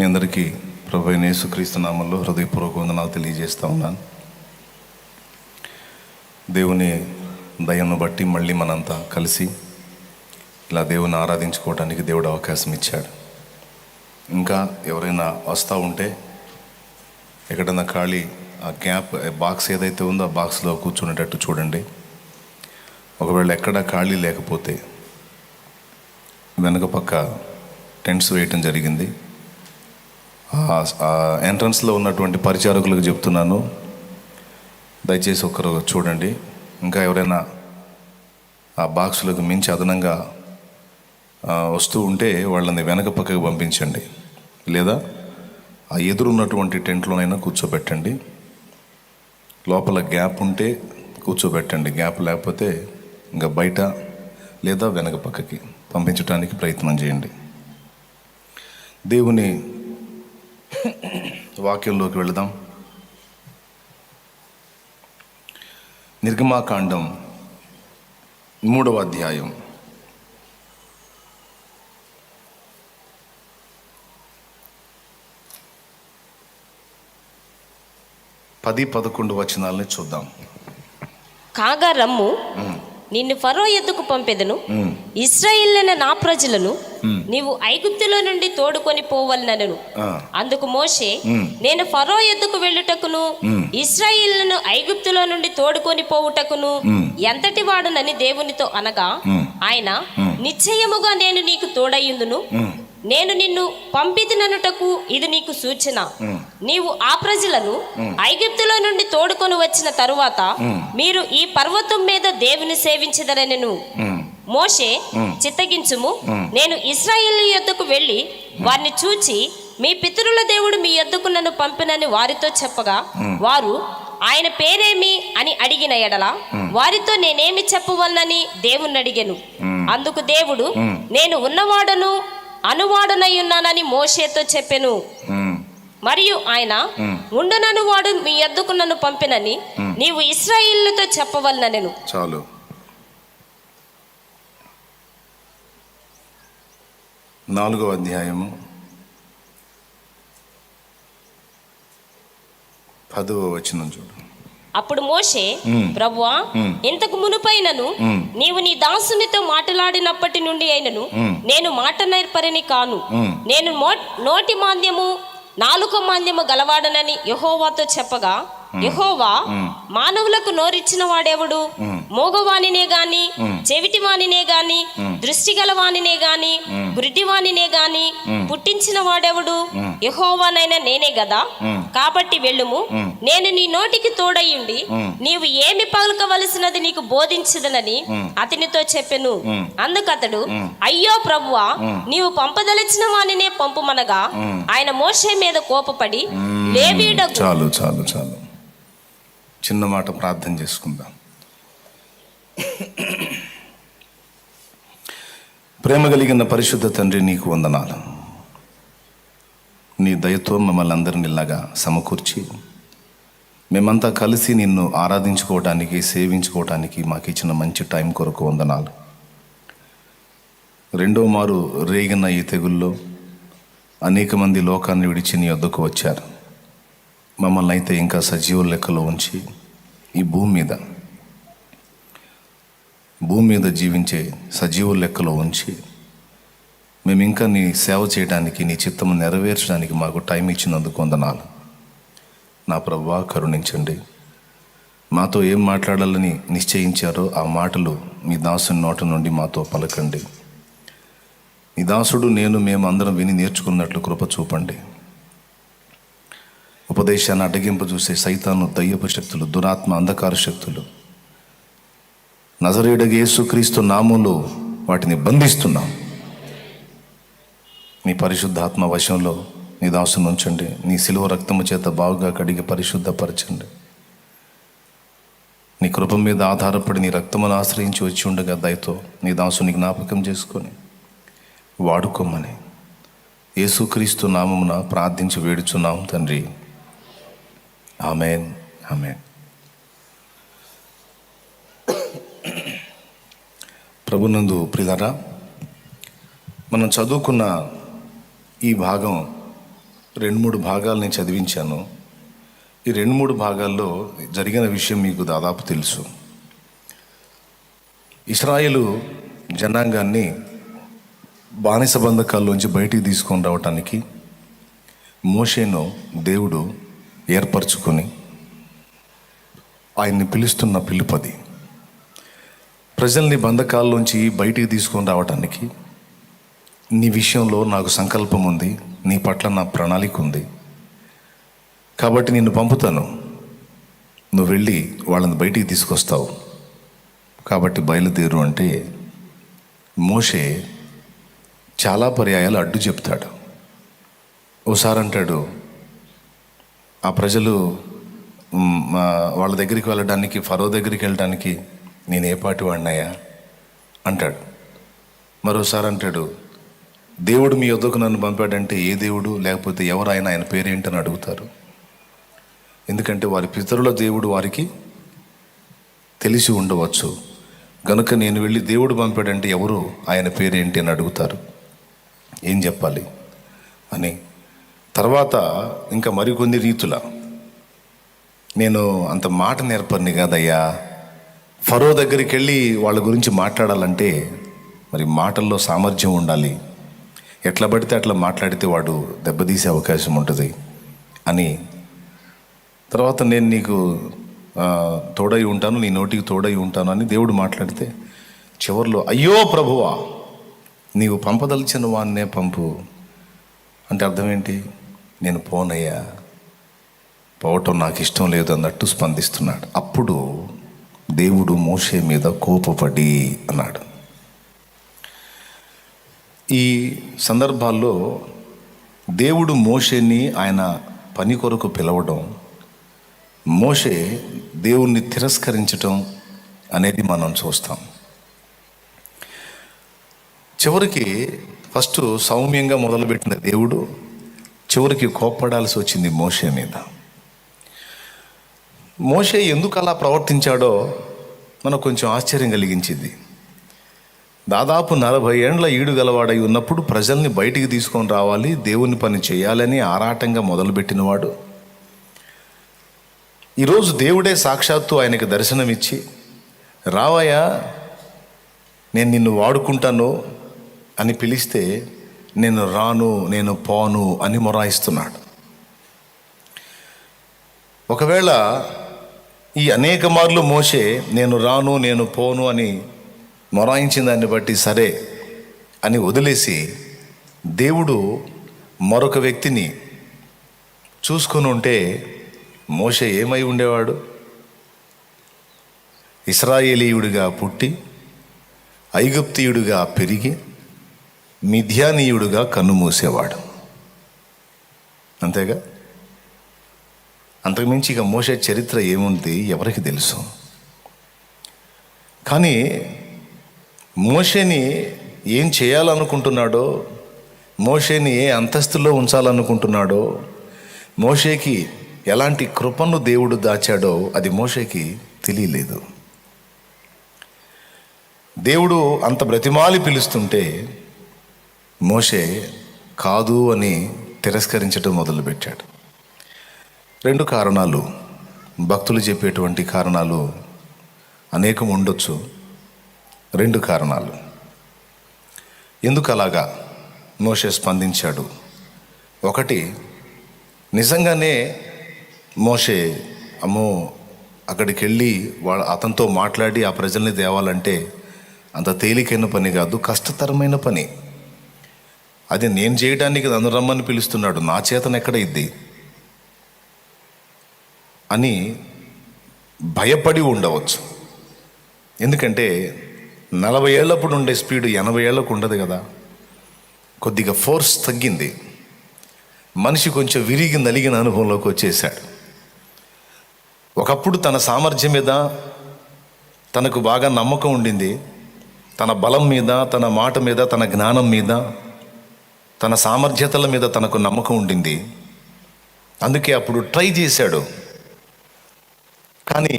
మీ అందరికీ ప్రభువైన యేసుక్రీస్తు నామములో హృదయపూర్వక వందనాలు తెలియజేస్తూ ఉన్నాను. దేవుని దయను బట్టి మళ్ళీ మనంతా కలిసి ఇలా దేవుని ఆరాధించుకోవడానికి దేవుడు అవకాశం ఇచ్చాడు. ఇంకా ఎవరైనా వస్తూ ఉంటే ఎక్కడన్నా ఖాళీ ఆ గ్యాప్ బాక్స్ ఏదైతే ఉందో ఆ బాక్స్లో కూర్చునేటట్టు చూడండి. ఒకవేళ ఎక్కడ ఖాళీ లేకపోతే వెనక పక్క టెంట్స్ వేయటం జరిగింది. ఎంట్రన్స్లో ఉన్నటువంటి పరిచారకులకు చెప్తున్నాను, దయచేసి ఒకరు చూడండి. ఇంకా ఎవరైనా ఆ బాక్సులకు మించి అదనంగా వస్తూ ఉంటే వాళ్ళని వెనక పక్కకు పంపించండి, లేదా ఆ ఎదురున్నటువంటి టెంట్లోనైనా కూర్చోబెట్టండి. లోపల గ్యాప్ ఉంటే కూర్చోబెట్టండి, గ్యాప్ లేకపోతే ఇంకా బయట లేదా వెనక పక్కకి పంపించడానికి ప్రయత్నం చేయండి. దేవుని వాక్యంలోకి వెళదాం. నిర్గమాకాండం 3వ అధ్యాయం 10-11 వచనాలని చూద్దాం. కాగా రమ్ము, నిన్ను ఫరో ఎద్దుకు పంపెదను, ఇశ్రాయేలులైన నా ప్రజలను నీవు ఐగుప్తులో నుండి తోడుకొని పోవలనను. అందుకు మోషే, నేను ఫరో ఎద్దుకు వెళ్ళుటకును ఇశ్రాయేలులను ఐగుప్తులో నుండి తోడుకొని పోవుటకును ఎంతటి వాడునని దేవునితో అనగా, ఆయన, నిశ్చయముగా నేను నీకు తోడయ్యుందును, నేను నిన్ను పంపితిననుటకు ఇది నీకు సూచన. నీవు ఆ ప్రజలను ఐగుప్తులో నుండి తోడుకొని వచ్చిన తరువాత మీరు ఈ పర్వతం మీద దేవుని సేవించదరనెను. మోషే, చిత్తగించుము, నేను ఇశ్రాయేలు యొద్దకు వెళ్ళి వారిని చూచి మీ పితరుల దేవుడు మీ యొద్దకు నన్ను పంపినని వారితో చెప్పగా, వారు ఆయన పేరేమి అని అడిగిన ఎడల వారితో నేనేమి చెప్పవలనని దేవుణ్ణి అడిగెను. అందుకు దేవుడు, నేను ఉన్నవాడను అనువాడునై ఉన్నానని మోషేతో చెప్పెను. మరియు ఆయన, ఉండునను వాడు మీ యొద్దకు నన్ను పంపినని నీవు ఇశ్రాయేలుతో చెప్పవలనెను. చాలు. నాలుగవ అధ్యాయము 10వ వచనం చూడు. అప్పుడు మోషే, ప్రభువా, ఇంతకు మునుపైనను నీవు నీ దాసునితో మాట్లాడినప్పటి నుండి అయినను నేను మాట నేర్పరిని కాను. నేను నోటి మాంద్యము నాలుక మాంద్యము గలవాడనని యెహోవాతో చెప్పగా, యెహోవా, మానవులకు నోరిచ్చిన వాడెవడు? మోగవానినే గాని, చెవిటివానినే గాని, దృష్టి గలవానినే గాని, గుడ్డివానినే గాని పుట్టించిన వాడెవడు? యెహోవానైనా నేనే గదా. కాబట్టి వెళ్ళుము, నేను నీ నోటికి తోడయ్యుండి నీవు ఏమి పలుకవలసినది నీకు బోధించదనని అతనితో చెప్పెను. అందుకతడు, అయ్యో ప్రభువా, నీవు పంపదలిచిన వానినే పంపుమనగా ఆయన మోషే మీద కోపపడి, లేవీయుడగు. చాలు చాలు చాలు, చిన్న మాట ప్రార్థన చేసుకుందాం. ప్రేమ కలిగిన పరిశుద్ధ తండ్రి, నీకు వందనాలు. నీ దయతో మమ్మల్ని అందరిని ఇలాగా సమకూర్చి మేమంతా కలిసి నిన్ను ఆరాధించుకోవడానికి, సేవించుకోవడానికి మాకు ఇచ్చిన మంచి టైం కొరకు వందనాలు. రెండో మారు రేగిన ఈ తెగుల్లో అనేక మంది లోకాన్ని విడిచి నీ వద్దకు వచ్చారు. మమ్మల్ని అయితే ఇంకా సజీవుల లెక్కలో ఉంచి ఈ భూమి మీద జీవించే సజీవుల లెక్కలో ఉంచి మేము ఇంకా నీ సేవ చేయడానికి, నీ చిత్తము నెరవేర్చడానికి మాకు టైం ఇచ్చినందుకు వందనాలు. నా ప్రభువా, కరుణించండి. మాతో ఏం మాట్లాడాలని నిశ్చయించారో ఆ మాటలు మీ దాసుని నోట నుండి మాతో పలకండి. నీ దాసుడు మేము అందరం విని నేర్చుకున్నట్లు కృప చూపండి. ఉపదేశాన్ని అడ్డగింపు చూసే సైతాను, దయ్యపు శక్తులు, దురాత్మ, అంధకార శక్తులు నజరేయుడగు యేసుక్రీస్తు నామములో వాటిని బంధిస్తున్నాం. నీ పరిశుద్ధాత్మ వశంలో నీ దాసును ఉంచండి. నీ శిలువ రక్తము చేత బాగుగా కడిగి పరిశుద్ధపరచండి. నీ కృప మీద ఆధారపడి నీ రక్తమును ఆశ్రయించి వచ్చి ఉండగా దయతో నీ దాసుని జ్ఞాపకం చేసుకొని వాడుకోమని యేసుక్రీస్తు నామమున ప్రార్థించి వేడుచున్నాం తండ్రి. ఆమేన్, ఆమేన్. ప్రభునందు ప్రియులారా, మనం చదువుకున్న ఈ భాగం 2-3 భాగాలు నేను చదివించాను. ఈ 2-3 భాగాల్లో జరిగిన విషయం మీకు దాదాపు తెలుసు. ఇశ్రాయేలు జనాంగాన్ని బానిస బంధకాల్లోంచి బయటికి తీసుకొని రావటానికి మోషేను దేవుడు ఏర్పరచుకొని ఆయన్ని పిలుస్తున్న పిలుపది. ప్రజల్ని బంధకాల్లోంచి బయటికి తీసుకొని రావటానికి నీ విషయంలో నాకు సంకల్పం ఉంది, నీ పట్ల నా ప్రణాళిక ఉంది, కాబట్టి నిన్ను పంపుతాను, నువ్వు వెళ్ళి వాళ్ళని బయటికి తీసుకొస్తావు, కాబట్టి బయలుదేరు అంటే మోషే చాలా పర్యాయాలు అడ్డు చెప్తాడు. ఓసారి అంటాడు, ఆ ప్రజలు వాళ్ళ దగ్గరికి వెళ్ళడానికి, ఫరో దగ్గరికి వెళ్ళడానికి నేను ఏ పాటి వాడినాయా అంటాడు. మరోసారి అంటాడు, దేవుడు మీ యొద్దకు నన్ను పంపాడంటే ఏ దేవుడు, లేకపోతే ఎవరు ఆయన పేరేంటని అడుగుతారు. ఎందుకంటే వారి పితరుల దేవుడు వారికి తెలిసి ఉండవచ్చు, గనుక నేను వెళ్ళి దేవుడు పంపాడంటే ఎవరు, ఆయన పేరేంటి అని అడుగుతారు. ఏం చెప్పాలి అని. తర్వాత ఇంకా మరికొన్ని రీతుల, నేను అంత మాట నేర్పని కాదయ్యా, ఫరో దగ్గరికి వెళ్ళి వాళ్ళ గురించి మాట్లాడాలంటే మరి మాటల్లో సామర్థ్యం ఉండాలి, ఎట్లా పడితే అట్లా మాట్లాడితే వాడు దెబ్బతీసే అవకాశం ఉంటుంది అని. తర్వాత నేను నీకు తోడై ఉంటాను, నీ నోటికి తోడై ఉంటాను అని దేవుడు మాట్లాడితే చివరిలో, అయ్యో ప్రభువా, నీవు పంపదలిచిన వాన్నే పంపు అంటే అర్థం ఏంటి? నేను పోనయ్యా, పోవటం నాకు ఇష్టం లేదు అన్నట్టు స్పందిస్తున్నాడు. అప్పుడు దేవుడు మోషే మీద కోపపడి అన్నాడు. ఈ సందర్భాల్లో దేవుడు మోషేని ఆయన పని కొరకు పిలవడం, మోషే దేవుణ్ణి తిరస్కరించటం అనేది మనం చూస్తాం. చివరికి ఫస్ట్ సౌమ్యంగా మొదలుపెట్టిన దేవుడు చివరికి కోప్పడాల్సి వచ్చింది మోషే మీద. మోషే ఎందుకు అలా ప్రవర్తించాడో మనకు కొంచెం ఆశ్చర్యం కలిగించింది. దాదాపు 40 ఏండ్ల ఈడు గలవాడై ఉన్నప్పుడు ప్రజల్ని బయటికి తీసుకొని రావాలి, దేవుని పని చేయాలని ఆరాటంగా మొదలుపెట్టినవాడు ఈరోజు దేవుడే సాక్షాత్తు ఆయనకి దర్శనమిచ్చి, రావయ్యా నేను నిన్ను వాడుకుంటాను అని పిలిస్తే నేను రాను, నేను పోను అని మొరాయిస్తున్నాడు. ఒకవేళ ఈ అనేక మార్లు మోషే నేను రాను, నేను పోను అని మొరాయించిన దాన్ని బట్టి సరే అని వదిలేసి దేవుడు మరొక వ్యక్తిని చూసుకొని ఉంటే మోషే ఏమై ఉండేవాడు? ఇశ్రాయేలీయుడిగా పుట్టి ఐగుప్తీయుడిగా పెరిగి మిథ్యానీయుడిగా కన్నుమూసేవాడు. అంతేగా? అంతకుమించి ఇక మోషే చరిత్ర ఏముంది ఎవరికి తెలుసు. కానీ మోషేని ఏం చేయాలనుకుంటున్నాడో, మోషేని ఏ అంతస్తులో ఉంచాలనుకుంటున్నాడో, మోషేకి ఎలాంటి కృపను దేవుడు దాచాడో అది మోషేకి తెలియలేదు. దేవుడు అంత బ్రతిమాలి పిలుస్తుంటే మోషే కాదు అని తిరస్కరించడం మొదలుపెట్టాడు. 2 కారణాలు, భక్తులు చెప్పేటువంటి కారణాలు అనేకం ఉండొచ్చు. 2 కారణాలు ఎందుకు అలాగా మోషే స్పందించాడు. ఒకటి, నిజంగానే మోషే అమ్మో అక్కడికి వెళ్ళి అతనితో మాట్లాడి ఆ ప్రజల్ని తేవాలంటే అంత తేలికైన పని కాదు, కష్టతరమైన పని. అది నేను చేయడానికి నన్ను రమ్మని పిలుస్తున్నాడు, నా చేతన ఎక్కడ ఇద్ది అని భయపడి ఉండవచ్చు. ఎందుకంటే 40 ఏళ్ళప్పుడు ఉండే స్పీడు 80 ఏళ్ళకు ఉండదు కదా. కొద్దిగా ఫోర్స్ తగ్గింది, మనిషి కొంచెం విరిగి నలిగిన అనుభవంలోకి వచ్చేసాడు. ఒకప్పుడు తన సామర్థ్యం మీద తనకు బాగా నమ్మకం ఉండింది, తన బలం మీద, తన మాట మీద, తన జ్ఞానం మీద, తన సామర్థ్యతల మీద తనకు నమ్మకం ఉండింది. అందుకే అప్పుడు ట్రై చేశాడు, కానీ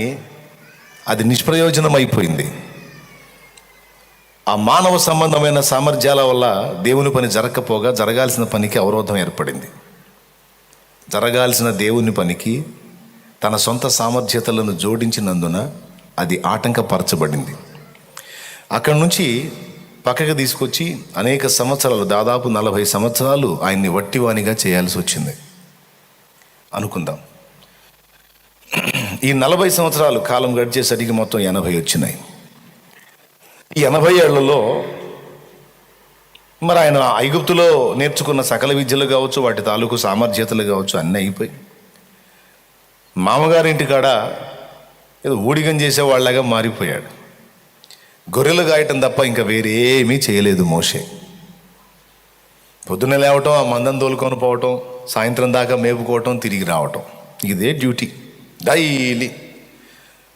అది నిష్ప్రయోజనం అయిపోయింది. ఆ మానవ సంబంధమైన సామర్థ్యాల వల్ల దేవుని పని జరగకపోగా జరగాల్సిన పనికి అవరోధం ఏర్పడింది. జరగాల్సిన దేవుని పనికి తన సొంత సామర్థ్యతలను జోడించినందున అది ఆటంకపరచబడింది. అక్కడి నుంచి పక్కకు తీసుకొచ్చి అనేక సంవత్సరాలు, దాదాపు 40 సంవత్సరాలు ఆయన్ని వట్టివానిగా చేయాల్సి వచ్చింది అనుకుందాం. ఈ 40 సంవత్సరాలు కాలం గడిచేసరికి మొత్తం 80 వచ్చినాయి. ఈ 80 ఏళ్లలో మరి ఆయన ఐగుప్తులో నేర్చుకున్న సకల విద్యలు కావచ్చు, వాటి తాలూకు సామర్థ్యతలు కావచ్చు, అన్నీ అయిపోయి మామగారింటి కాడ ఏదో ఊడిగం చేసేవాళ్ళగా మారిపోయాడు. గొర్రెలు గాయటం తప్ప ఇంకా వేరేమీ చేయలేదు మోషే. పొద్దున్న లేవటం, ఆ మందం తోలుకొని పోవటం, సాయంత్రం దాకా మేపుకోవటం, తిరిగి రావటం, ఇదే డ్యూటీ. డైలీ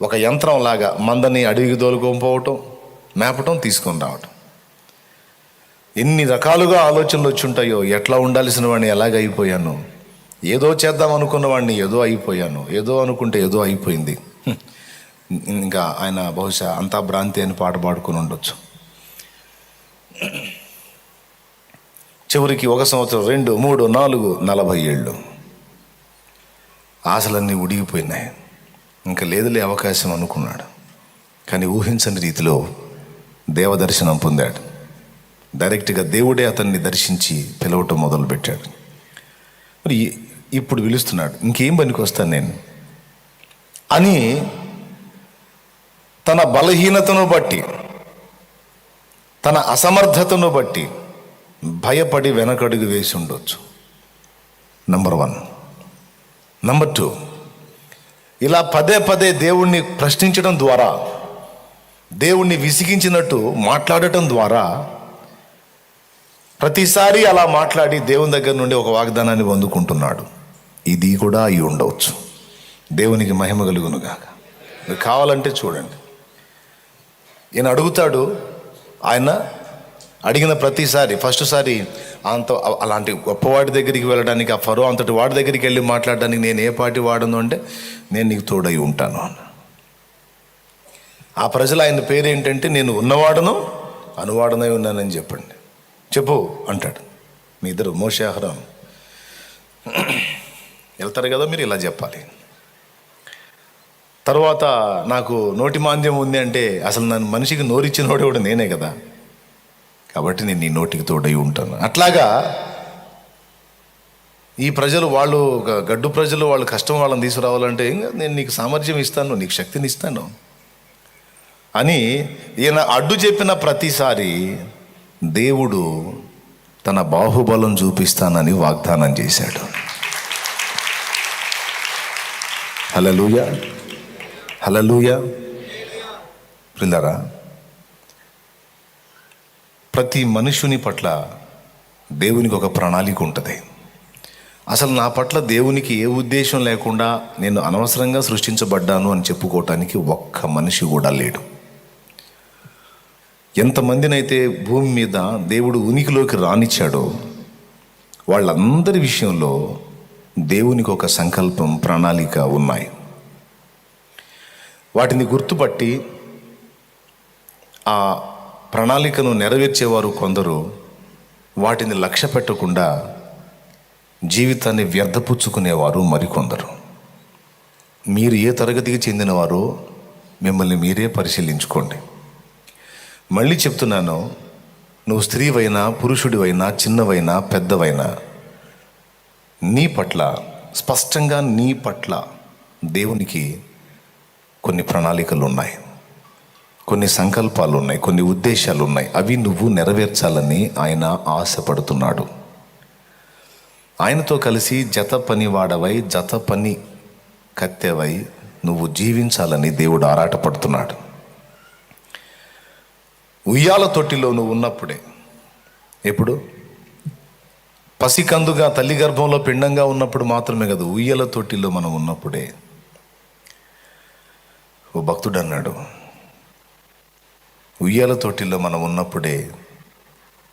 ఒక యంత్రం లాగా మందని అడవికి తోలుకొని పోవటం, మేపటం, తీసుకొని రావటం. ఎన్ని రకాలుగా ఆలోచనలు వచ్చి ఉంటాయో, ఎట్లా ఉండాల్సిన వాడిని ఎలాగైపోయాను, ఏదో చేద్దాం అనుకున్న వాడిని ఏదో అయిపోయాను, ఏదో అనుకుంటే ఏదో అయిపోయింది. ఇంకా ఆయన బహుశా అంతా భ్రాంతి అని పాట పాడుకుని ఉండొచ్చు. చివరికి 1 సంవత్సరం, 2, 3, 4, 40 ఏళ్ళు ఆశలన్నీ ఉడిగిపోయినాయి. ఇంకా లేదులే అవకాశం అనుకున్నాడు. కానీ ఊహించని రీతిలో దేవదర్శనం పొందాడు. డైరెక్ట్గా దేవుడే అతన్ని దర్శించి పిలవటం మొదలుపెట్టాడు. మరి ఇప్పుడు పిలుస్తున్నాడు, ఇంకేం పనికి వస్తాను నేను అని తన బలహీనతను బట్టి, తన అసమర్థతను బట్టి భయపడి వెనకడుగు వేసి ఉండొచ్చు. నంబర్ 1. నంబర్ 2, ఇలా పదే పదే దేవుణ్ణి ప్రశ్నించడం ద్వారా, దేవుణ్ణి విసిగించినట్టు మాట్లాడటం ద్వారా, ప్రతిసారి అలా మాట్లాడి దేవుని దగ్గర నుండి ఒక వాగ్దానాన్ని పొందుకుంటున్నాడు. ఇది కూడా అయి ఉండవచ్చు. దేవునికి మహిమ కలుగునుగాక. మీరు కావాలంటే చూడండి, ఈయన అడుగుతాడు. ఆయన అడిగిన ప్రతిసారి, ఫస్ట్ సారి అంత అలాంటి గొప్పవాడి దగ్గరికి వెళ్ళడానికి, ఆ ఫరో అంతటి వాడి దగ్గరికి వెళ్ళి మాట్లాడడానికి నేను ఏ పాటి వాడను అంటే, నేను నీకు తోడై ఉంటాను అన్న. ఆ ప్రజలు ఆయన పేరు ఏంటంటే, నేను ఉన్నవాడను అనువాడనై ఉన్నానని చెప్పండి, చెప్పు అంటాడు. మీ ఇద్దరు మోషే అహరోను వెళ్తారు కదా, మీరు ఇలా చెప్పాలి. తర్వాత నాకు నోటి మాంద్యం ఉంది అంటే, అసలు నన్ను మనిషికి నోరిచ్చినోడు కూడా నేనే కదా, కాబట్టి నేను నీ నోటికి తోడై ఉంటాను. అట్లాగా ఈ ప్రజలు, వాళ్ళు గడ్డు ప్రజలు, వాళ్ళు కష్టం వాళ్ళని తీసుకురావాలంటే, ఇంకా నేను నీకు సామర్థ్యం ఇస్తాను, నీకు శక్తిని ఇస్తాను అని ఈయన అడ్డు చెప్పిన ప్రతిసారి దేవుడు తన బాహుబలం చూపిస్తానని వాగ్దానం చేశాడు. హల్లెలూయా, హల్లెలూయా. ప్రియులారా, ప్రతి మనుషుని పట్ల దేవునికి ఒక ప్రణాళిక ఉంటుంది. అసలు నా పట్ల దేవునికి ఏ ఉద్దేశం లేకుండా నేను అనవసరంగా సృష్టించబడ్డాను అని చెప్పుకోవటానికి ఒక్క మనిషి కూడా లేడు. ఎంతమందినైతే భూమి మీద దేవుడు ఉనికిలోకి రానిచ్చాడో వాళ్ళందరి విషయంలో దేవునికి ఒక సంకల్పం, ప్రణాళిక ఉన్నాయి. వాటిని గుర్తుపట్టి ఆ ప్రణాళికను నెరవేర్చేవారు కొందరు, వాటిని లక్ష్య పెట్టకుండా జీవితాన్ని వ్యర్థపుచ్చుకునేవారు మరికొందరు. మీరు ఏ తరగతికి చెందినవారో మిమ్మల్ని మీరే పరిశీలించుకోండి. మళ్ళీ చెప్తున్నాను, నువ్వు స్త్రీవైనా, పురుషుడివైనా, చిన్నవైనా, పెద్దవైనా, నీ పట్ల స్పష్టంగా, నీ పట్ల దేవునికి కొన్ని ప్రణాళికలు ఉన్నాయి, కొన్ని సంకల్పాలు ఉన్నాయి, కొన్ని ఉద్దేశాలు ఉన్నాయి. అవి నువ్వు నెరవేర్చాలని ఆయన ఆశపడుతున్నాడు. ఆయనతో కలిసి జత పని వాడవై, జత పని కత్తెవై నువ్వు జీవించాలని దేవుడు ఆరాటపడుతున్నాడు. ఉయ్యాల తొట్టిలో నువ్వు ఉన్నప్పుడే, ఎప్పుడు పసికందుగా తల్లి గర్భంలో పిండంగా ఉన్నప్పుడు మాత్రమే కదా, ఉయ్యాల తొట్టిలో మనం ఉన్నప్పుడే. ఓ భక్తుడు అన్నాడు, ఉయ్యాల తొట్టిలో మనం ఉన్నప్పుడే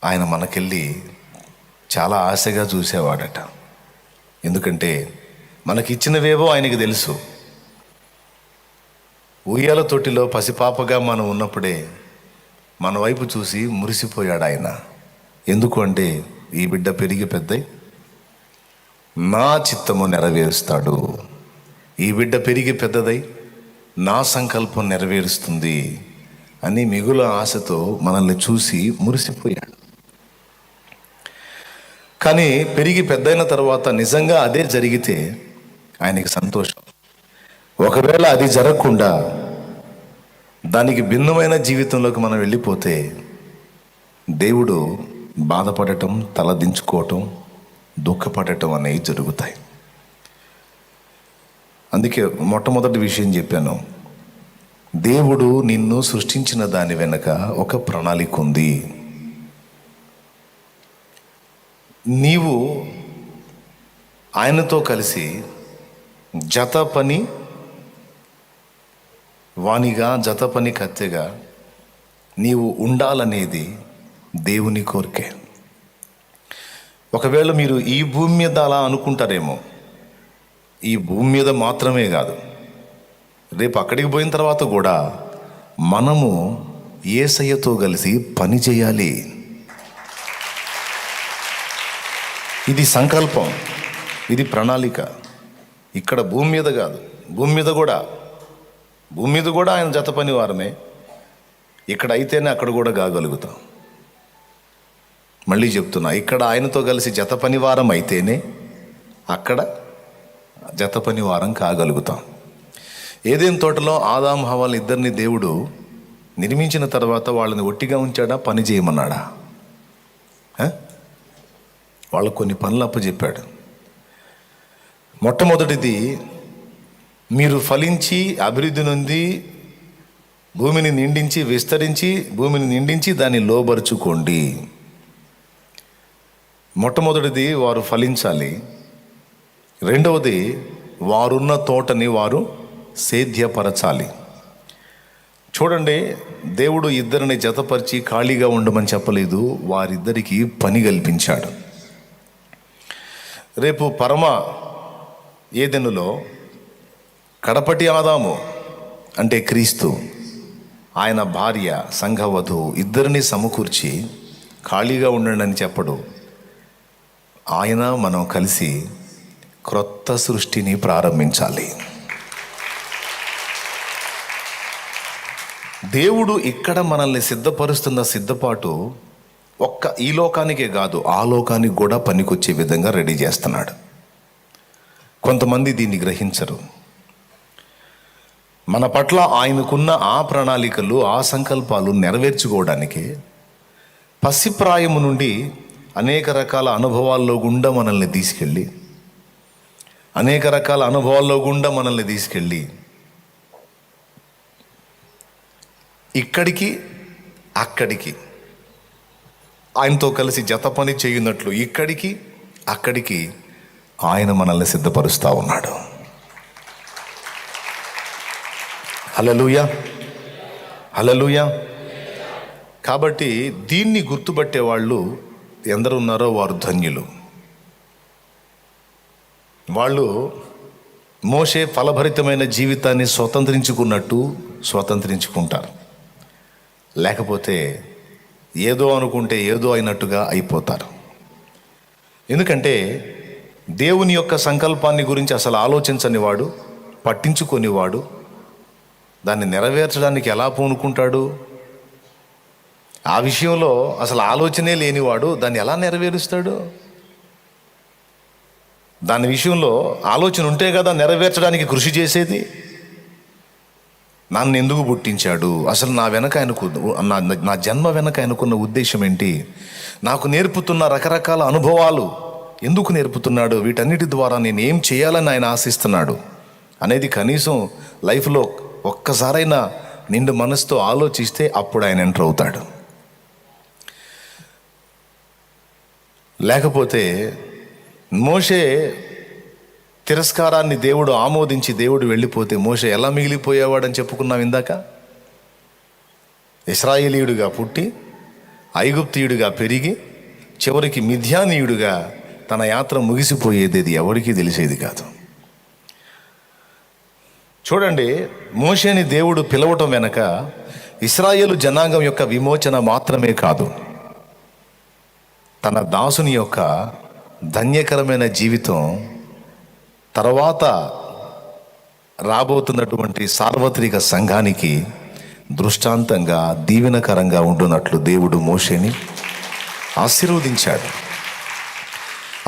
ఆయన మనకెళ్ళి చాలా ఆశగా చూసేవాడట. ఎందుకంటే మనకిచ్చినవేవో ఆయనకి తెలుసు. ఉయ్యాల తొట్టిలో పసిపాపగా మనం ఉన్నప్పుడే మన వైపు చూసి మురిసిపోయాడు ఆయన. ఎందుకు అంటే, ఈ బిడ్డ పెరిగి పెద్దయి నా చిత్తము నెరవేరుస్తాడు. ఈ బిడ్డ పెరిగి పెద్దదై నా సంకల్పం నెరవేరుస్తుంది అని మిగుల ఆశతో మనల్ని చూసి మురిసిపోయాడు. కానీ పెరిగి పెద్దయిన తర్వాత నిజంగా అదే జరిగితే ఆయనకి సంతోషం. ఒకవేళ అది జరగకుండా దానికి భిన్నమైన జీవితంలోకి మనం వెళ్ళిపోతే దేవుడు బాధపడటం, తలదించుకోవటం, దుఃఖపడటం అనేవి జరుగుతాయి. అందుకే మొట్టమొదటి విషయం చెప్పాను, దేవుడు నిన్ను సృష్టించిన దాని వెనుక ఒక ప్రణాళిక ఉంది. నీవు ఆయనతో కలిసి జత పని వానిగా, జత పని కత్తెగా నీవు ఉండాలనేది దేవుని కోరికే. ఒకవేళ మీరు ఈ భూమి మీద అలా అనుకుంటారేమో, ఈ భూమి మీద మాత్రమే కాదు, రేపు అక్కడికి పోయిన తర్వాత కూడా మనము యేసయ్యతో కలిసి పని చేయాలి. ఇది సంకల్పం, ఇది ప్రణాళిక. ఇక్కడ భూమి మీద కాదు, భూమి మీద కూడా ఆయన జత పని వారమే. ఇక్కడ అయితేనే అక్కడ కూడా కాగలుగుతాం. మళ్ళీ చెప్తున్నా, ఇక్కడ ఆయనతో కలిసి జత పని వారం అయితేనే అక్కడ జత పని వారం కాగలుగుతాం. ఏదైనా తోటలో ఆదాము హవ్వలు ఇద్దరిని దేవుడు నిర్మించిన తర్వాత వాళ్ళని ఒట్టిగా ఉంచాడా, పని చేయమన్నాడా? వాళ్ళకు కొన్ని పనులు అప్పచెప్పాడు. మొట్టమొదటిది, మీరు ఫలించి అభివృద్ధి నొంది భూమిని నిండించి విస్తరించి భూమిని నిండించి దాన్ని లోబరుచుకోండి. మొట్టమొదటిది వారు ఫలించాలి. రెండవది, వారున్న తోటని వారు సేద్యపరచాలి. చూడండి, దేవుడు ఇద్దరిని జతపరిచి ఖాళీగా ఉండమని చెప్పలేదు, వారిద్దరికి పని కల్పించాడు. రేపు పరమ ఏదెనులో కడపటి ఆదాము అంటే క్రీస్తు, ఆయన భార్య సంఘవధువు ఇద్దరిని సమకూర్చి ఖాళీగా ఉండండి అని చెప్పడు. ఆయన మనం కలిసి క్రొత్త సృష్టిని ప్రారంభించాలి. దేవుడు ఇక్కడ మనల్ని సిద్ధపరుస్తున్న సిద్ధపాటు ఒక్క ఈ లోకానికే కాదు, ఆ లోకానికి కూడా పనికొచ్చే విధంగా రెడీ చేస్తున్నాడు. కొంతమంది దీన్ని గ్రహించరు. మన పట్ల ఆయనకున్న ఆ ప్రణాళికలు, ఆ సంకల్పాలు నెరవేర్చుకోవడానికి పసిప్రాయము నుండి అనేక రకాల అనుభవాల్లో గుండా మనల్ని తీసుకెళ్ళి ఇక్కడికి అక్కడికి ఆయనతో కలిసి జత పని చేయున్నట్లు ఇక్కడికి అక్కడికి ఆయన మనల్ని సిద్ధపరుస్తూ ఉన్నాడు. హల్లెలూయా, హల్లెలూయా. కాబట్టి దీన్ని గుర్తుపట్టే వాళ్ళు ఎందరు ఉన్నారో వారు ధన్యులు. వాళ్ళు మోషే ఫలభరితమైన జీవితాన్ని స్వతంత్రించుకున్నట్టు స్వతంత్రించుకుంటారు. లేకపోతే ఏదో అనుకుంటే ఏదో అయినట్టుగా అయిపోతారు. ఎందుకంటే దేవుని యొక్క సంకల్పాన్ని గురించి అసలు ఆలోచించని వాడు, పట్టించుకొనివాడు దాన్ని నెరవేర్చడానికి ఎలా పూనుకుంటాడు? ఆ విషయంలో అసలు ఆలోచనే లేనివాడు దాన్ని ఎలా నెరవేరుస్తాడు? దాని విషయంలో ఆలోచన ఉంటే కదా నెరవేర్చడానికి కృషి చేసేది. నన్ను ఎందుకు పుట్టించాడు, అసలు నా వెనక ఆయనకు నా జన్మ వెనక ఆయనకున్న ఉద్దేశం ఏంటి, నాకు నేర్పుతున్న రకరకాల అనుభవాలు ఎందుకు నేర్పుతున్నాడు, వీటన్నిటి ద్వారా నేను ఏం చేయాలని ఆయన ఆశిస్తున్నాడు అనేది కనీసం లైఫ్లో ఒక్కసారైనా నిండు మనసుతో ఆలోచిస్తే అప్పుడు ఆయన ఎంటర్ అవుతాడు. లేకపోతే మోషే తిరస్కారాన్ని దేవుడు ఆమోదించి దేవుడు వెళ్ళిపోతే మోషే ఎలా మిగిలిపోయేవాడని చెప్పుకున్నాం ఇందాక. ఇశ్రాయేలీయుడిగా పుట్టి ఐగుప్తీయుడిగా పెరిగి చివరికి మిథ్యానీయుడిగా తన యాత్ర ముగిసిపోయేది ఎవరికీ తెలిసేది కాదు. చూడండి, మోషేని దేవుడు పిలవటం వెనక ఇశ్రాయేలు జనాంగం యొక్క విమోచన మాత్రమే కాదు, తన దాసుని యొక్క ధన్యకరమైన జీవితం తర్వాత రాబోతున్నటువంటి సార్వత్రిక సంఘానికి దృష్టాంతంగా దీవెనకరంగా ఉండునట్లు దేవుడు మోషేని ఆశీర్వదించాడు.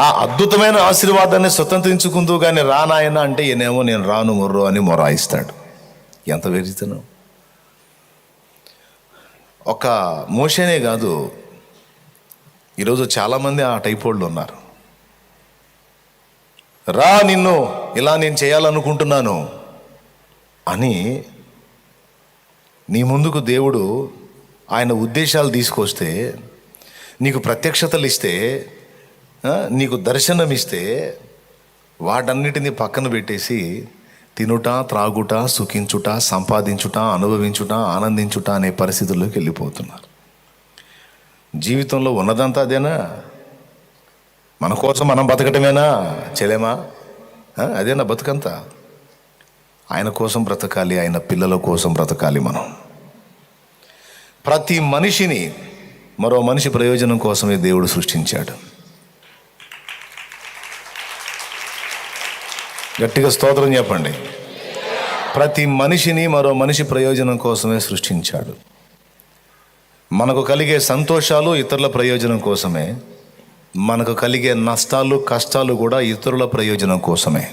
ఆ అద్భుతమైన ఆశీర్వాదాన్ని స్వతంత్రించుకుంటూ కానీ రానాయన అంటే ఈయనేమో నేను రాను మొర్రో అని మొరాయిస్తాడు. ఎంత వెరితనం! ఒక మోషేనే కాదు, ఈరోజు చాలామంది ఆ టైప్ వాళ్ళు ఉన్నారు. రా, నిన్ను ఇలా నేను చేయాలనుకుంటున్నాను అని నీ ముందుకు దేవుడు ఆయన ఉద్దేశాలు తీసుకొస్తే, నీకు ప్రత్యక్షతలు ఇస్తే, నీకు దర్శనం ఇస్తే, వాటన్నిటినీ పక్కన పెట్టేసి తినుట, త్రాగుట, సుఖించుట, సంపాదించుట, అనుభవించుట, ఆనందించుట అనే పరిస్థితుల్లోకి వెళ్ళిపోతున్నారు. జీవితంలో ఉన్నదంతా అదేనా? మన కోసం మనం బతకటమేనా చెలేమా? అదేనా బతుకంతా? ఆయన కోసం బ్రతకాలి, ఆయన పిల్లల కోసం బ్రతకాలి. మనం ప్రతి మనిషిని మరో మనిషి ప్రయోజనం కోసమే దేవుడు సృష్టించాడు. గట్టిగా స్తోత్రం చెప్పండి. ప్రతి మనిషిని మరో మనిషి ప్రయోజనం కోసమే సృష్టించాడు. మనకు కలిగే సంతోషాలు ఇతరుల ప్రయోజనం కోసమే, మనకు కలిగే నష్టాలు, కష్టాలు కూడా ఇతరుల ప్రయోజనం కోసమే.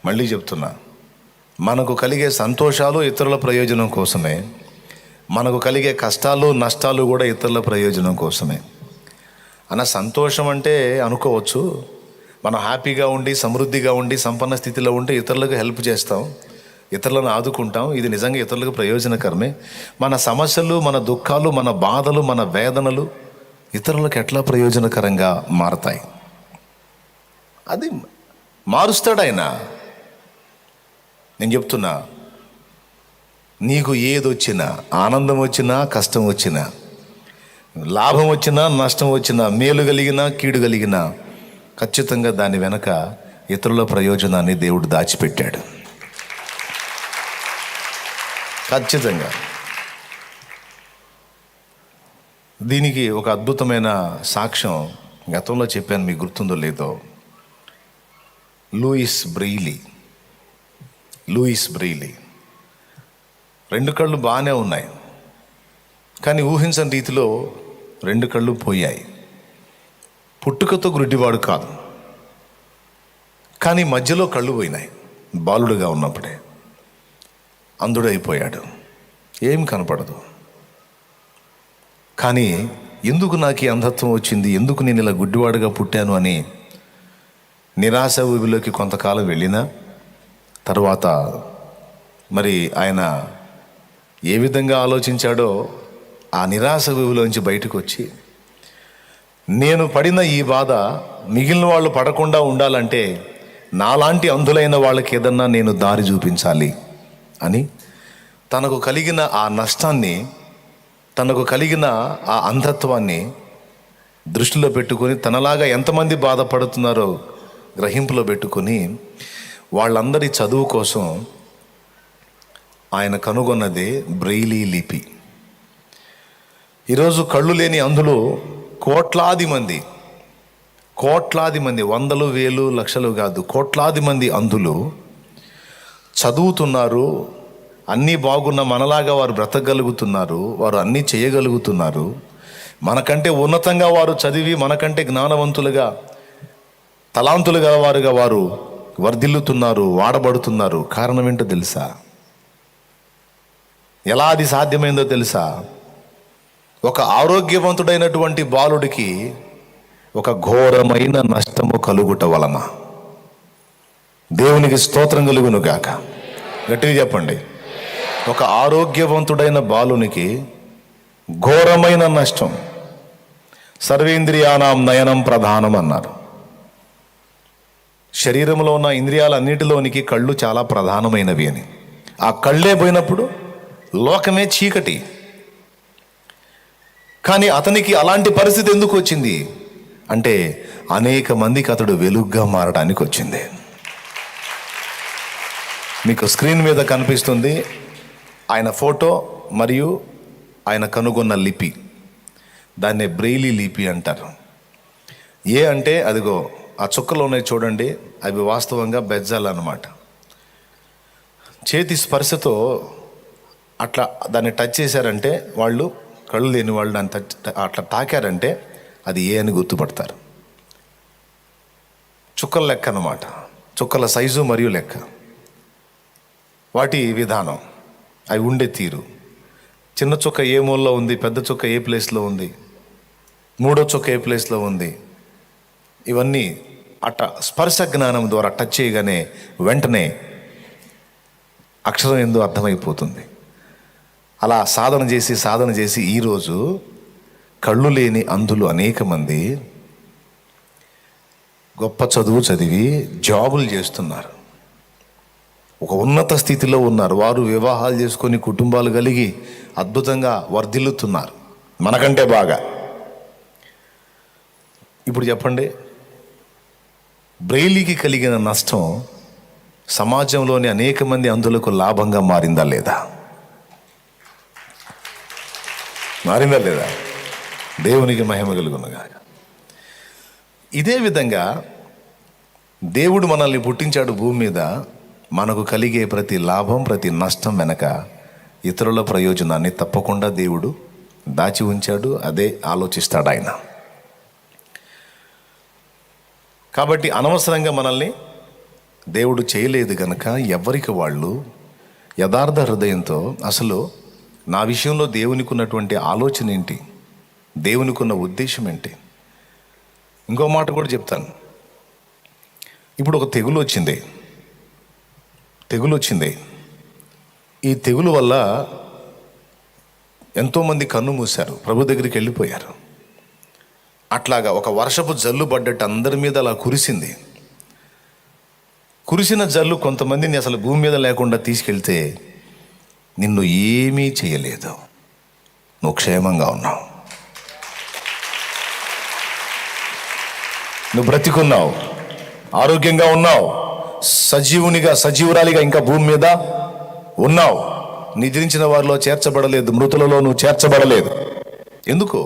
మళ్ళీ చెప్తున్నా, మనకు కలిగే సంతోషాలు ఇతరుల ప్రయోజనం కోసమే, మనకు కలిగే కష్టాలు, నష్టాలు కూడా ఇతరుల ప్రయోజనం కోసమే. సంతోషం అంటే అనుకోవచ్చు, మనం హ్యాపీగా ఉండి, సమృద్ధిగా ఉండి, సంపన్న స్థితిలో ఉంటే ఇతరులకు హెల్ప్ చేస్తాం, ఇతరులను ఆదుకుంటాం. ఇది నిజంగా ఇతరులకు ప్రయోజనకరమే. మన సమస్యలు, మన దుఃఖాలు, మన బాధలు, మన వేదనలు ఇతరులకు ఎట్లా ప్రయోజనకరంగా మారతాయి? అది మారుస్తాడు ఆయన. నేను చెప్తున్నా, నీకు ఏదొచ్చినా, ఆనందం వచ్చినా, కష్టం వచ్చినా, లాభం వచ్చినా, నష్టం వచ్చినా, మేలు కలిగినా, కీడు కలిగినా, ఖచ్చితంగా దాని వెనక ఇతరుల ప్రయోజనాన్ని దేవుడు దాచిపెట్టాడు. ఖచ్చితంగా. దీనికి ఒక అద్భుతమైన సాక్ష్యం గతంలో చెప్పాను, మీకు గుర్తుందో లేదో. లూయిస్ బ్రెయిలీ 2 కళ్ళు బాగానే ఉన్నాయి, కానీ ఊహించని రీతిలో 2 కళ్ళు పోయాయి. పుట్టుకతో గుడ్డివాడు కాదు, కానీ మధ్యలో కళ్ళు పోయినాయి. బాలుడుగా ఉన్నప్పుడే అంధుడైపోయాడు, ఏం కనపడదు. కానీ ఎందుకు నాకు ఈ అంధత్వం వచ్చింది, ఎందుకు నేను ఇలా గుడ్డివాడుగా పుట్టాను అని నిరాశ ఊబిలోకి కొంతకాలం వెళ్ళినా తర్వాత మరి ఆయన ఏ విధంగా ఆలోచించాడో ఆ నిరాశ ఊబిలోంచి బయటకు వచ్చి, నేను పడిన ఈ బాధ మిగిలిన వాళ్ళు పడకుండా ఉండాలంటే నాలాంటి అంధులైన వాళ్ళకి ఏదన్నా నేను దారి చూపించాలి అని తనకు కలిగిన ఆ నష్టాన్ని, తనకు కలిగిన ఆ అంధత్వాన్ని దృష్టిలో పెట్టుకొని, తనలాగా ఎంతమంది బాధపడుతున్నారో గ్రహింపులో పెట్టుకొని, వాళ్ళందరి చదువు కోసం ఆయన కనుగొన్నదే బ్రెయిలీ లిపి. ఈరోజు కళ్ళు లేని అంధులు కోట్లాది మంది, వందలు, వేలు, లక్షలు కాదు, కోట్లాది మంది అంధులు చదువుతున్నారు. అన్నీ బాగున్న మనలాగా వారు బ్రతకగలుగుతున్నారు, వారు అన్నీ చేయగలుగుతున్నారు. మనకంటే ఉన్నతంగా వారు చదివి, మనకంటే జ్ఞానవంతులుగా, తలాంతులుగా వారుగా వారు వర్ధిల్లుతున్నారు, వాడబడుతున్నారు. కారణం ఏంటో తెలుసా? ఎలా అది సాధ్యమైందో తెలుసా? ఒక ఆరోగ్యవంతుడైనటువంటి బాలుడికి ఒక ఘోరమైన నష్టము కలుగుట వలన. దేవునికి స్తోత్రం కలుగును గాక. గట్టిగా చెప్పండి. ఒక ఆరోగ్యవంతుడైన బాలునికి ఘోరమైన నష్టం. సర్వేంద్రియానాం నయనం ప్రధానం అన్నారు. శరీరంలో ఉన్న ఇంద్రియాలన్నిటిలోనికి కళ్ళు చాలా ప్రధానమైనవి అని. ఆ కళ్ళే పోయినప్పుడు లోకమే చీకటి. కానీ అతనికి అలాంటి పరిస్థితి ఎందుకు వచ్చింది అంటే, అనేక మందికి అతడు వెలుగుగా మారడానికి వచ్చింది. మీకు స్క్రీన్ మీద కనిపిస్తుంది ఆయన ఫోటో మరియు ఆయన కనుగొన్న లిపి. దాన్నే బ్రెయిలీ లిపి అంటారు. ఏ అంటే అదిగో ఆ చుక్కలు ఉన్నాయి చూడండి, అవి వాస్తవంగా బెజ్జాలు అన్నమాట. చేతి స్పర్శతో అట్లా దాన్ని టచ్ చేశారంటే, వాళ్ళు కళ్ళు లేని వాళ్ళు దాన్ని అట్లా తాకారంటే అది ఏ అని గుర్తుపడతారు. చుక్కల లెక్క అన్నమాట, చుక్కల సైజు మరియు లెక్క, వాటి విధానం, అవి ఉండే తీరు. చిన్న చుక్క ఏ మూలలో ఉంది, పెద్ద చుక్క ఏ ప్లేస్లో ఉంది, మూడో చుక్క ఏ ప్లేస్లో ఉంది, ఇవన్నీ అట్ట స్పర్శ జ్ఞానం ద్వారా టచ్ చేయగానే వెంటనే అక్షరం ఏందో అర్థమైపోతుంది. అలా సాధన చేసి ఈరోజు కళ్ళు లేని అంధులు అనేక మంది గొప్ప చదువు చదివి జాబులు చేస్తున్నారు, ఒక ఉన్నత స్థితిలో ఉన్నారు. వారు వివాహాలు చేసుకొని కుటుంబాలు కలిగి అద్భుతంగా వర్ధిల్లుతున్నారు, మనకంటే బాగా. ఇప్పుడు చెప్పండి, బ్రెయిలీకి కలిగిన నష్టం సమాజంలోని అనేక మంది అంధులకు లాభంగా మారిందా లేదా? మారిందా లేదా? దేవునికి మహిమ కలుగునుగాక. ఇదే విధంగా దేవుడు మనల్ని పుట్టించాడు భూమి మీద. మనకు కలిగే ప్రతి లాభం, ప్రతి నష్టం వెనక ఇతరుల ప్రయోజనాన్ని తప్పకుండా దేవుడు దాచి ఉంచాడు. అదే ఆలోచిస్తాడు ఆయన. కాబట్టి అనవసరంగా మనల్ని దేవుడు చేయలేదు కనుక ఎవరికి వాళ్ళు యథార్థ హృదయంతో అసలు నా విషయంలో దేవునికి ఉన్నటువంటి ఆలోచన ఏంటి, దేవునికి ఉన్న ఉద్దేశం ఏంటి. ఇంకో మాట కూడా చెప్తాను. ఇప్పుడు ఒక తెగులు వచ్చింది. ఈ తెగులు వల్ల ఎంతోమంది కన్ను మూశారు, ప్రభు దగ్గరికి వెళ్ళిపోయారు. అట్లాగా ఒక వర్షపు జల్లు పడ్డట్టు అందరి మీద అలా కురిసింది. కురిసిన జల్లు కొంతమందిని అసలు భూమి మీద లేకుండా తీసుకెళ్తే నిన్ను ఏమీ చేయలేదు, నువ్వు క్షేమంగా ఉన్నావు, నువ్వు బ్రతికున్నావు, ఆరోగ్యంగా ఉన్నావు, సజీవురాలిగా ఇంకా భూమి మీద ఉన్నావు. నిద్రించిన వారిలో చేర్చబడలేదు, మృతులలో నువ్వు చేర్చబడలేదు. ఎందుకు?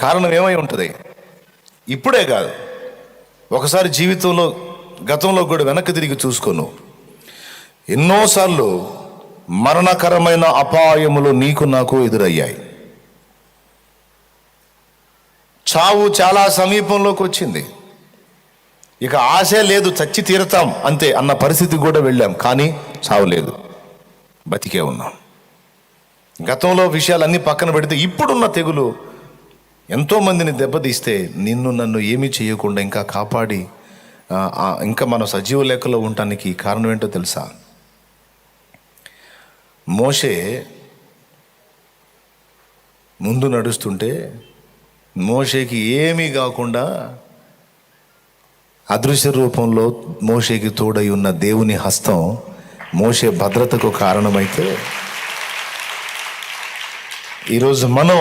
కారణం ఏమై ఉంటుంది? ఇప్పుడే కాదు, ఒకసారి జీవితంలో గతంలో కూడా వెనక్కి తిరిగి చూసుకోను. ఎన్నోసార్లు మరణకరమైన అపాయములు నీకు నాకు ఎదురయ్యాయి. చావు చాలా సమీపంలోకి వచ్చింది. ఇక ఆశ లేదు, చచ్చి తీరతాం అంతే అన్న పరిస్థితి కూడా వెళ్ళాం. కానీ చావు లేదు, బతికే ఉన్నాం. గతంలో విషయాలన్నీ పక్కన పెడితే ఇప్పుడున్న తెగులు ఎంతోమందిని దెబ్బతీస్తే నిన్ను నన్ను ఏమీ చేయకుండా ఇంకా కాపాడి ఇంకా మనం సజీవ లెక్కలో ఉండటానికి కారణం ఏంటో తెలుసా? మోషే ముందు నడుస్తుంటే మోషేకి ఏమీ కాకుండా అదృశ్య రూపంలో మోషేకి తోడై ఉన్న దేవుని హస్తం మోషే భద్రతకు కారణమైతే ఈరోజు మనం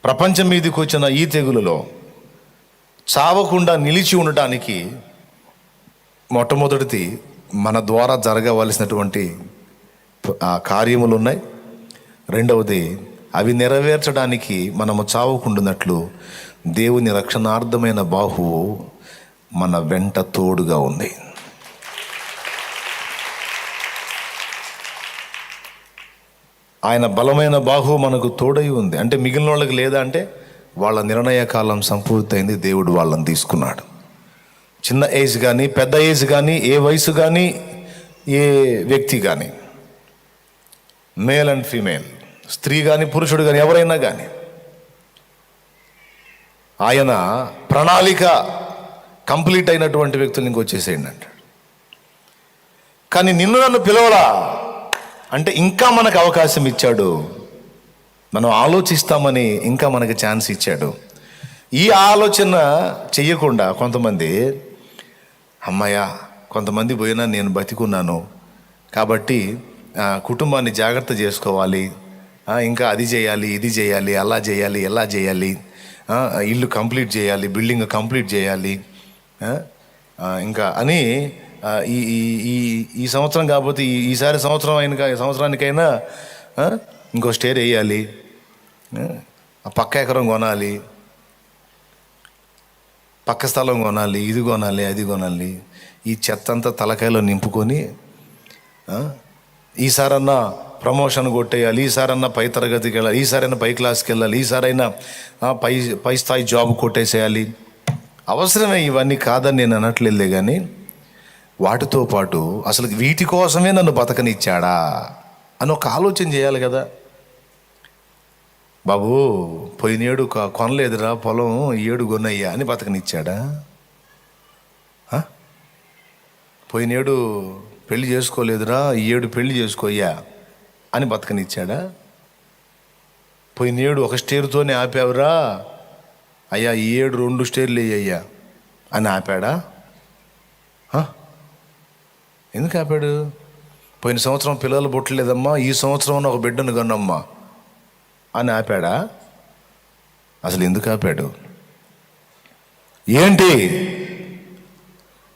ప్రపంచం మీదకి వచ్చిన ఈ తెగులలో చావకుండా నిలిచి ఉండటానికి మొట్టమొదటిది మన ద్వారా జరగవలసినటువంటి కార్యములు ఉన్నాయి. రెండవది అవి నెరవేర్చడానికి మనము చావకుండానట్లు దేవుని రక్షణార్థమైన బాహువు మన వెంట తోడుగా ఉంది. ఆయన బలమైన బాహువు మనకు తోడై ఉంది. అంటే మిగిలిన వాళ్ళకి లేదా అంటే వాళ్ళ నిర్ణయ కాలం సంపూర్తయింది, దేవుడు వాళ్ళని తీసుకున్నాడు. చిన్న ఏజ్ కానీ పెద్ద ఏజ్ కానీ ఏ వయసు కానీ ఏ వ్యక్తి కానీ, మేల్ అండ్ ఫీమేల్, స్త్రీ కానీ పురుషుడు కానీ ఎవరైనా కానీ ఆయన ప్రణాళిక కంప్లీట్ అయినటువంటి వ్యక్తులు ఇంకొచ్చేసేయండి అంటాడు. కానీ నిన్ను నన్ను పిలవలా అంటే ఇంకా మనకు అవకాశం ఇచ్చాడు, మనం ఆలోచిస్తామని ఇంకా మనకి ఛాన్స్ ఇచ్చాడు. ఈ ఆలోచన చెయ్యకుండా కొంతమంది అమ్మాయ కొంతమంది పోయినా నేను బతికున్నాను కాబట్టి కుటుంబాన్ని జాగ్రత్త చేసుకోవాలి, ఇంకా అది చేయాలి ఇది చేయాలి అలా చేయాలి ఎలా చేయాలి, ఇల్లు కంప్లీట్ చేయాలి, బిల్డింగ్ కంప్లీట్ చేయాలి, ఇంకా అని ఈ ఈ ఈ సంవత్సరం కాకపోతే ఈసారి సంవత్సరానికైనా ఇంకో స్టేర్ వేయాలి, పక్క ఎకరం కొనాలి, పక్క స్థలం కొనాలి, ఇది కొనాలి, అది కొనాలి. ఈ చెత్త అంతా తలకాయలో నింపుకొని ఈసారన్నా ప్రమోషన్ కొట్టేయాలి, ఈసారన్నా పై తరగతికి వెళ్ళాలి, ఈసారైనా పై క్లాస్కి వెళ్ళాలి, ఈసారైనా పై స్థాయి జాబ్ కొట్టేసేయాలి. అవసరమే, ఇవన్నీ కాదని నేను అనట్లేదులే, కానీ వాటితో పాటు అసలు వీటి కోసమే నన్ను బతకనిచ్చాడా అని ఒక ఆలోచన చేయాలి కదా. బాబు పోయినేడు కొనలేదురా పొలం, ఈ ఏడు కొన్నయ్యా అని బతకనిచ్చాడా? పోయినేడు పెళ్లి చేసుకోలేదురా, ఈ ఏడు పెళ్లి చేసుకోయ్యా అని బతకనిచ్చాడా? పోయినేడు ఒక స్టేరుతోనే ఆపావురా, అయ్యా ఈ ఏడు 2 స్టేర్లు వేయ్యా అని ఆపాడా? ఎందుకు ఆపాడు? పోయిన సంవత్సరం పిల్లలు పుట్టలేదమ్మా, ఈ సంవత్సరం ఒక బిడ్డను కన్నమ్మా అని ఆపాడా? అసలు ఎందుకు ఆపాడు? ఏంటి?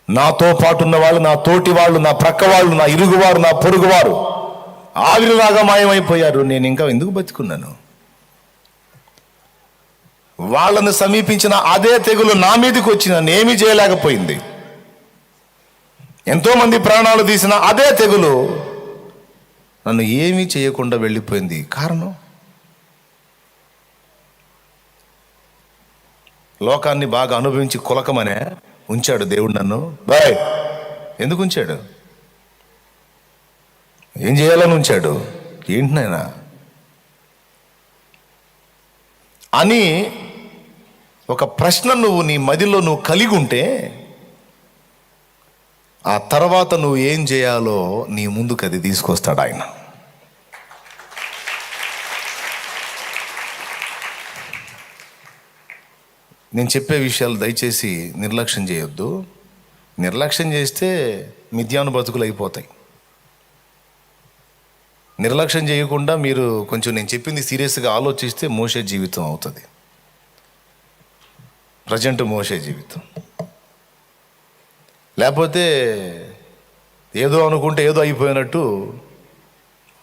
నాతో పాటు ఉన్న వాళ్ళు, నా తోటి వాళ్ళు, నా ప్రక్క వాళ్ళు, నా ఇరుగువారు, నా పొరుగువారు ఆవిరిలాగా మాయమైపోయారు. నేను ఇంకా ఎందుకు బతుకున్నాను? వాళ్ళని సమీపించిన అదే తెగులు నా మీదకి వచ్చి నన్ను ఏమీ చేయలేకపోయింది. ఎంతోమంది ప్రాణాలు తీసిన అదే తెగులు నన్ను ఏమీ చేయకుండా వెళ్ళిపోయింది. కారణం, లోకాన్ని బాగా అనుభవించి కులకమనే ఉంచాడు దేవుడు నన్ను. బాయ్ ఎందుకు ఉంచాడు? ఏం చేయాలని ఉంచాడు? ఏంటి నాయనా అని ఒక ప్రశ్న నువ్వు నీ మదిలో నువ్వు కలిగి ఉంటే, ఆ తర్వాత నువ్వు ఏం చేయాలో నీ ముందుకు అది తీసుకొస్తాడు ఆయన. నేను చెప్పే విషయాలు దయచేసి నిర్లక్ష్యం చేయొద్దు. నిర్లక్ష్యం చేస్తే మిథ్యాను బతుకులు అయిపోతాయి. నిర్లక్ష్యం చేయకుండా మీరు కొంచెం నేను చెప్పింది సీరియస్గా ఆలోచిస్తే మోసే జీవితం అవుతుంది. ప్రజెంట్ మోసే జీవితం. లేకపోతే ఏదో అనుకుంటే ఏదో అయిపోయినట్టు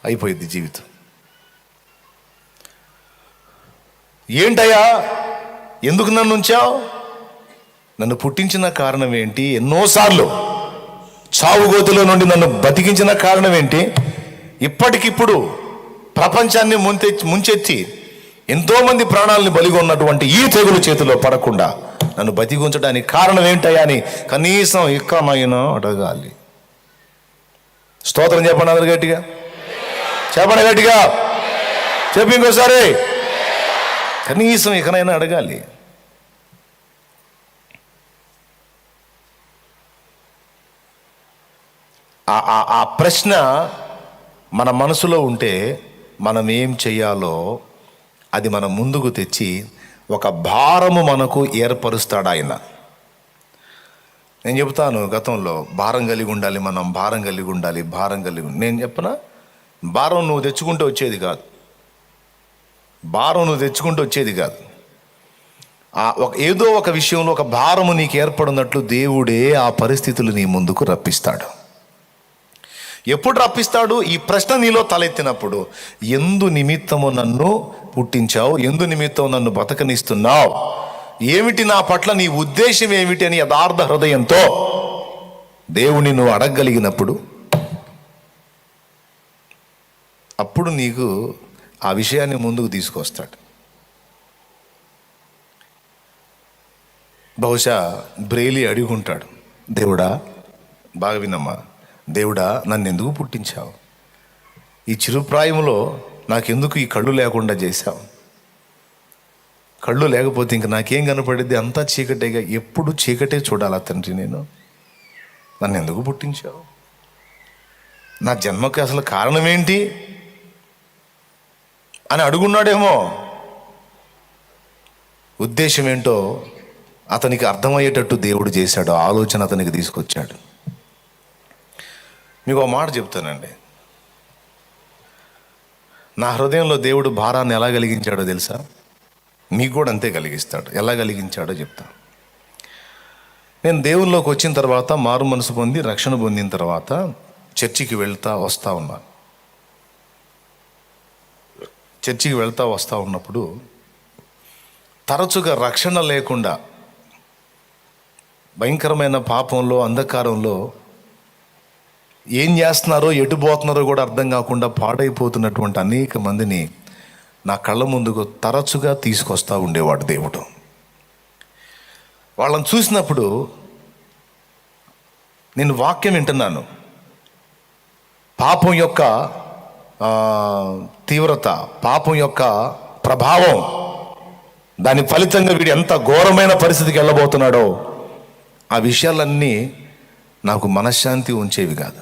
అయిపోయింది జీవితం. ఏంటయ్యా ఎందుకు నన్ను ఉంచావు? నన్ను పుట్టించిన కారణం ఏంటి? ఎన్నోసార్లు చావుగోతులో నుండి నన్ను బతికించిన కారణం ఏంటి? ఇప్పటికిప్పుడు ప్రపంచాన్ని ముంచెత్తి ఎంతోమంది ప్రాణాలను బలిగొన్నటువంటి ఈ తెగులు చేతిలో పడకుండా నన్ను బతికించడానికి కారణం ఏంటయ్యా అని కనీసం ఇక్కడైనా అడగాలి. స్తోత్రం చెప్పండి అందరు గట్టిగా, చెప్పండి గట్టిగా, చెప్పి ఇంకోసారి. కనీసం ఇకనైనా అడగాలి. ఆ ప్రశ్న మన మనసులో ఉంటే మనం ఏం చెయ్యాలో అది మనం ముందుకు తెచ్చి ఒక భారము మనకు ఏర్పరుస్తాడు ఆయన. నేను చెబుతాను, గతంలో భారం కలిగి ఉండాలి, మనం భారం కలిగి ఉండాలి, భారం కలిగి ఉండాలి. నేను చెప్పనా, భారం నువ్వు తెచ్చుకుంటూ వచ్చేది కాదు. భారం నువ్వు తెచ్చుకుంటూ వచ్చేది కాదు. ఏదో ఒక విషయంలో ఒక భారము నీకు ఏర్పడినట్లు దేవుడే ఆ పరిస్థితులు నీ ముందుకు రప్పిస్తాడు. ఎప్పుడు రప్పిస్తాడు? ఈ ప్రశ్న నీలో తలెత్తినప్పుడు, ఎందు నిమిత్తము నన్ను పుట్టించావు, ఎందు నిమిత్తం నన్ను బతకనిస్తున్నావు, ఏమిటి నా పట్ల నీ ఉద్దేశం ఏమిటి అని యథార్థ హృదయంతో దేవుని నువ్వు అడగగలిగినప్పుడు, అప్పుడు నీకు ఆ విషయాన్ని ముందుకు తీసుకొస్తాడు. బహుశా బ్రేలి అడుగుంటాడు, దేవుడా, బాగా వినమ్మా, దేవుడా నన్ను ఎందుకు పుట్టించావు? ఈ చిరుప్రాయంలో నాకెందుకు ఈ కళ్ళు లేకుండా చేశావు? కళ్ళు లేకపోతే ఇంక నాకేం కనపడిద్ది? అంతా చీకటేగా, ఎప్పుడు చీకటే చూడాలా తండ్రి నేను? నన్ను ఎందుకు పుట్టించావు? నా జన్మకి అసలు కారణం ఏంటి అని అడుగున్నాడేమో. ఉద్దేశం ఏంటో అతనికి అర్థమయ్యేటట్టు దేవుడు చేశాడు, ఆలోచన అతనికి తీసుకొచ్చాడు. మీకు ఒక మాట చెప్తానండి, నా హృదయంలో దేవుడు భారాన్ని ఎలా కలిగించాడో తెలుసా? మీకు కూడా అంతే కలిగిస్తాడు. ఎలా కలిగించాడో చెప్తా. నేను దేవుల్లోకి వచ్చిన తర్వాత, మారు మనసు పొంది రక్షణ పొందిన తర్వాత చర్చికి వస్తూ ఉన్నాను. చర్చికి వస్తూ ఉన్నప్పుడు తరచుగా రక్షణ లేకుండా భయంకరమైన పాపంలో, అంధకారంలో ఏం చేస్తున్నారో, ఎటు పోతున్నారో కూడా అర్థం కాకుండా పాడైపోతున్నటువంటి అనేక మందిని నా కళ్ళ ముందుకు తరచుగా తీసుకొస్తూ ఉండేవాడు దేవుడు. వాళ్ళని చూసినప్పుడు నేను వాక్యం వింటున్నాను. పాపం యొక్క తీవ్రత, పాపం యొక్క ప్రభావం, దాని ఫలితంగా వీడు ఎంత ఘోరమైన పరిస్థితికి వెళ్ళబోతున్నాడో ఆ విషయాలన్నీ నాకు మనశ్శాంతి ఉంచేవి కాదు.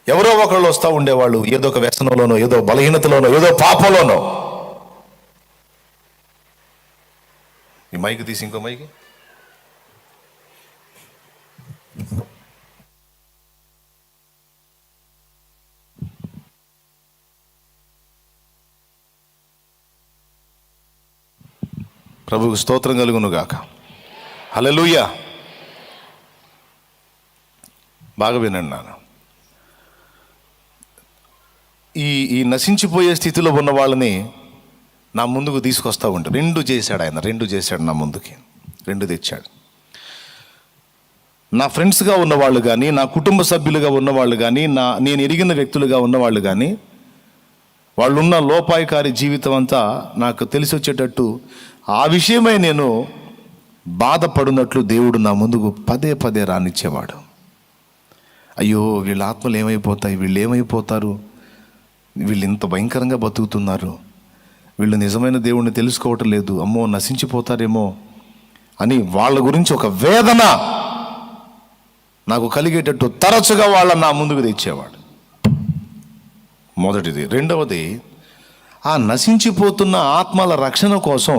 ఎవరో ఒకళ్ళు వస్తూ ఉండేవాళ్ళు, ఏదో ఒక వ్యసనంలోనో, ఏదో బలహీనతలోనో, ఏదో పాపంలోనో. ఈ మైక్ తీసి ఇంకో మైక్. ప్రభువుకు స్తోత్రం కలుగును గాక. హల్లెలూయా. బాగా వినండి నాన్న. ఈ నశించిపోయే స్థితిలో ఉన్న వాళ్ళని నా ముందుకు తీసుకొస్తూ ఉంటాడు. రెండు చేశాడు నా ముందుకి, రెండు తెచ్చాడు. నా ఫ్రెండ్స్గా ఉన్నవాళ్ళు కానీ, నా కుటుంబ సభ్యులుగా ఉన్నవాళ్ళు కానీ, నేను ఎరిగిన వ్యక్తులుగా ఉన్నవాళ్ళు కానీ, వాళ్ళున్న లోపాయకారి జీవితం అంతా నాకు తెలిసి వచ్చేటట్టు ఆ విషయమై నేను బాధపడినట్లు దేవుడు నా ముందుకు పదే పదే రానిచ్చేవాడు. అయ్యో, వీళ్ళ ఆత్మలు ఏమైపోతాయి, వీళ్ళు ఏమైపోతారు, వీళ్ళు ఇంత భయంకరంగా బతుకుతున్నారు, వీళ్ళు నిజమైన దేవుణ్ణి తెలుసుకోవటం లేదు, అమ్మో నశించిపోతారేమో అని వాళ్ళ గురించి ఒక వేదన నాకు కలిగేటట్టు తరచుగా వాళ్ళ నా ముందుకు తెచ్చేవాడు. మొదటిది. రెండవది, ఆ నశించిపోతున్న ఆత్మల రక్షణ కోసం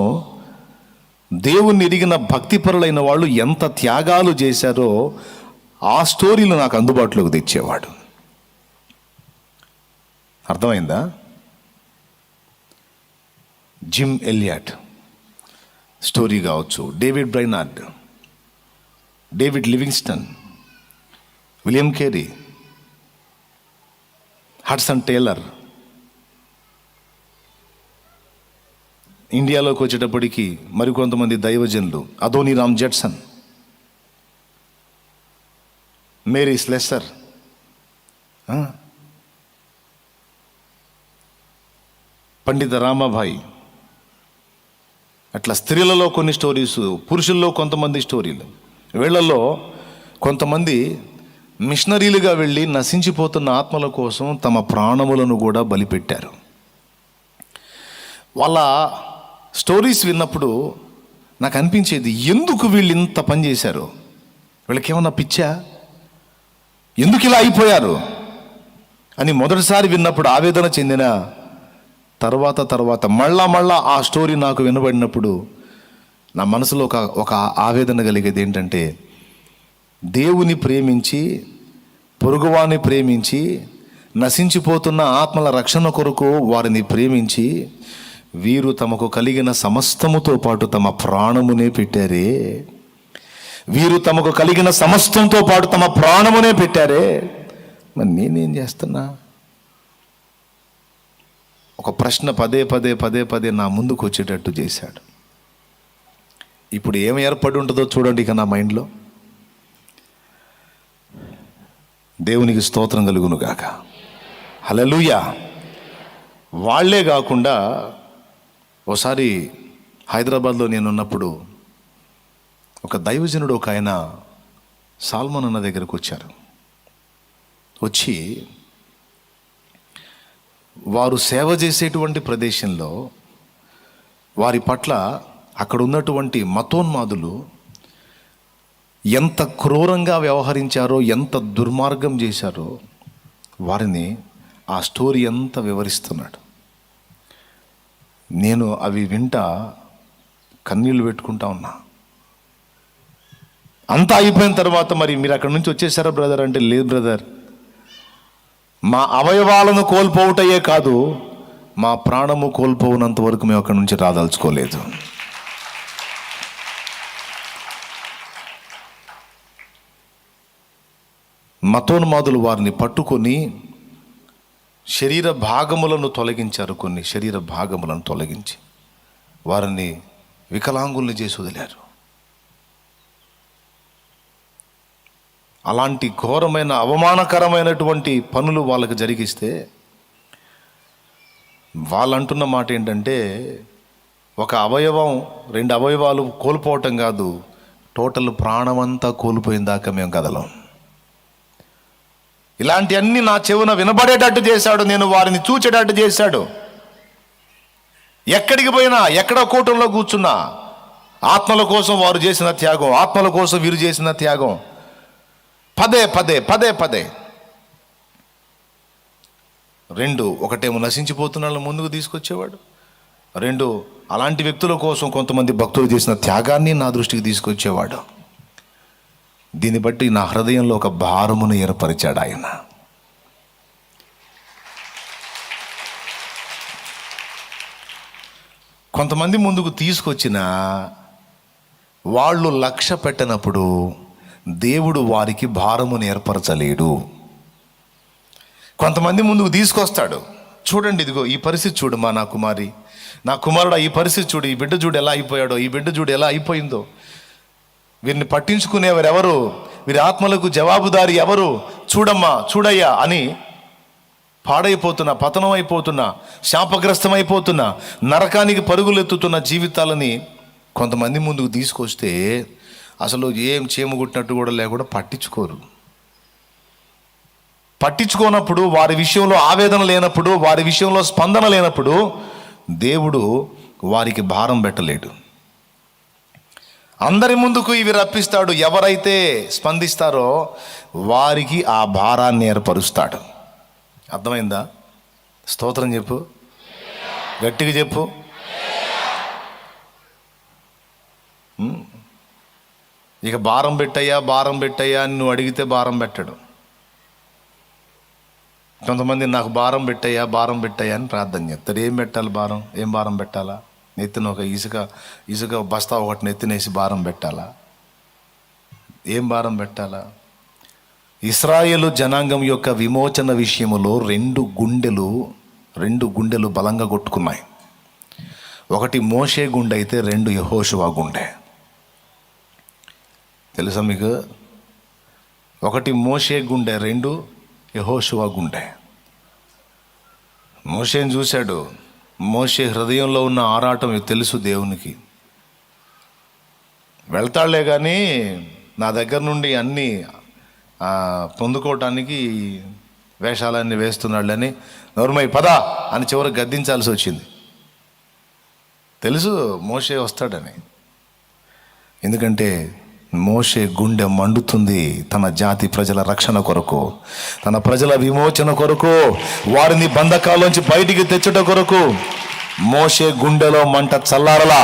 దేవుణ్ణి ఎరిగిన భక్తిపరులైన వాళ్ళు ఎంత త్యాగాలు చేశారో ఆ స్టోరీలు నాకు అందుబాటులోకి తెచ్చేవాడు. అర్థమైందా? జిమ్ ఎలియట్ స్టోరీ కావచ్చు, David Brainerd, David Livingstone, William Carey, Hudson Taylor. ఇండియాలోకి వచ్చేటప్పటికి మరికొంతమంది దైవజనులు, అదోనీరామ్ జడ్సన్, మేరీ స్లెస్సర్, పండిత రామాభాయ్. అట్లా స్త్రీలలో కొన్ని స్టోరీస్, పురుషుల్లో కొంతమంది స్టోరీలు. వీళ్ళల్లో కొంతమంది మిషనరీలుగా వెళ్ళి నశించిపోతున్న ఆత్మల కోసం తమ ప్రాణములను కూడా బలిపెట్టారు. వాళ్ళ స్టోరీస్ విన్నప్పుడు నాకు అనిపించేది, ఎందుకు వీళ్ళు ఇంత పని చేశారు, వీళ్ళకి ఏమన్నా పిచ్చా, ఎందుకు ఇలా అయిపోయారు అని మొదటిసారి విన్నప్పుడు ఆవేదన చెందిన తర్వాత మళ్ళా ఆ స్టోరీ నాకు వినబడినప్పుడు నా మనసులో ఒక ఆవేదన కలిగేది ఏంటంటే, దేవుని ప్రేమించి, పొరుగువాని ప్రేమించి, నశించిపోతున్న ఆత్మల రక్షణ కొరకు వారిని ప్రేమించి, వీరు తమకు కలిగిన సమస్తముతో పాటు తమ ప్రాణమునే పెట్టారే, వీరు తమకు కలిగిన సమస్తంతో పాటు తమ ప్రాణమునే పెట్టారే, మరి నేనేం చేస్తున్నా? ఒక ప్రశ్న పదే నా ముందుకు వచ్చేటట్టు చేశాడు. ఇప్పుడు ఏమి ఏర్పడి ఉంటుందో చూడండి ఇక నా మైండ్లో. దేవునికి స్తోత్రం కలుగును గాక. హల్లెలూయా. వాళ్లే కాకుండా ఓసారి హైదరాబాద్లో నేనున్నప్పుడు ఒక దైవజనుడు, ఒక ఆయన సాల్మన్ అన్న దగ్గరకు వచ్చారు. వచ్చి వారు సేవ చేసేటువంటి ప్రదేశంలో వారి పట్ల అక్కడ ఉన్నటువంటి మతోన్మాదులు ఎంత క్రూరంగా వ్యవహరించారో, ఎంత దుర్మార్గం చేశారో వారిని ఆ స్టోరీ అంతా వివరిస్తున్నాడు. నేను అవి వింటా కన్నీళ్ళు పెట్టుకుంటా ఉన్నా. అంతా అయిపోయిన తర్వాత, మరి మీరు అక్కడి నుంచి వచ్చేసారా బ్రదర్ అంటే, లేదు బ్రదర్, మా అవయవాలను కోల్పోవటయే కాదు, మా ప్రాణము కోల్పోవునంత వరకు మేము అక్కడి నుంచి రాదలుచుకోలేదు. మతోన్మాదులు వారిని పట్టుకొని శరీర భాగములను తొలగించారు. కొన్ని శరీర భాగములను తొలగించి వారిని వికలాంగుల్ని చేసి వదిలారు. అలాంటి ఘోరమైన అవమానకరమైనటువంటి పనులు వాళ్ళకి జరిగిస్తే వాళ్ళు అంటున్న మాట ఏంటంటే, ఒక అవయవం 2 అవయవాలు కోల్పోవటం కాదు, టోటల్ ప్రాణమంతా కోల్పోయిన దాకా మేము కదలం. ఇలాంటివన్నీ నా చెవున వినబడేటట్టు చేశాడు, నేను వారిని చూచేటట్టు చేశాడు. ఎక్కడికి పోయినా, ఎక్కడ కూటంలో కూర్చున్నా, ఆత్మల కోసం వారు చేసిన త్యాగం, ఆత్మల కోసం వీరు చేసిన త్యాగం పదే పదే పదే పదే. 2, ఒకటేమో నశించిపోతున్న వాళ్ళని ముందుకు తీసుకొచ్చేవాడు. 2, అలాంటి వ్యక్తుల కోసం కొంతమంది భక్తులు చేసిన త్యాగాన్ని నా దృష్టికి తీసుకొచ్చేవాడు. దీన్ని బట్టి నా హృదయంలో ఒక భారమును ఏర్పరిచాడు ఆయన. కొంతమంది ముందుకు తీసుకొచ్చిన వాళ్ళు లక్ష్య పెట్టినప్పుడు దేవుడు వారికి భారమును ఏర్పరచలేడు. కొంతమంది ముందుకు తీసుకొస్తాడు. చూడండి, ఇదిగో ఈ పరిస్థితి చూడు, నా కుమారి, నా కుమారుడు, ఈ పరిస్థితి చూడు, ఈ బిడ్డ చూడు ఎలా అయిపోయాడో, ఈ బిడ్డ చూడు ఎలా అయిపోయిందో. వీరిని పట్టించుకునేవారు ఎవరు? వీరి ఆత్మలకు జవాబుదారి ఎవరు? చూడమ్మా, చూడయ్యా అని పాడైపోతున్న, పతనం అయిపోతున్న, శాపగ్రస్తమైపోతున్న, నరకానికి పరుగులెత్తుతున్న జీవితాలని కొంతమంది ముందుకు తీసుకొస్తే అసలు ఏం చీమగుట్టినట్టు కూడా లేకుండా పట్టించుకోరు. పట్టించుకోనప్పుడు, వారి విషయంలో ఆవేదన లేనప్పుడు, వారి విషయంలో స్పందన లేనప్పుడు దేవుడు వారికి భారం పెట్టలేడు. అందరి ముందుకు ఇవి రప్పిస్తాడు. ఎవరైతే స్పందిస్తారో వారికి ఆ భారాన్ని ఏర్పరుస్తాడు. అర్థమైందా? స్తోత్రం చెప్పు, గట్టిగా చెప్పు. ఇక భారం పెట్టయ్యా అని నువ్వు అడిగితే భారం పెట్టడు. కొంతమంది నాకు భారం పెట్టయ్యా అని ప్రార్థన చేస్తారు. ఏం పెట్టాలి భారం? ఏం భారం పెట్టాలా? నెత్తిన ఒక ఇసుక బస్తా ఒకటి నెత్తినేసి భారం పెట్టాలా? ఏం భారం పెట్టాలా? ఇశ్రాయేలు జనాంగం యొక్క విమోచన విషయములో 2 గుండెలు బలంగా కొట్టుకున్నాయి. ఒకటి మోషే గుండె అయితే 2 యెహోషువ గుండె. తెలుసా మీకు? ఒకటి మోషే గుండె, 2 యెహోషువ గుండె. మోషేని చూశాడు. మోషే హృదయంలో ఉన్న ఆరాటం తెలుసు దేవునికి. వెళ్తాడులే కానీ నా దగ్గర నుండి అన్నీ పొందుకోవటానికి వేషాలన్నీ వేస్తున్నాడులని నోర్మై పదా అని చివరికి గద్దించాల్సి వచ్చింది. తెలుసు మోషే వస్తాడని. ఎందుకంటే మోషే గుండె మండుతుంది తన జాతి ప్రజల రక్షణ కొరకు, తన ప్రజల విమోచన కొరకు, వారిని బంధకాల్లోంచి బయటికి తెచ్చుట కొరకు. మోషే గుండెలో మంట చల్లారలా,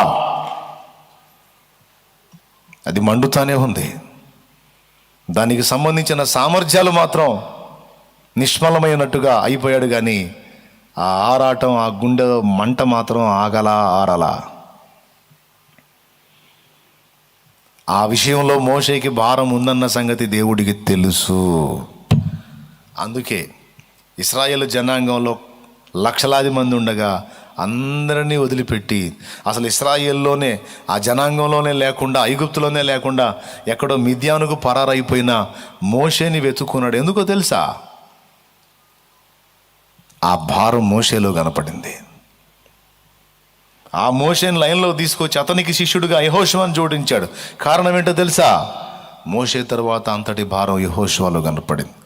అది మండుతానే ఉంది. దానికి సంబంధించిన సామర్థ్యాలు మాత్రం నిష్ఫలమైనట్టుగా అయిపోయాడు. కానీ ఆ ఆరాటం, ఆ గుండె మంట మాత్రం ఆరలా. ఆ విషయంలో మోషేకి భారం ఉందన్న సంగతి దేవుడికి తెలుసు. అందుకే ఇశ్రాయేలు జనాంగంలో లక్షలాది మంది ఉండగా అందరినీ వదిలిపెట్టి, అసలు ఇశ్రాయేల్లోనే, ఆ జనాంగంలోనే లేకుండా, ఐగుప్తులోనే లేకుండా ఎక్కడో మిద్యానుకు పరారైపోయిన మోషేని వెతుక్కున్నాడు. ఎందుకో తెలుసా? ఆ భారం మోషేలో కనపడింది. ఆ మోషేని లైన్లో తీసుకొచ్చి అతనికి శిష్యుడిగా యెహోషువను జోడించాడు. కారణం ఏంటో తెలుసా? మోషే తర్వాత అంతటి భారం యెహోషువలో కనపడింది.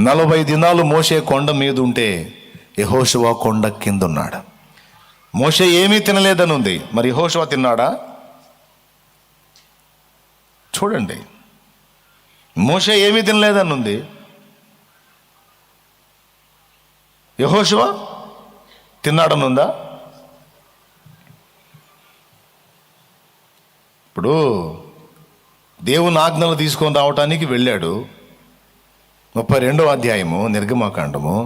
40 దినాలు మోషే కొండ మీద ఉంటే యెహోషువ కొండ కింద ఉన్నాడు. మోషే ఏమీ తినలేదని ఉంది, మరి యెహోషువ తిన్నాడా? చూడండి, మోషే ఏమీ తినలేదని ఉంది, యెహోషువ తిన్నాడని ఉందా? ఇప్పుడు దేవుని ఆజ్ఞలు తీసుకొని రావటానికి వెళ్ళాడు. 32వ అధ్యాయము నిర్గమకాండము,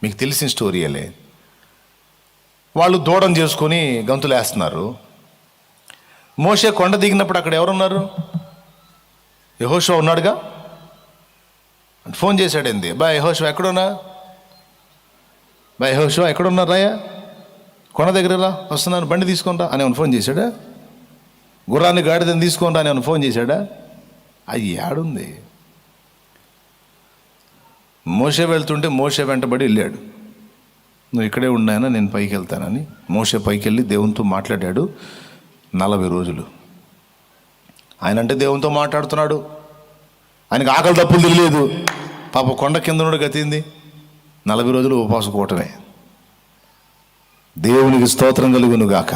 మీకు తెలిసిన స్టోరీయలే. వాళ్ళు దూడం చేసుకొని గంతులేస్తున్నారు. మోషే కొండ దిగినప్పుడు అక్కడ ఎవరున్నారు? యెహోషువ ఉన్నాడుగా. ఫోన్ చేశాడండి, యెహోషువ ఎక్కడున్నా? యెహోషువ ఎక్కడున్నారు రాయా? కొండ దగ్గర రా, వస్తున్నాను, బండి తీసుకొని రా అని ఏమైనా ఫోన్ చేశాడా? గుర్రాన్ని గాడిదని తీసుకొని రా అని ఏమైనా ఫోన్ చేశాడా? అది ఏడుంది? మోషే వెళ్తుంటే మోషే వెంటబడి వెళ్ళాడు. నువ్వు ఇక్కడే ఉన్నాయనా, నేను పైకి వెళ్తానని. మోషే పైకి వెళ్ళి దేవునితో మాట్లాడాడు 40 రోజులు. ఆయన అంటే దేవునితో మాట్లాడుతున్నాడు, ఆయనకు ఆకలి తప్పులు తెలియలేదు. పాప కొండ కింద నుండి గతింది 40 రోజులు ఉపవాసం కూటమే. దేవునికి స్తోత్రం కలుగును గాక.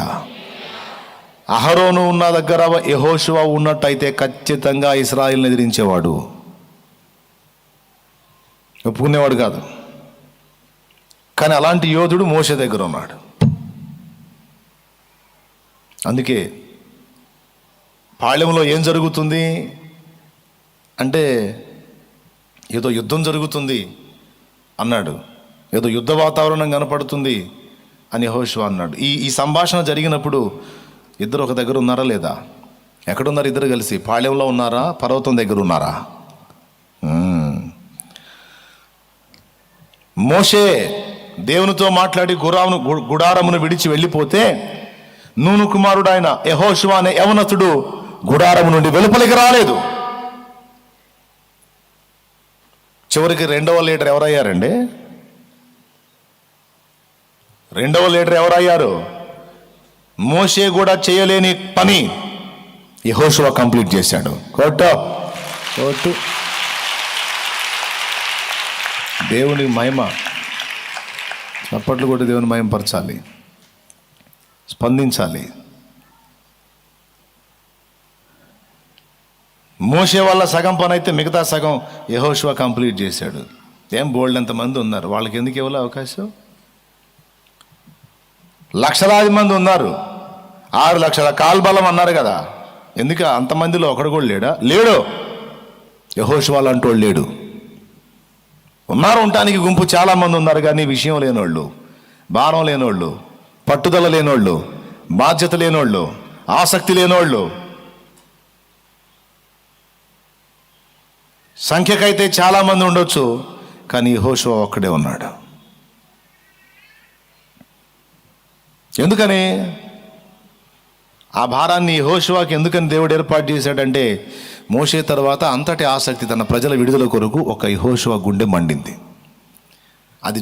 అహరోను ఉన్న దగ్గర యెహోషువ ఉన్నట్టయితే ఖచ్చితంగా ఇశ్రాయేలును ఎదిరించేవాడు, ఒప్పుకునేవాడు కాదు. కానీ అలాంటి యోధుడు మోషే దగ్గర ఉన్నాడు. అందుకే పాళెంలో ఏం జరుగుతుంది అంటే ఏదో యుద్ధం జరుగుతుంది అన్నాడు, ఏదో యుద్ధ వాతావరణం కనపడుతుంది అని యెహోషువ అన్నాడు. ఈ సంభాషణ జరిగినప్పుడు ఇద్దరు ఒక దగ్గర ఉన్నారా లేదా? ఎక్కడున్నారు ఇద్దరు కలిసి? పాళెంలో ఉన్నారా, పర్వతం దగ్గర ఉన్నారా? మోషే దేవునితో మాట్లాడి గుడారమును విడిచి వెళ్ళిపోతే నూను కుమారుడు ఆయన యెహోషువ అనే యవనతుడు గుడారము నుండి వెలుపలికి రాలేదు. చివరికి రెండవ లీడర్ ఎవరయ్యారండి? రెండవ లీడర్ ఎవరయ్యారు? మోషే కూడా చేయలేని పని యెహోషువ కంప్లీట్ చేశాడు. కోటు దేవుని మహిమ, చప్పట్లు కూడా దేవుని మహిమపరచాలి, స్పందించాలి. మోషే వల్ల సగం పని అయితే మిగతా సగం యెహోషువ కంప్లీట్ చేశాడు. ఏం బోల్డ్ ఎంతమంది ఉన్నారు, వాళ్ళకి ఎందుకు ఇవ్వాలి అవకాశం? లక్షలాది మంది ఉన్నారు, 6 లక్షల కాల్బలం అన్నారు కదా, ఎందుకు అంతమందిలో ఒకడు కూడా లేడు. యెహోషువ అంటోళ్ళు లేడు. ఉన్నారు, ఉండటానికి గుంపు చాలామంది ఉన్నారు, కానీ విషయం లేనోళ్ళు, భారం లేనోళ్ళు, పట్టుదల లేనోళ్ళు, బాధ్యత లేనోళ్ళు, ఆసక్తి లేనోళ్ళు. సంఖ్యకైతే చాలామంది ఉండొచ్చు, కానీ యెహోషువ ఒక్కడే ఉన్నాడు. ఎందుకని ఆ భారాన్ని యెహోషువకి ఎందుకని దేవుడు ఏర్పాటు చేశాడంటే, మోషే తర్వాత అంతటి ఆసక్తి తన ప్రజల విడుదల కొరకు ఒక యెహోషువ గుండె మండింది. అది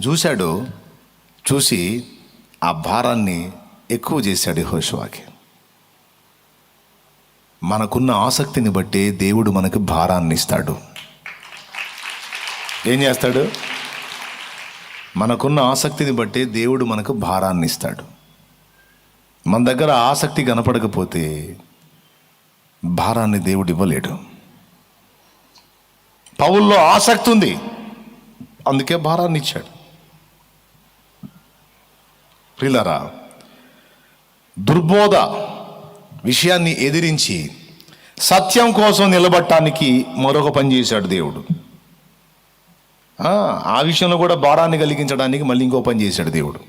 చూసి ఆ భారాన్ని ఎక్కువ చేశాడు యెహోషువకి. మనకున్న ఆసక్తిని బట్టే దేవుడు మనకు భారాన్ని ఇస్తాడు. ఏం చేస్తాడు? మనకున్న ఆసక్తిని బట్టే దేవుడు మనకు భారాన్ని ఇస్తాడు. మన దగ్గర ఆసక్తి కనపడకపోతే భారాన్ని దేవుడు ఇవ్వలేడు. పౌల్లో ఆసక్తి ఉంది, అందుకే భారాన్ని ఇచ్చాడు. ప్రియులారా, దుర్బోధ విషయాన్ని ఎదిరించి సత్యం కోసం నిలబడటానికి మరొక పని చేశాడు దేవుడు. ఆ విషయంలో కూడా భారాన్ని కలిగించడానికి మళ్ళీ ఇంకో పని చేశాడు దేవుడు.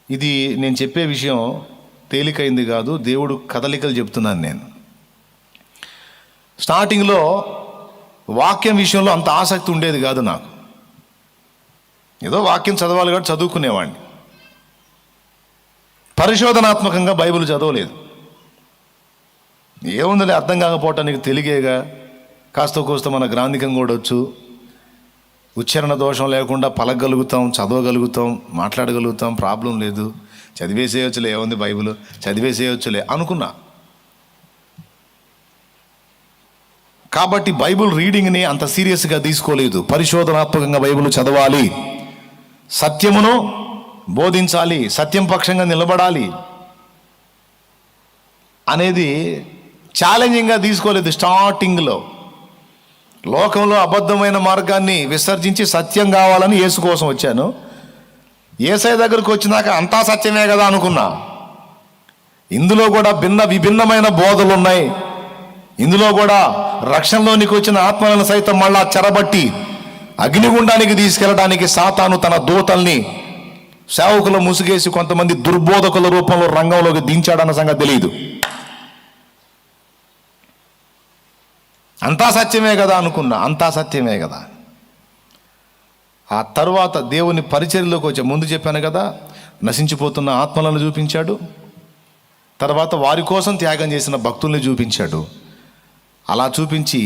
ఇది నేను చెప్పే విషయం తేలికైంది కాదు, దేవుడు కదలికలు చెప్తున్నాను నేను. స్టార్టింగ్లో వాక్యం విషయంలో అంత ఆసక్తి ఉండేది కాదు నాకు. ఏదో వాక్యం చదవాలి కాబట్టి చదువుకునేవాడిని. పరిశోధనాత్మకంగా బైబిల్ చదవలేదు. ఏముందిలే, అర్థం కాకపోవటానికి తెలిగేగా, కాస్త కోస్త మన గ్రాంధికం కూడా వచ్చు, ఉచ్చారణ దోషం లేకుండా పలకగలుగుతాం, చదవగలుగుతాం, మాట్లాడగలుగుతాం, ప్రాబ్లం లేదు, చదివేసేయచ్చులే, ఏముంది బైబిల్ చదివేసేయచ్చులే అనుకున్నా. కాబట్టి బైబిల్ రీడింగ్ని అంత సీరియస్గా తీసుకోలేదు. పరిశోధనాత్మకంగా బైబిల్ చదవాలి, సత్యమును బోధించాలి, సత్యం పక్షంగా నిలబడాలి అనేది ఛాలెంజింగ్గా తీసుకోలేదు. స్టార్టింగ్లో లోకంలో అబద్ధమైన మార్గాన్ని విసర్జించి సత్యం కావాలని యేసు కోసం వచ్చాను. యేసయ్య దగ్గరకు వచ్చినాక అంతా సత్యమే కదా అనుకున్నా. ఇందులో కూడా విభిన్నమైన బోధలు ఉన్నాయి. ఇందులో కూడా రక్షణలోనికి వచ్చిన ఆత్మలను సైతం మళ్ళా చెరబట్టి అగ్నిగుండానికి తీసుకెళ్ళడానికి సాతాను తన దూతల్ని సేవకులు ముసుగేసి కొంతమంది దుర్బోధకుల రూపంలో రంగంలోకి దించాడన్న సంగతి తెలియదు. అంతా సత్యమే కదా అనుకున్నా, అంతా సత్యమే కదా. ఆ తర్వాత దేవుని పరిచర్యలోకి వచ్చే ముందు చెప్పాను కదా, నశించిపోతున్న ఆత్మలను చూపించాడు. తర్వాత వారి కోసం త్యాగం చేసిన భక్తుల్ని చూపించాడు. అలా చూపించి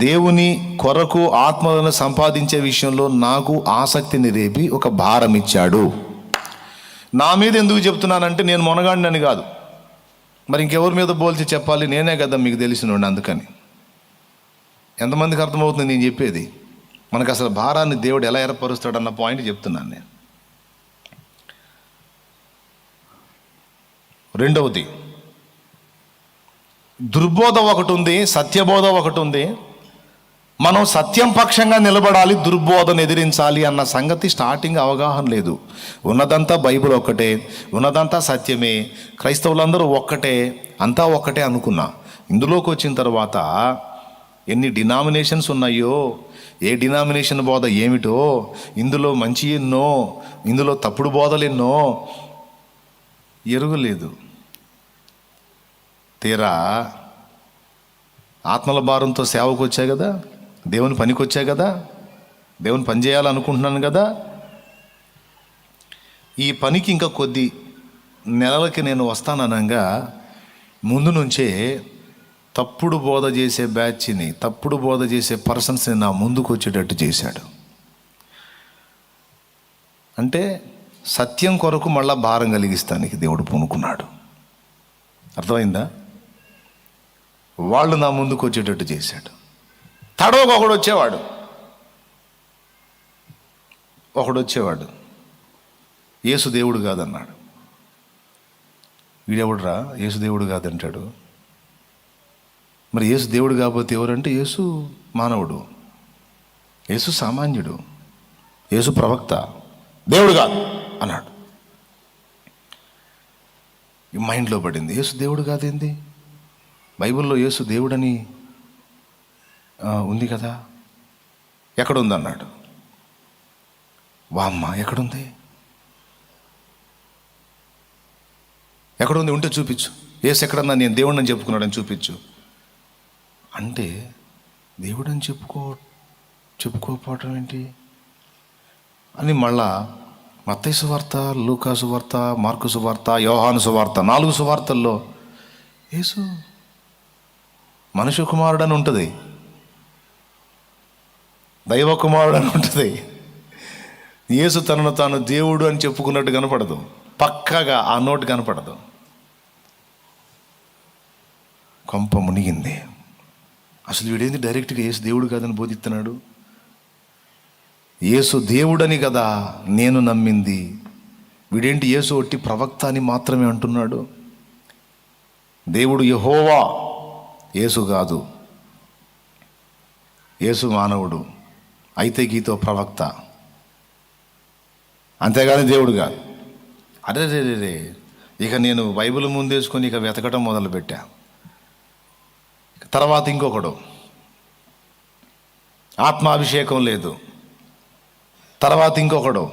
దేవుని కొరకు ఆత్మలను సంపాదించే విషయంలో నాకు ఆసక్తిని రేపి ఒక భారం ఇచ్చాడు. నా మీద ఎందుకు చెప్తున్నానంటే నేను మొనగాడినని కాదు, మరి ఇంకెవరి మీద పోల్చి చెప్పాలి, నేనే కదా మీకు తెలిసినండి. అందుకని ఎంతమందికి అర్థమవుతుంది నేను చెప్పేది? మనకు అసలు భారాన్ని దేవుడు ఎలా ఏర్పరుస్తాడన్న పాయింట్ చెప్తున్నాను నేను. రెండవది, దుర్బోధ ఒకటి ఉంది, సత్యబోధ ఒకటి ఉంది. మనం సత్యం పక్షంగా నిలబడాలి, దుర్బోధను ఎదిరించాలి అన్న సంగతి స్టార్టింగ్ అవగాహన లేదు. ఉన్నదంతా బైబిల్ ఒక్కటే, ఉన్నదంతా సత్యమే, క్రైస్తవులందరూ ఒక్కటే, అంతా ఒక్కటే అనుకున్నా. ఇందులోకి వచ్చిన తర్వాత ఎన్ని డినామినేషన్స్ ఉన్నాయో, ఏ డినామినేషన్ బోధ ఏమిటో, ఇందులో మంచి ఎన్నో, ఇందులో తప్పుడు బోధలు ఎన్నో ఎరుగలేదు. తీరా ఆత్మల భారంతో సేవకు వచ్చా కదా, దేవుని పనికి వచ్చా కదా, దేవుని పని చేయాలనుకుంటున్నాను కదా, ఈ పనికి ఇంకా కొద్ది నెలలకి నేను వస్తాననగా ముందు నుంచే తప్పుడు బోధ చేసే బ్యాచ్ని, తప్పుడు బోధ చేసే పర్సన్స్ని నా ముందుకు వచ్చేటట్టు చేశాడు. అంటే సత్యం కొరకు మళ్ళా భారం కలిగిస్తానికి దేవుడు పూనుకున్నాడు. అర్థమైందా? వాళ్ళు నా ముందుకు వచ్చేటట్టు చేశాడు. తడవకు ఒకడు వచ్చేవాడు యేసు దేవుడు కాదన్నాడు. వీడెవడురా యేసు దేవుడు కాదంటాడు? మరి యేసు దేవుడు కాకపోతే ఎవరంటే యేసు మానవుడు, యేసు సామాన్యుడు, యేసు ప్రవక్త, దేవుడు కాదు అన్నాడు. ఈ మైండ్లో పడింది, యేసు దేవుడు కాదేంది? బైబిల్లో యేసు దేవుడని ఉంది కదా, ఎక్కడుంది అన్నాడు. వామ్మ, ఎక్కడుంది? ఎక్కడుంది? ఉంటే చూపించు. యేసు ఎక్కడన్నా నేను దేవుడిని చెప్పుకున్నాడని చూపించు అంటే, దేవుడని చెప్పుకోకపోవటం ఏంటి అని మళ్ళా మత్తయి సువార్త, లూకా సువార్త, మార్కు సువార్త, యోహాను సువార్త, 4 సువార్తల్లో యేసు మనుష్య కుమారుడు అని ఉంటుంది, దైవ కుమారుడు అని ఉంటుంది. యేసు తనను తాను దేవుడు అని చెప్పుకున్నట్టు కనపడదు, పక్కగా ఆ నోటు కనపడదు. కొంప మునిగింది. అసలు వీడేంది డైరెక్ట్గా యేసు దేవుడు కాదని బోధిస్తున్నాడు? యేసు దేవుడని కదా నేను నమ్మింది, వీడేంటి యేసు ఒట్టి ప్రవక్త అని మాత్రమే అంటున్నాడు? దేవుడు యెహోవా, యేసు కాదు. యేసు మానవుడు, అయితే గీతో ప్రవక్త, అంతేగాని దేవుడు కాదు. అరే రే రే, ఇక నేను బైబిల్ ముందేసుకొని ఇక వెతకటం మొదలుపెట్టా. తర్వాత ఇంకొకడు, ఆత్మాభిషేకం లేదు. తర్వాత ఇంకొకడు,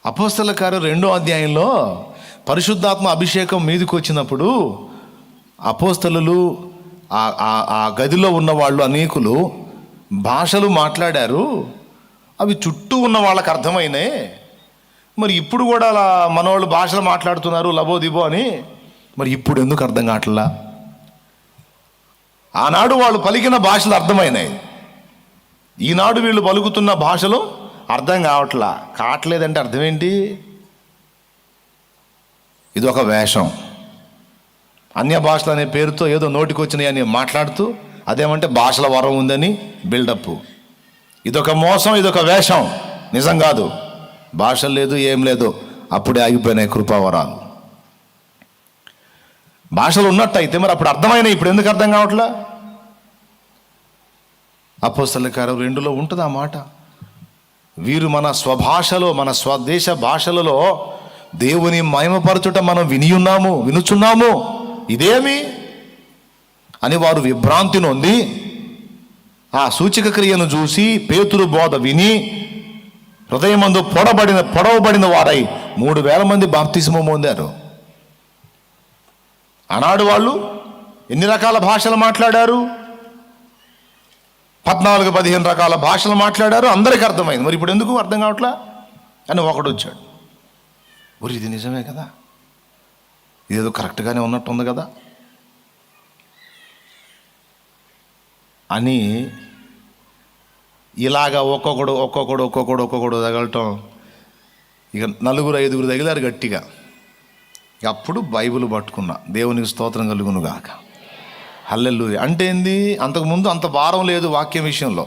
అపోస్తల కార్యం 2వ అధ్యాయంలో పరిశుద్ధాత్మ అభిషేకం మీదకి వచ్చినప్పుడు అపోస్తలులు ఆ గదిలో ఉన్న వాళ్ళు అనేకులు భాషలు మాట్లాడారు. అవి చుట్టూ ఉన్న వాళ్ళకి అర్థమైనాయి. మరి ఇప్పుడు కూడా అలా మనవాళ్ళు భాషలు మాట్లాడుతున్నారు లబోదిబో అని. మరి ఇప్పుడు ఎందుకు అర్థం కావట్లా? ఆనాడు వాళ్ళు పలికిన భాషలు అర్థమైనాయి, ఈనాడు వీళ్ళు పలుకుతున్న భాషలు అర్థం కావట్లేదంటే అర్థం ఏంటి? ఇది ఒక వేషం. అన్య భాషలు అనే పేరుతో ఏదో నోటికొచ్చినాయి అని మాట్లాడుతూ అదేమంటే భాషల వరం ఉందని బిల్డప్. ఇదొక మోసం, ఇదొక వేషం, నిజం కాదు. భాష లేదు, ఏం లేదు, అప్పుడే ఆగిపోయినాయి కృపావరాలు. భాషలు ఉన్నట్టయితే మరి అప్పుడు అర్థమైనాయి, ఇప్పుడు ఎందుకు అర్థం కావట్లా? అపోస్తల కార్యం 2లో ఉంటుంది ఆ మాట. వీరు మన స్వభాషలో, మన స్వదేశ భాషలలో దేవుని మహిమపరచుట మనం వినుచున్నాము, ఇదేమి అని వారు విభ్రాంతి నొంది ఆ సూచక క్రియను చూసి పేతురు బోధ విని హృదయమందు పొడవబడిన వారై 3,000 మంది బాప్తిస్మం పొందారు. ఆనాడు వాళ్ళు ఎన్ని రకాల భాషలు మాట్లాడారు? 14-15 రకాల భాషలు మాట్లాడారు, అందరికీ అర్థమైంది. మరి ఇప్పుడు ఎందుకు అర్థం కావట్లా అని ఒకడు వచ్చాడు. మరి ఇది నిజమే కదా, ఇదేదో కరెక్ట్గానే ఉన్నట్టు ఉంది కదా. అని ఇలాగా ఒక్కొక్కడు తగలటం. ఇక 4-5 తగిలారు గట్టిగా. ఇక అప్పుడు బైబిల్ పట్టుకున్నా. దేవునికి స్తోత్రం కలుగును గాక. హల్లెలూయా. అంటే ఏంది? అంతకుముందు అంత భారం లేదు వాక్యం విషయంలో,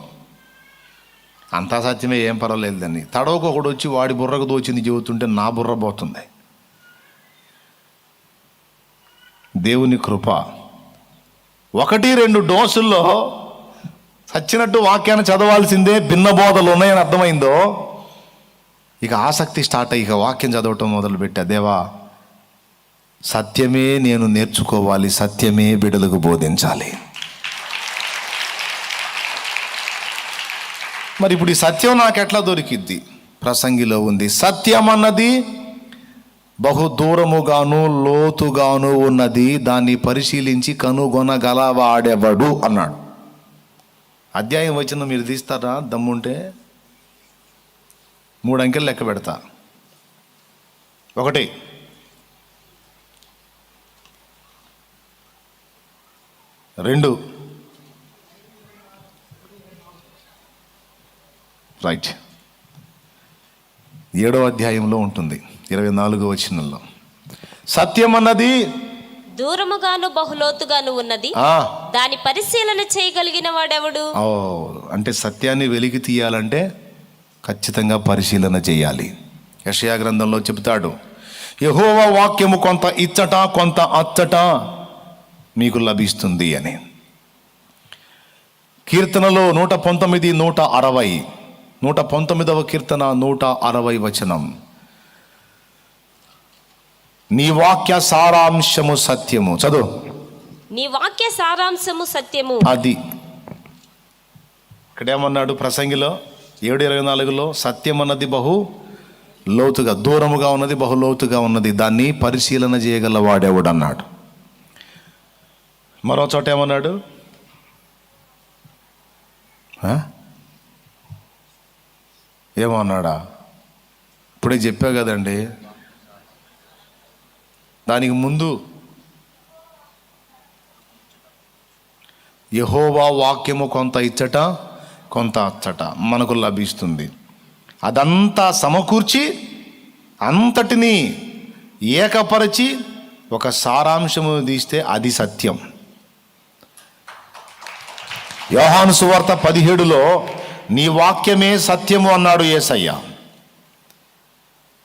అంతా సత్యమే, ఏం పర్వాలేదు దాన్ని. తడవకొకడు వచ్చి వాడి బుర్రకు దోచింది చెబుతుంటే నా బుర్ర పోతుంది. దేవుని కృప. 1-2 డోసుల్లో చచ్చినట్టు వాక్యాన్ని చదవాల్సిందే, భిన్న బోధలు ఉన్నాయని అర్థమైందో ఇక ఆసక్తి స్టార్ట్ అయ్యి ఇక వాక్యం చదవటం మొదలుపెట్టా. దేవా, సత్యమే నేను నేర్చుకోవాలి, సత్యమే బిడ్డలకు బోధించాలి. మరి ఇప్పుడు ఈ సత్యం నాకు ఎట్లా దొరికిద్ది? ప్రసంగిలో ఉంది, సత్యం అన్నది బహు దూరముగాను లోతుగాను ఉన్నది, దాన్ని పరిశీలించి కనుగొనగలవాడెవడు అన్నాడు. అధ్యాయం వచ్చిన మీరు తీస్తారా? దమ్ముంటే 3 అంకెలు లెక్క పెడతా. 1, 2, రైట్, 7వ అధ్యాయంలో ఉంటుంది 24వ వచనంలో. సత్యం అన్నది దూరముగాను బహులోతుగాను ఉన్నది, దాని పరిశీలన చేయగలిగిన వాడెవడు? అంటే సత్యాన్ని వెలికి తీయాలంటే ఖచ్చితంగా పరిశీలన చేయాలి. యెషయా గ్రంథంలో చెబుతాడు, యెహోవా వాక్యము కొంత ఇచ్చట కొంత అచ్చట మీకు లభిస్తుంది అని. కీర్తనలో 119, 160, 119వ కీర్తన 160 వచనం, నీ వాక్య సారాంశము సత్యము. చదువు. నీ వాక్య సారాంశము సత్యము. అది ఇక్కడేమన్నాడు ప్రసంగిలో 7:24లో, సత్యం అన్నది బహు లోతుగా, దూరముగా ఉన్నది, బహు లోతుగా ఉన్నది, దాన్ని పరిశీలన చేయగలవాడెవడు అన్నాడు. మరో చోట ఏమన్నాడు? ఏమన్నాడా? ఇప్పుడే చెప్పా కదండి. దానికి ముందు యెహోవా వాక్యము కొంత ఇచ్చట కొంత అచ్చట మనకు లభిస్తుంది. అదంతా సమకూర్చి అంతటినీ ఏకపరిచి ఒక సారాంశము తీస్తే అది సత్యం. యోహాను సువార్త 17లో నీ వాక్యమే సత్యము అన్నాడు యేసయ్య.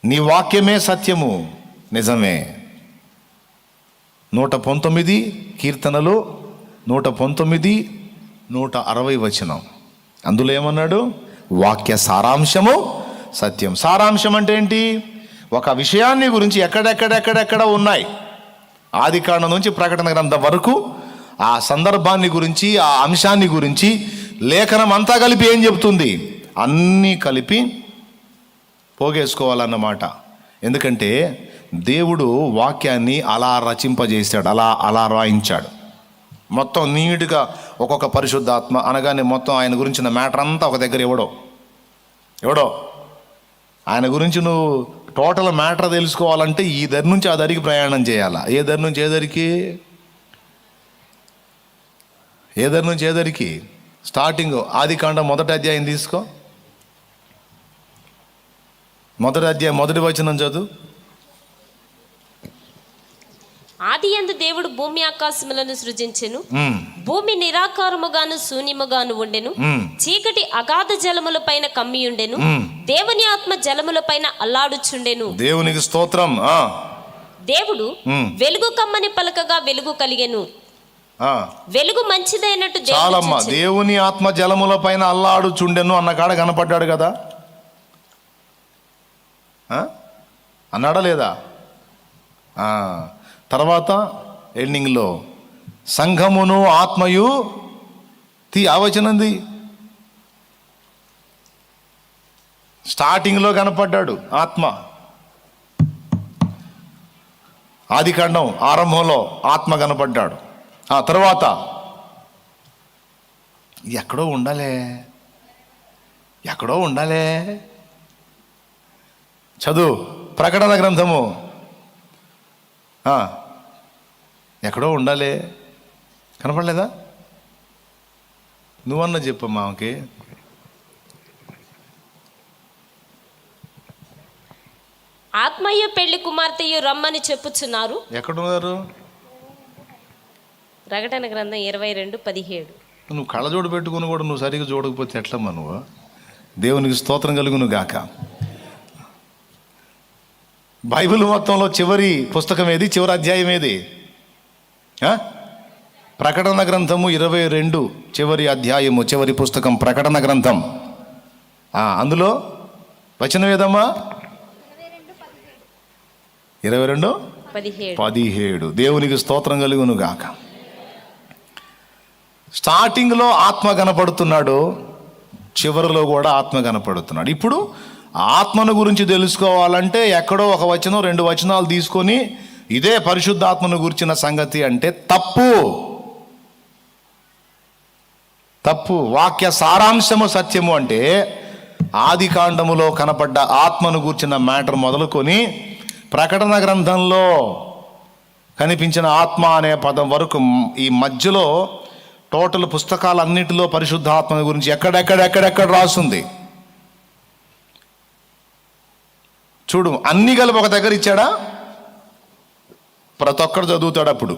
నీ వాక్యమే సత్యము, నిజమే. 119 కీర్తనలు 119, 160 వచనం. అందులో ఏమన్నాడు? వాక్య సారాంశము సత్యం. సారాంశం అంటే ఏంటి? ఒక విషయాన్ని గురించి ఎక్కడెక్కడెక్కడెక్కడ ఉన్నాయి, ఆదికాండం నుంచి ప్రకటన గ్రంథం వరకు ఆ సందర్భాన్ని గురించి, ఆ అంశాన్ని గురించి లేఖనం అంతా కలిపి ఏం చెప్తుంది? అన్నీ కలిపి పోగేసుకోవాలన్నమాట. ఎందుకంటే దేవుడు వాక్యాన్ని అలా రచింపజేశాడు, అలా రాయించాడు. మొత్తం నీట్గా ఒక్కొక్క పరిశుద్ధాత్మ అనగానే మొత్తం ఆయన గురించిన మ్యాటర్ అంతా ఒక దగ్గర ఎవడో ఆయన గురించి నువ్వు టోటల్ మ్యాటర్ తెలుసుకోవాలంటే ఈ దరి నుంచి ఆ దరికి ప్రయాణం చేయాలా. ఏ దరి నుంచి ఏ దరికి? ఏ దరి నుంచి ఏ దరికి? స్టార్టింగ్ ఆదికాండం 1వ అధ్యాయం తీసుకో. 1వ అధ్యాయం 1వ వచనం చదువు. ఆదియందు దేవుడు భూమి ఆకాశములను సృజించెను, భూమి నిరాకారముగాను శూన్యముగాను ఉండెను, చీకటి అగాధ జలముల పైన కమ్మి ఉండెను, దేవుని ఆత్మ జలముల పైన అల్లాడుచుండెను. దేవునికి స్తోత్రం. దేవుడు వెలుగు కమ్మని పలకగా వెలుగు కలిగెను, వెలుగు మంచిదైనట్టు. చాలమ్మా, దేవుని ఆత్మ జలముల పైన అల్లాడుచుండెను అన్న కాడ కనపడ్డాడు కదా, అన్నాడా లేదా? తర్వాత ఎండింగ్లో సంఘమును ఆత్మయు ఆవచనంది. స్టార్టింగ్లో కనపడ్డాడు ఆత్మ, ఆదికాండం ఆరంభంలో ఆత్మ కనపడ్డాడు. ఆ తర్వాత ఎక్కడో ఉండాలే. చదువు ప్రకటన గ్రంథము. ఎక్కడో ఉండాలి, కనపడలేదా? నువ్వన్నా చెప్పమ్మా ఆమెకి. ఆత్మయ్య పెళ్లి కుమార్తెయు రమ్మని చెప్పుచున్నారు. ఎక్కడున్నారు? ప్రకటన గ్రంథం 22:17. నువ్వు కళ్ళజోడు పెట్టుకుని కూడా నువ్వు సరిగ్గా చూడకపోతే ఎట్లమ్మా నువ్వు? దేవునికి స్తోత్రం కలుగును గాక. బైబిల్ మొత్తంలో చివరి పుస్తకం ఏది? చివరి అధ్యాయం ఏది? ప్రకటన గ్రంథము 22 చివరి అధ్యాయము, చివరి పుస్తకం ప్రకటన గ్రంథం. అందులో వచనం ఏదమ్మా? 22:17. దేవునికి స్తోత్రం కలుగును గాక. స్టార్టింగ్లో ఆత్మ కనపడుతున్నాడు, చివరిలో కూడా ఆత్మ కనపడుతున్నాడు. ఇప్పుడు ఆత్మను గురించి తెలుసుకోవాలంటే ఎక్కడో ఒక వచనం 2 వచనాలు తీసుకొని ఇదే పరిశుద్ధాత్మను గురించిన సంగతి అంటే తప్పు. వాక్య సారాంశము సత్యము అంటే ఆది కాండములో కనపడ్డ ఆత్మను గూర్చిన మ్యాటర్ మొదలుకొని ప్రకటన గ్రంథంలో కనిపించిన ఆత్మ అనే పదం వరకు ఈ మధ్యలో టోటల్ పుస్తకాలన్నిటిలో పరిశుద్ధాత్మ గురించి ఎక్కడెక్కడ రాస్తుంది చూడు. అన్ని కలిపి ఒక దగ్గర ఇచ్చాడా? ప్రతి ఒక్కరు చదువుతాడు అప్పుడు.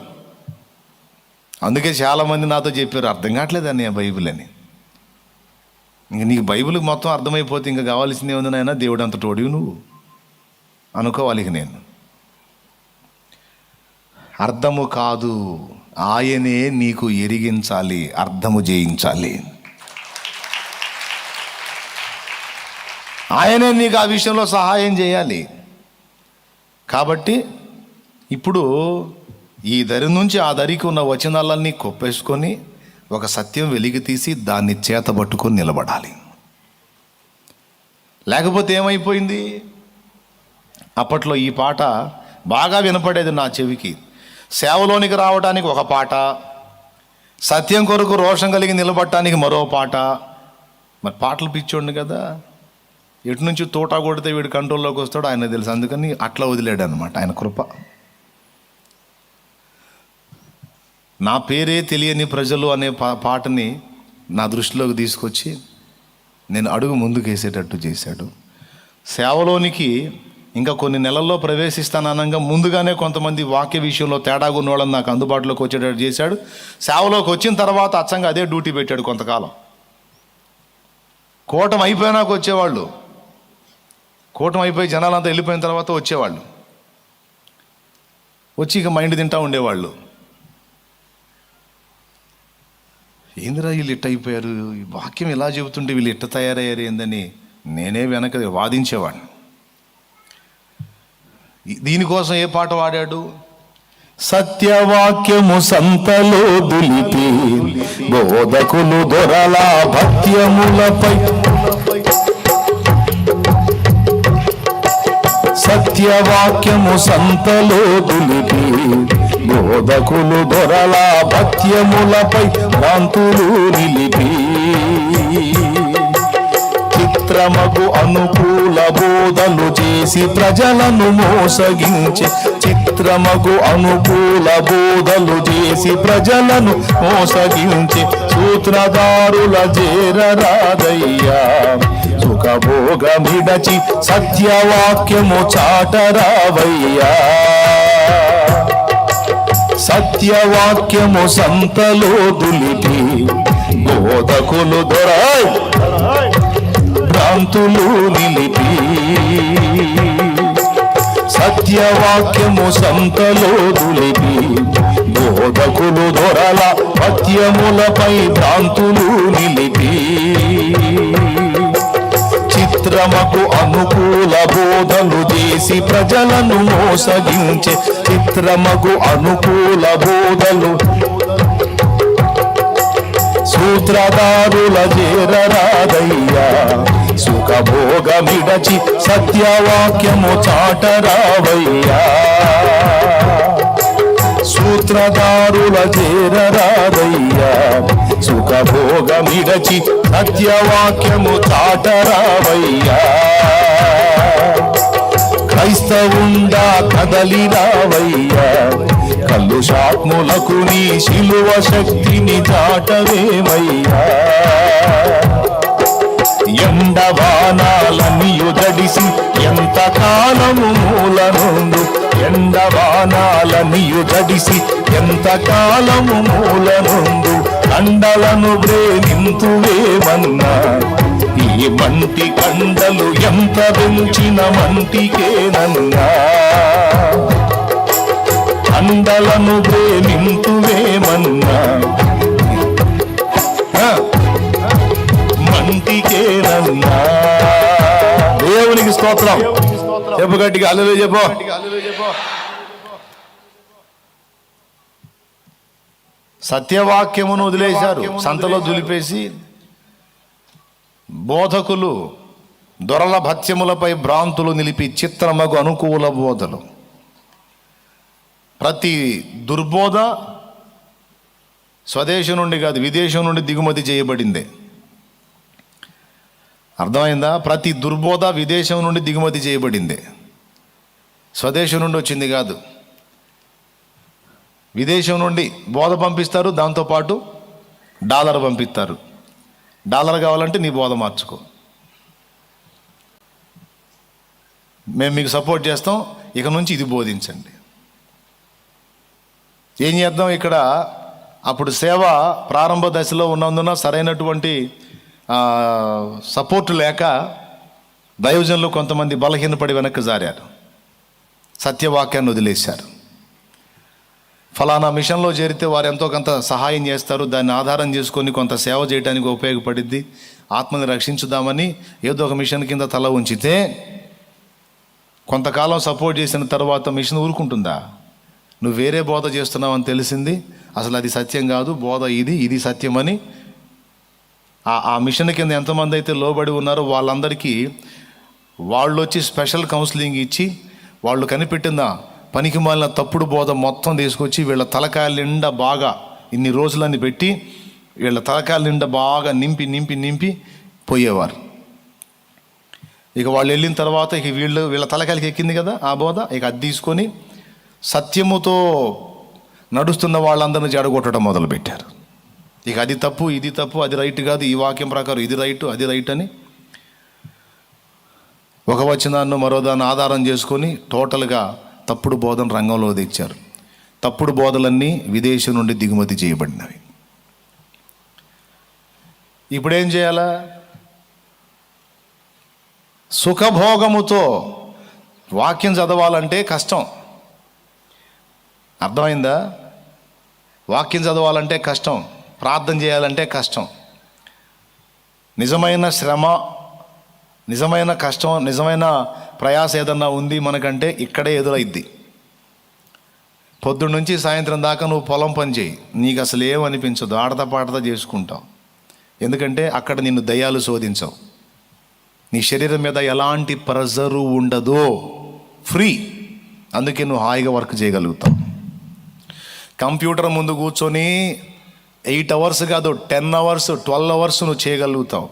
అందుకే చాలామంది నాతో చెప్పారు, అర్థం కావట్లేదు అన్నయ్య బైబిల్ అని. ఇంక నీకు బైబిల్కి మొత్తం అర్థమైపోతే ఇంకా కావాల్సింది ఏముంది నాయనా, దేవుడు అంత తోడివి నువ్వు అనుకోవాలి. నేను అర్థము కాదు, ఆయనే నీకు ఎరిగించాలి, అర్థము చేయించాలి. ఆయనే నీకు ఆ విషయంలో సహాయం చేయాలి. కాబట్టి ఇప్పుడు ఈ దరి నుంచి ఆ దరికి ఉన్న వచనాలన్నీ కొప్పేసుకొని ఒక సత్యం వెలికి తీసి దాన్ని చేతబట్టుకొని నిలబడాలి. లేకపోతే ఏమైపోయింది? అప్పట్లో ఈ పాట బాగా వినపడేది నా చెవికి. సేవలోనికి రావడానికి ఒక పాట, సత్యం కొరకు రోషం కలిగి నిలబడటానికి మరో పాట. మరి పాటలు పిచ్చోండి కదా, ఎటు నుంచి తోటా కొడితే వీడు కంట్రోల్లోకి వస్తాడో ఆయన తెలుసు. అందుకని అట్లా వదిలేడు అనమాట ఆయన కృప. నా పేరే తెలియని ప్రజలు అనే పాటని నా దృష్టిలోకి తీసుకొచ్చి నేను అడుగు ముందుకు వేసేటట్టు చేశాడు. సేవలోనికి ఇంకా కొన్ని నెలల్లో ప్రవేశిస్తాననగా ముందుగానే కొంతమంది వాక్య విషయంలో తేడాగా ఉన్న వాళ్ళని నాకు అందుబాటులోకి వచ్చేటట్టు చేశాడు. సేవలోకి వచ్చిన తర్వాత అచ్చంగా అదే డ్యూటీ పెట్టాడు కొంతకాలం. కూటమి అయిపోయినాక వచ్చేవాళ్ళు, కూటమి అయిపోయి జనాలంతా వెళ్ళిపోయిన తర్వాత వచ్చేవాళ్ళు, వచ్చి ఇక మైండ్ తింటా ఉండేవాళ్ళు. ఏందిరా వీళ్ళు ఇట్ట అయిపోయారు, ఈ వాక్యం ఎలా చెబుతుంటే వీళ్ళు ఇట్ట తయారయ్యారు ఏందని నేనే వెనక వాదించేవాడిని. దీనికోసం ఏ పాట వాడాడు? సత్యవాక్యము సంతలో దులిపి బోధకులు దొరల భక్త్యములపై, సత్యవాక్యము సంతలో దులిపి బోధకులు దొరల భక్త్యములపై భ్రాంతులు నిలిపి, చిత్రమగు అనుకూల బోధలు చేసి ప్రజలను మోసగించే, చిత్రమగు అనుకూల బోధలు చేసి ప్రజలను మోసగించే సూత్రధారుల చేరరాదయ్యా, సుఖభోగమిడచి సత్యవాక్యము చాటరావయ్యా. సత్యవాక్యము సంతలో దులిపి బోధకులు భ్రాంతులు నిలిపి, సత్యవాక్యము సంతలో దులిపి బోధకులు దొరల భక్త్యములపై భ్రాంతులు నిలిపి, చిత్రమకు అనుకూల బోధలు చేసి ప్రజలను మోసగించే, చిత్రమకు అనుకూల బోధలు సూత్రధారుల చేరరాదయ్యా, సుఖభోగమిడచి సత్యవాక్యము చాటరావయ్యా. సూత్రధారుల చేరరాదయ్యా, సుఖభోగమిడచి సత్యవాక్యము చాటరావయ్యా. క్రైస్తవుండా కదలి రావయ్యా, కలుషాత్ములకు నీ శిలువ శక్తిని చాటవేమయ్యా. ఎండవానాలనియు జడిసి ఎంత కాలము మూలనుండు, ఎండవానాలనియు జడిసి ఎంత కాలము మూలనుండు, కండలను బ్రేనింతువేమన్నా ఈ మంటి కండలు ఎంత పెంచిన మంటికేనన్నా. కండలను బ్రేనింతువేమన్నా మంటికేనన్నా. దేవునికి స్తోత్రం. చెప్పు గట్టిగా హల్లెలూయా చెప్పు. సత్యవాక్యమును వదిలేశారు, సంతలో దులిపేసి బోధకులు దొరల భత్యములపై భ్రాంతులు నిలిపి చిత్రమగు అనుకూల బోధలు. ప్రతి దుర్బోధ స్వదేశం నుండి కాదు, విదేశం నుండి దిగుమతి చేయబడిందే. అర్థమైందా? ప్రతి దుర్బోధ విదేశం నుండి దిగుమతి చేయబడిందే, స్వదేశం నుండి వచ్చింది కాదు. విదేశం నుండి బోధ పంపిస్తారు, దాంతోపాటు డాలర్ పంపిస్తారు. డాలర్ కావాలంటే నీ బోధ మార్చుకో, మేము మీకు సపోర్ట్ చేస్తాం, ఇక నుంచి ఇది బోధించండి. ఏం చేద్దాం? ఇక్కడ అప్పుడు సేవ ప్రారంభ దశలో ఉన్నందున సరైనటువంటి సపోర్టు లేక దైవజనులు కొంతమంది బలహీనపడి వెనక్కి జారారు, సత్యవాక్యాన్ని వదిలేశారు. ఫలానా మిషన్లో చేరితే వారు ఎంతో కొంత సహాయం చేస్తారు, దాన్ని ఆధారం చేసుకొని కొంత సేవ చేయడానికి ఉపయోగపడిద్ది, ఆత్మని రక్షించుదామని ఏదో ఒక మిషన్ కింద తల ఉంచితే కొంతకాలం సపోర్ట్ చేసిన తర్వాత మిషన్ ఊరుకుంటుందా? నువ్వు వేరే బోధ చేస్తున్నావు అని తెలిసింది, అసలు అది సత్యం కాదు, బోధ ఇది సత్యమని ఆ మిషన్ కింద ఎంతమంది అయితే లోబడి ఉన్నారో వాళ్ళందరికీ వాళ్ళు వచ్చి స్పెషల్ కౌన్సిలింగ్ ఇచ్చి వాళ్ళు కనిపెట్టిన పనికి మాలిన తప్పుడు బోధ మొత్తం తీసుకొచ్చి వీళ్ళ తలకాయల నిండా బాగా ఇన్ని రోజులని పెట్టి వీళ్ళ తలకాయల నిండా బాగా నింపి నింపి నింపి పోయేవారు. ఇక వాళ్ళు వెళ్ళిన తర్వాత ఇక వీళ్ళ తలకాయలకి ఎక్కింది కదా ఆ బోధ, ఇక అది తీసుకొని సత్యముతో నడుస్తున్న వాళ్ళందరినీ జడగొట్టడం మొదలుపెట్టారు. ఇక అది తప్పు, ఇది తప్పు, అది రైట్ కాదు, ఈ వాక్యం ప్రకారం ఇది రైట్, అది రైట్ అని ఒక వచనాన్ని మరో దాన్ని ఆధారం చేసుకొని టోటల్గా తప్పుడు బోధన రంగంలో తెచ్చారు. తప్పుడు బోధలన్నీ విదేశం నుండి దిగుమతి చేయబడినవి. ఇప్పుడేం చేయాలా? సుఖభోగముతో వాక్యం చదవాలంటే కష్టం. అర్థమైందా? వాక్యం చదవాలంటే కష్టం, ప్రార్థన చేయాలంటే కష్టం. నిజమైన శ్రమ, నిజమైన కష్టం, నిజమైన ప్రయాస ఏదన్నా ఉంది మనకంటే ఇక్కడే ఎదురైద్ది. పొద్దున్న నుంచి సాయంత్రం దాకా నువ్వు పొలం పని చేయి, నీకు అసలు ఏమనిపించదు, ఆడతా పాడతా చేసుకుంటావు. ఎందుకంటే అక్కడ నిన్ను దయ్యాలు శోధించవు, నీ శరీరం మీద ఎలాంటి ప్రెజరు ఉండదు, ఫ్రీ. అందుకే నువ్వు హాయిగా వర్క్ చేయగలుగుతావు. కంప్యూటర్ ముందు కూర్చొని 8 అవర్స్ కాదు 10 అవర్స్ 12 అవర్స్ నువ్వు చేయగలుగుతావు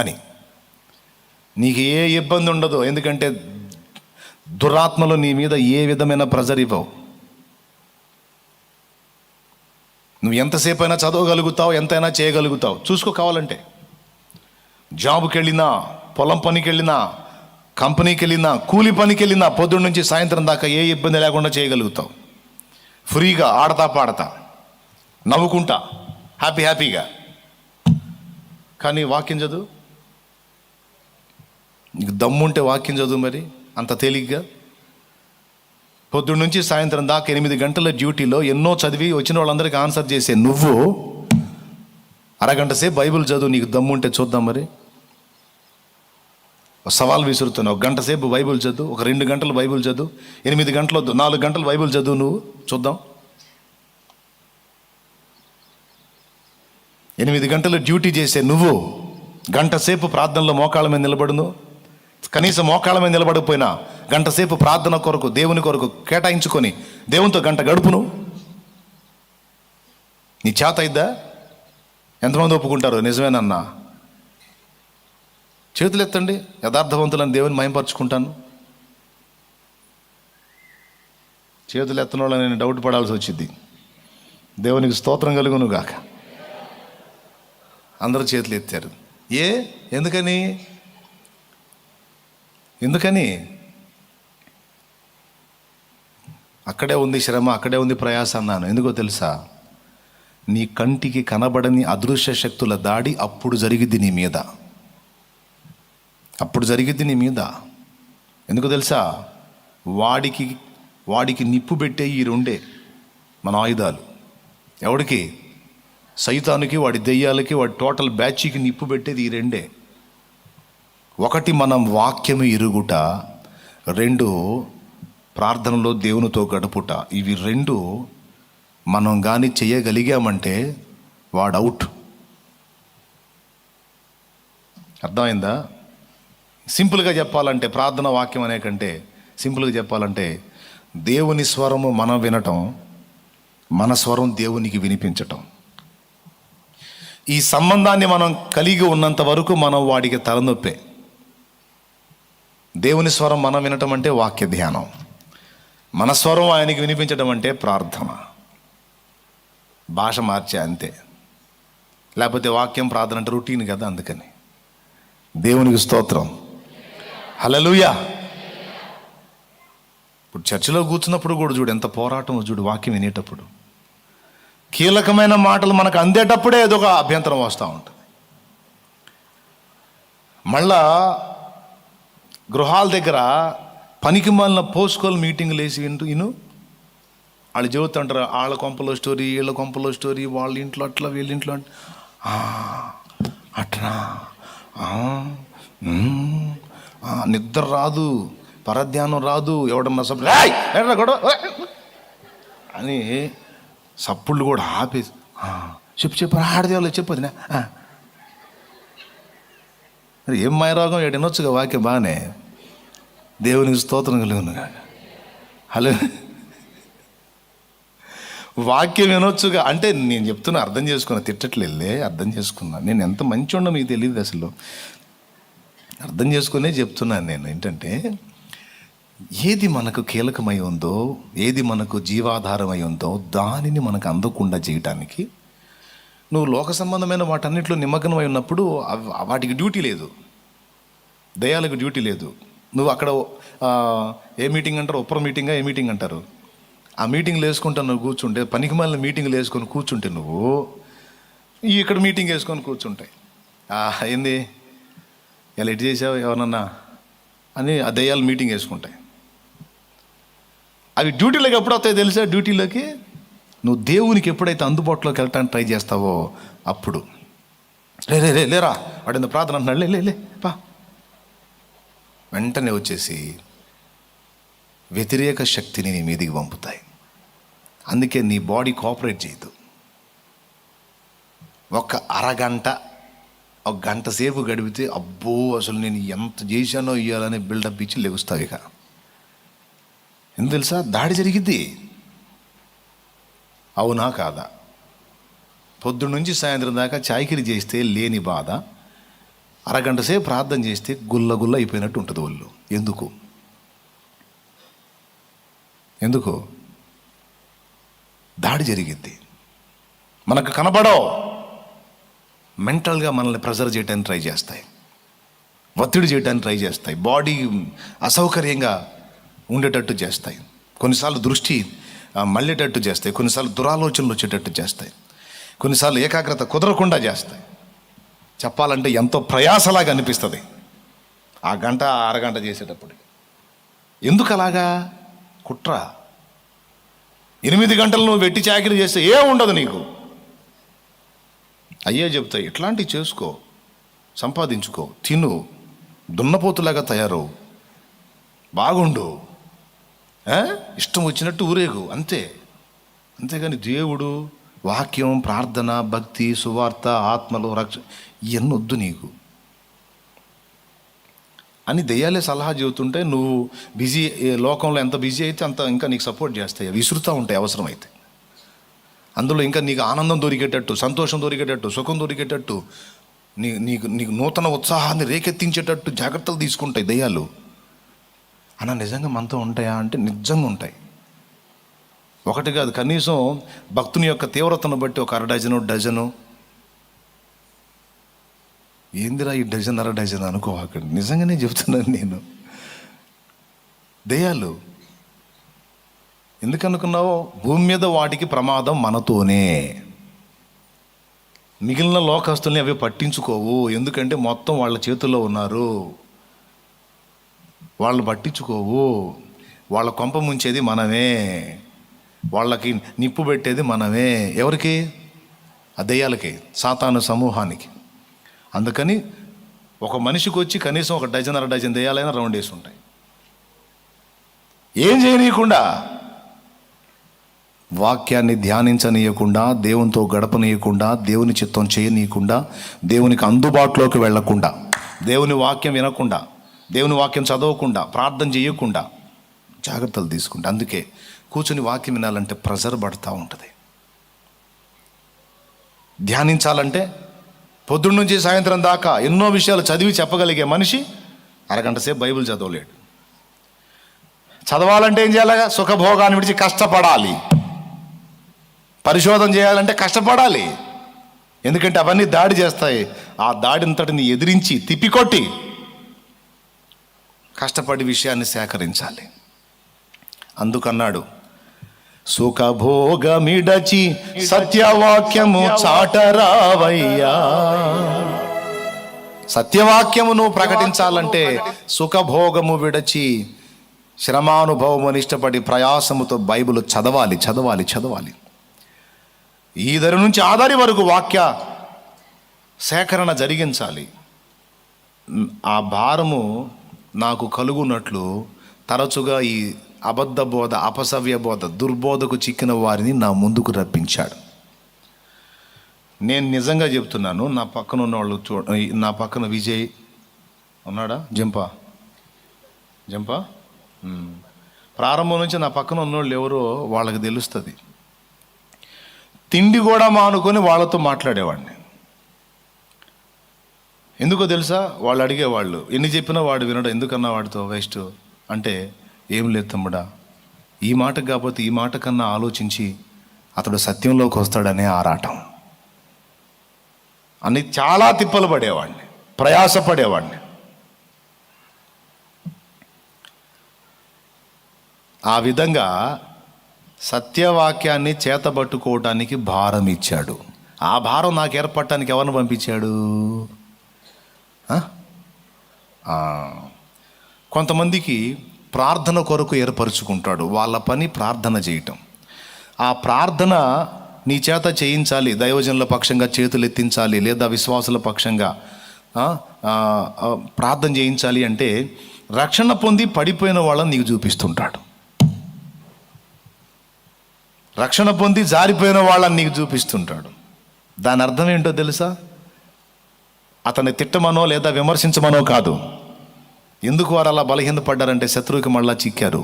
అని నీకు ఏ ఇబ్బంది ఉండదు. ఎందుకంటే దురాత్మలు నీ మీద ఏ విధమైన ప్రెజర్ ఇవ్వవు. నువ్వు ఎంతసేపు అయినా చదవగలుగుతావు, ఎంతైనా చేయగలుగుతావు. చూసుకో, కావాలంటే జాబుకి వెళ్ళినా, పొలం పనికి వెళ్ళినా, కంపెనీకి వెళ్ళినా, కూలి పనికి వెళ్ళినా పొద్దున్న నుంచి సాయంత్రం దాకా ఏ ఇబ్బంది లేకుండా చేయగలుగుతావు. ఫ్రీగా ఆడతా పాడతా నవ్వుకుంటా హ్యాపీగా. కానీ వాక్యం చదువు, నీకు దమ్ముంటే వాక్యం చదువు. మరి అంత తేలిగ్గా పొద్దున్న నుంచి సాయంత్రం దాకా 8 గంటల డ్యూటీలో ఎన్నో చదివి వచ్చిన వాళ్ళందరికీ ఆన్సర్ చేసే నువ్వు అరగంట సేపు బైబిల్ చదువు, నీకు దమ్ముంటే చూద్దాం. మరి సవాల్ విసురుతున్నావు, 1 గంట సేపు బైబిల్ చదువు, ఒక 2 గంటలు బైబిల్ చదువు, 8 గంటలు 4 గంటలు బైబిల్ చదువు, నువ్వు చూద్దాం. 8 గంటలు డ్యూటీ చేసే నువ్వు 1 గంట సేపు ప్రార్థనలో మోకాళ్ళ మీద నిలబడును. కనీసం మోకాళ్ళ మీద నిలబడకపోయినా 1 గంట సేపు ప్రార్థన కొరకు, దేవుని కొరకు కేటాయించుకొని దేవునితో 1 గంట గడుపును. నీ చేత అయిద్దా? ఎంతమంది ఒప్పుకుంటారు? నిజమేనన్నా. చేతులు ఎత్తండి. యథార్థవంతులను దేవుని మహిమపరుచుకుంటాను. చేతులు ఎత్తన వాళ్ళని నేను డౌట్ పడాల్సి వచ్చింది. దేవునికి స్తోత్రం కలుగును గాక. అందరూ చేతులు ఎత్తారు. ఎందుకని అక్కడే ఉంది శ్రమ, అక్కడే ఉంది ప్రయాస అన్నాను. ఎందుకో తెలుసా? నీ కంటికి కనబడని అదృశ్య శక్తుల దాడి అప్పుడు జరిగిద్ది నీ మీద. ఎందుకు తెలుసా? వాడికి నిప్పు పెట్టే ఈ రెండే మన ఆయుధాలు. ఎవడికి? సైతానికి, వాడి దెయ్యాలకి, వాడి టోటల్ బ్యాచ్కి నిప్పు పెట్టేది ఈ రెండే. ఒకటి మనం వాక్యము ఎరుగుట, రెండు ప్రార్థనలో దేవునితో గడుపుట. ఇవి రెండు మనం కానీ చేయగలిగామంటే వాడు అవుట్. అర్థమైందా? సింపుల్గా చెప్పాలంటే, ప్రార్థన వాక్యం అనే కంటే సింపుల్గా చెప్పాలంటే, దేవుని స్వరము మనం వినటం, మన స్వరం దేవునికి వినిపించటం. ఈ సంబంధాన్ని మనం కలిగి ఉన్నంత వరకు మనం వాడికి తలనొప్పే. దేవుని స్వరం మనం వినటం అంటే వాక్య ధ్యానం, మన స్వరం ఆయనకి వినిపించడం అంటే ప్రార్థన. భాష మార్చే అంతే. లేకపోతే వాక్యం ప్రార్థన అంటే రొటీన్ కదా. అందుకని దేవునికి స్తోత్రం, హల్లెలూయా. ఇప్పుడు చర్చిలో కూర్చున్నప్పుడు కూడా చూడు ఎంత పోరాటం చూడు. వాక్యం వినేటప్పుడు కీలకమైన మాటలు మనకు అందేటప్పుడే ఏదో ఒక అభ్యంతరం వస్తూ ఉంటుంది. మళ్ళా గృహాల దగ్గర పనికి మాలిన పోస్కోల్ మీటింగ్లు వేసి విను. వాళ్ళు చెబుతుంటారు, వాళ్ళ కొంపలో స్టోరీ, వీళ్ళ కొంపలో స్టోరీ, వాళ్ళ ఇంట్లో అట్లా, వీళ్ళ ఇంట్లో అట్లా, నిద్ర రాదు, పరధ్యానం రాదు, ఎవడన్నా సప్పుడు గొడవ అని సప్పుళ్ళు కూడా ఆపేసి చెప్పు ఆడదేవాళ్ళు చెప్పదు. మరి ఏం మాయరోగం వినొచ్చుగా వాక్యం బాగానే. దేవునికి స్తోత్రం కలుగును. హలో, వాక్యం వినొచ్చుగా అంటే నేను చెప్తున్నా, అర్థం చేసుకున్నా, తిట్టట్లేదులే, అర్థం చేసుకున్నా. నేను ఎంత మంచి ఉండో మీకు తెలియదు అసలు. అర్థం చేసుకునే చెప్తున్నాను నేను. ఏంటంటే ఏది మనకు కీలకమై ఉందో, ఏది మనకు జీవాధారమై ఉందో దానిని మనకు అందకుండా చేయటానికి నువ్వు లోక సంబంధమైన వాటన్నిటిలో నిమగ్నమై ఉన్నప్పుడు వాటికి డ్యూటీ లేదు, దయాలకు డ్యూటీ లేదు. నువ్వు అక్కడ ఏ మీటింగ్ అంటారు, ఉప్పర మీటింగా ఏ మీటింగ్ అంటారు, ఆ మీటింగ్లు వేసుకుంటా నువ్వు కూర్చుంటే, పనికి మాలిన మీటింగ్లు వేసుకొని కూర్చుంటే, నువ్వు ఇక్కడ మీటింగ్ వేసుకొని కూర్చుంటాయి. ఏంది ఇలా ఎటు చేసావు ఎవరన్నా అని ఆ దయ్యాలు మీటింగ్ వేసుకుంటాయి. అవి డ్యూటీలోకి ఎప్పుడు వస్తాయో తెలుసా? డ్యూటీలోకి నువ్వు దేవునికి ఎప్పుడైతే అందుబాటులోకి వెళ్ళటానికి ట్రై చేస్తావో అప్పుడు లేరా వాడి ప్రార్థన అంటున్నాడు, లే పా, వెంటనే వచ్చేసి వ్యతిరేక శక్తిని నీ మీదికి పంపుతాయి. అందుకే నీ బాడీ కోఆపరేట్ చేయదు. ఒక అరగంట, ఒక గంట సేపు గడిపితే అబ్బో అసలు నేను ఎంత చేశానో ఇవ్వాలని బిల్డప్ ఇచ్చి లెగుస్తావు. ఇక ఎందుకు తెలుసా? దాడి జరిగిద్ది. అవునా కాదా? పొద్దున్న నుంచి సాయంత్రం దాకా చాకిరీ చేస్తే లేని బాధ, అరగంట సేపు ప్రార్థన చేస్తే గుల్ల అయిపోయినట్టు ఉంటుంది ఒళ్ళు. ఎందుకు? దాడి జరిగిద్ది. మనకు కనబడవు, మెంటల్గా మనల్ని ప్రెజర్ చేయడానికి ట్రై చేస్తాయి, ఒత్తిడి చేయడానికి ట్రై చేస్తాయి, బాడీ అసౌకర్యంగా ఉండేటట్టు చేస్తాయి, కొన్నిసార్లు దృష్టి మళ్ళేటట్టు చేస్తాయి, కొన్నిసార్లు దురాలోచనలు వచ్చేటట్టు చేస్తాయి, కొన్నిసార్లు ఏకాగ్రత కుదరకుండా చేస్తాయి. చెప్పాలంటే ఎంతో ప్రయాసలాగా అనిపిస్తుంది ఆ గంట అరగంట చేసేటప్పుడు. ఎందుకు అలాగా? కుట్ర. 8 గంటలు నువ్వు వెట్టి చాకిరీ చేస్తే ఏముండదు నీకు. అయ్యే చెప్తాయి, ఇట్లాంటివి చేసుకో, సంపాదించుకో, తిను, దున్నపోతులాగా తయారవు, బాగుండు, ఇష్టం వచ్చినట్టు ఊరేగు, అంతేగాని దేవుడు, వాక్యం, ప్రార్థన, భక్తి, సువార్త, ఆత్మలు, రక్ష ఇవన్నీ వద్దు నీకు అని దెయ్యాలే సలహా చెబుతుంటే నువ్వు బిజీ, లోకంలో ఎంత బిజీ అయితే అంత ఇంకా నీకు సపోర్ట్ చేస్తాయి, విసురుతూ ఉంటాయి అవసరమైతే. అందులో ఇంకా నీకు ఆనందం దొరికేటట్టు, సంతోషం దొరికేటట్టు, సుఖం దొరికేటట్టు నీకు నీకు నూతన ఉత్సాహాన్ని రేకెత్తించేటట్టు జాగ్రత్తలు తీసుకుంటాయి దెయ్యాలు. అన్న నిజంగా మనతో ఉంటాయా అంటే నిజంగా ఉంటాయి. ఒకటి కాదు, కనీసం భక్తుని యొక్క తీవ్రతను బట్టి ఒక డజను ఏందిరా ఈ డజన్ డజన్ అనుకోవాకండి, నిజంగానే చెప్తున్నాను నేను. దెయ్యాలు ఎందుకు అనుకున్నావో, భూమి మీద వాటికి ప్రమాదం మనతోనే. మిగిలిన లోకస్తుల్ని అవి పట్టించుకోవు, ఎందుకంటే మొత్తం వాళ్ళ చేతుల్లో ఉన్నారు. వాళ్ళు పట్టించుకోవు. వాళ్ళ కొంప ముంచేది మనమే, వాళ్ళకి నిప్పు పెట్టేది మనమే. ఎవరికి? ఆ దెయ్యాలకి, సాతాను సమూహానికి. అందుకని ఒక మనిషికి వచ్చి కనీసం ఒక డజన్ దెయ్యాలైనా రౌండ్ వేసి ఉంటాయి. ఏం చేయనీయకుండా, వాక్యాన్ని ధ్యానించనీయకుండా, దేవునితో గడపనీయకుండా, దేవుని చిత్తం చేయనీయకుండా, దేవునికి అందుబాటులోకి వెళ్లకుండా, దేవుని వాక్యం వినకుండా, దేవుని వాక్యం చదవకుండా, ప్రార్థన చేయకుండా జాగ్రత్తలు తీసుకుంటా. అందుకే కూర్చుని వాక్యం వినాలంటే ప్రెజర్ పడుతూ ఉంటుంది. ధ్యానించాలంటే పొద్దున్న నుంచి సాయంత్రం దాకా ఎన్నో విషయాలు చదివి చెప్పగలిగే మనిషి అరగంట సేపు బైబిల్ చదవలేడు. చదవాలంటే ఏం చేయాలి? సుఖభోగాన్ని విడిచి కష్టపడాలి. పరిశోధన చేయాలంటే కష్టపడాలి. ఎందుకంటే అవన్నీ దాడి చేస్తాయి. ఆ దాడింతటిని ఎదిరించి తిప్పికొట్టి కష్టపడి విషయాన్ని సేకరించాలి. అందుకన్నాడు, సుఖభోగమిడచి సత్యవాక్యము చాటరావయ్యా. సత్యవాక్యమును ప్రకటించాలంటే సుఖభోగము విడచి శ్రమానుభవమును ఇష్టపడి ప్రయాసముతో బైబిల్ చదవాలి. ఈ దరి నుంచి ఆధారి వరకు వాక్య సేకరణ జరిగించాలి. ఆ భారము నాకు కలుగునట్లు తరచుగా ఈ అబద్ధ బోధ, అపసవ్య బోధ, దుర్బోధకు చిక్కిన వారిని నా ముందుకు రప్పించాడు. నేను నిజంగా చెప్తున్నాను, నా పక్కన ఉన్న వాళ్ళు నా పక్కన విజయ్ ఉన్నాడా? జంపా ప్రారంభం నుంచి నా పక్కన ఉన్నోళ్ళు ఎవరో వాళ్ళకి తెలుస్తుంది. తిండి కూడా మానుకొని వాళ్ళతో మాట్లాడేవాడిని. ఎందుకో తెలుసా? వాళ్ళు అడిగేవాళ్ళు, ఎన్ని చెప్పినా వాడు వినడు, ఎందుకన్నా వాడితో వేస్ట్ అంటే, ఏం లేదు తమ్ముడా, ఈ మాట కాకపోతే ఈ మాట కన్నా ఆలోచించి అతడు సత్యంలోకి వస్తాడనే ఆరాటం అని చాలా తిప్పలు పడేవాడిని, ప్రయాసపడేవాడిని. ఆ విధంగా సత్యవాక్యాన్ని చేతబట్టుకోవటానికి భారం ఇచ్చాడు. ఆ భారం నాకు ఏర్పడటానికి ఎవరిని పంపించాడు? కొంతమందికి ప్రార్థన కొరకు ఏర్పరచుకుంటాడు. వాళ్ళ పని ప్రార్థన చేయటం. ఆ ప్రార్థన నీ చేత చేయించాలి, దైవజనుల పక్షంగా చేతులు ఎత్తించాలి, లేదా విశ్వాసుల పక్షంగా ప్రార్థన చేయించాలి అంటే రక్షణ పొంది పడిపోయిన వాళ్ళని నీకు చూపిస్తుంటాడు. రక్షణ పొంది జారిపోయిన వాళ్ళని నీకు చూపిస్తుంటాడు. దాని అర్థం ఏంటో తెలుసా? అతన్ని తిట్టమనో లేదా విమర్శించమనో కాదు. ఎందుకు వారు అలా బలహీనపడ్డారంటే శత్రువుకి మళ్ళా చిక్కారు.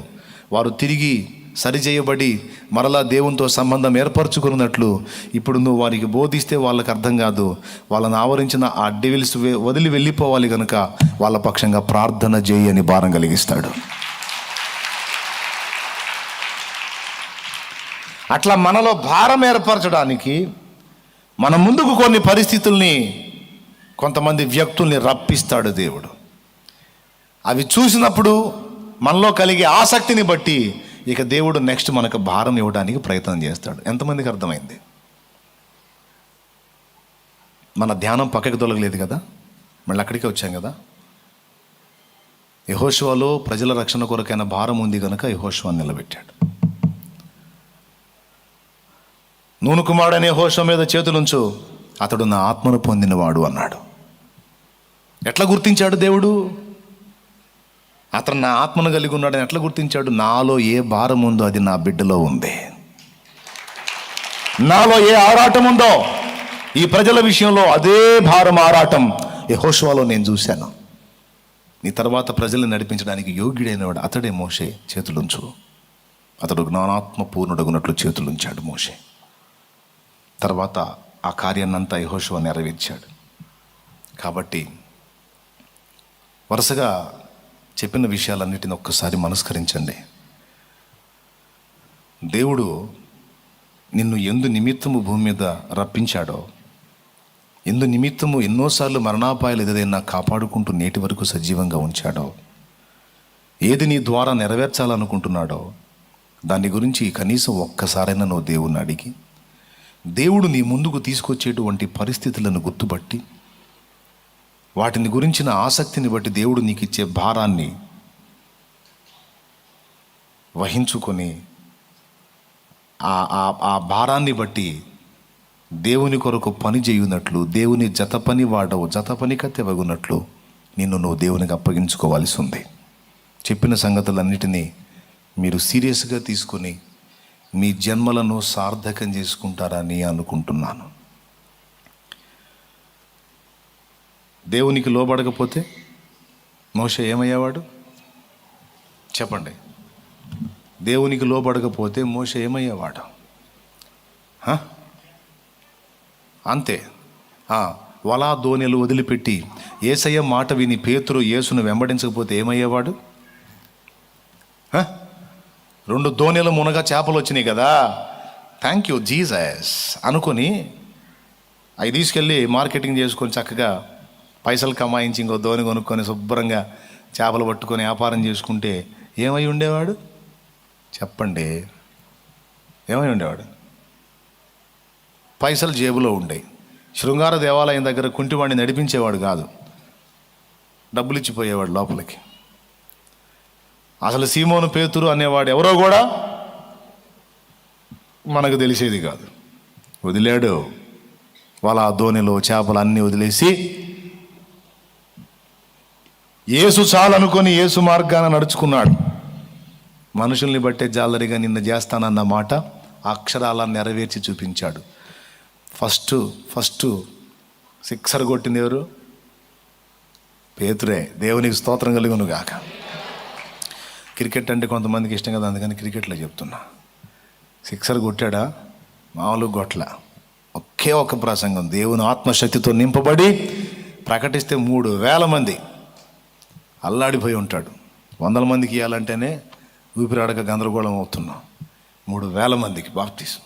వారు తిరిగి సరిచేయబడి మరలా దేవునితో సంబంధం ఏర్పరచుకున్నట్లు ఇప్పుడు నువ్వు వారికి బోధిస్తే వాళ్ళకి అర్థం కాదు. వాళ్ళని ఆవరించిన ఆ డెవిల్స్ వదిలి వెళ్ళిపోవాలి కనుక వాళ్ళ పక్షంగా ప్రార్థన చేయి అని భారం కలిగిస్తాడు. అట్లా మనలో భారం ఏర్పరచడానికి మన ముందుకు కొన్ని పరిస్థితుల్ని, కొంతమంది వ్యక్తుల్ని రప్పిస్తాడు దేవుడు. అవి చూసినప్పుడు మనలో కలిగే ఆసక్తిని బట్టి ఇక దేవుడు నెక్స్ట్ మనకు భారం ఇవ్వడానికి ప్రయత్నం చేస్తాడు. ఎంతమందికి అర్థమైంది? మన ధ్యానం పక్కకి తొలగలేదు కదా, మళ్ళీ అక్కడికే వచ్చాం కదా. యెహోషువలో ప్రజల రక్షణ కొరకైన భారం ఉంది కనుక యెహోషువను నిలబెట్టాడు. నూను కుమారుడైన యెహోషువ మీద చేతులుంచు, అతడు నా ఆత్మను పొందినవాడు అన్నాడు. ఎట్లా గుర్తించాడు దేవుడు? అతను నా ఆత్మను కలిగి ఉన్నాడని ఎట్లా గుర్తించాడు? నాలో ఏ భారం ఉందో అది నా బిడ్డలో ఉంది. నాలో ఏ ఆరాటం ఉందో ఈ ప్రజల విషయంలో అదే భారం, ఆరాటం యెహోషువలో నేను చూశాను. నీ తర్వాత ప్రజల్ని నడిపించడానికి యోగ్యుడైనవాడు అతడే మోషే. చేతులుంచు, అతడు జ్ఞానాత్మ పూర్ణుడగునట్లు చేతులుంచాడు మోషే. తర్వాత ఆ కార్యాన్నంతా యెహోషువ నెరవేర్చాడు. కాబట్టి వరుసగా చెప్పిన విషయాలన్నిటిని ఒక్కసారి మనస్కరించండి. దేవుడు నిన్ను ఎందు నిమిత్తము భూమి మీద రప్పించాడో, ఎందు నిమిత్తము ఎన్నోసార్లు మరణాపాయాలు ఏదైనా కాపాడుకుంటూ నేటి వరకు సజీవంగా ఉంచాడో, ఏది నీ ద్వారా నెరవేర్చాలనుకుంటున్నాడో దాని గురించి కనీసం ఒక్కసారైనా నువ్వు దేవుణ్ణి అడిగి, దేవుడు నీ ముందుకు తీసుకొచ్చేటువంటి పరిస్థితులను గుర్తుపట్టి, వాటిని గురించిన ఆసక్తిని బట్టి దేవుడు నీకు ఇచ్చే భారాన్ని వహించుకొని ఆ భారాన్ని బట్టి దేవుని కొరకు పని చేయునట్లు, దేవుని జత పని వాడవు, జత పని కత్తెవగునట్లు నిన్ను నువ్వు దేవునికి అప్పగించుకోవాల్సి ఉంది. చెప్పిన సంగతులన్నిటినీ మీరు సీరియస్గా తీసుకొని మీ జన్మలను సార్థకం చేసుకుంటారని అనుకుంటున్నాను. దేవునికి లోబడకపోతే మోషే ఏమయ్యేవాడు చెప్పండి? దేవునికి లోబడకపోతే మోషే ఏమయ్యేవాడు? అంతే. వలా దోణెలు వదిలిపెట్టి యేసయ్య మాట విని పేతురు యేసును వెంబడించకపోతే ఏమయ్యేవాడు? 2 దోణెలు మునగా చేపలు వచ్చినాయి కదా, థ్యాంక్ యూ జీసస్ అనుకొని అవి తీసుకెళ్ళి మార్కెటింగ్ చేసుకొని చక్కగా పైసలు కమాయించి ఇంకో దోణి కొనుక్కొని శుభ్రంగా చేపలు పట్టుకొని వ్యాపారం చేసుకుంటే ఏమై ఉండేవాడు చెప్పండి? ఏమై ఉండేవాడు? పైసలు జేబులో ఉండేవి. శృంగార దేవాలయం దగ్గర కుంటివాడిని నడిపించేవాడు కాదు, డబ్బులు ఇచ్చిపోయేవాడు లోపలికి. అసలు సీమోను పేతురు అనేవాడు ఎవరో కూడా మనకు తెలిసేది కాదు. వదిలాడు వాళ్ళ ధోనిలో చేపలు అన్నీ వదిలేసి యేసు చాలనుకొని యేసు మార్గాన నడుచుకున్నాడు. మనుషుల్ని బట్టే జాలరిగా నిన్ను చేస్తానన్న మాట అక్షరాల నెరవేర్చి చూపించాడు. ఫస్ట్ సిక్సర్ కొట్టింది ఎవరు? పేతురే. దేవునికి స్తోత్రం కలుగును గాక. క్రికెట్ అంటే కొంతమందికి ఇష్టం కదా, అందుకని క్రికెట్లో చెప్తున్నా. సిక్సర్ కొట్టాడా? మామూలుగా కొట్ల. ఒకే ఒక ప్రసంగం దేవుని ఆత్మశక్తితో నింపబడి ప్రకటిస్తే 3,000 మంది అల్లాడిపోయి ఉంటాడు. 100 మందికి ఇవ్వాలంటేనే ఊపిరాడక గందరగోళం అవుతున్నాం. 3,000 మందికి బాప్తిసం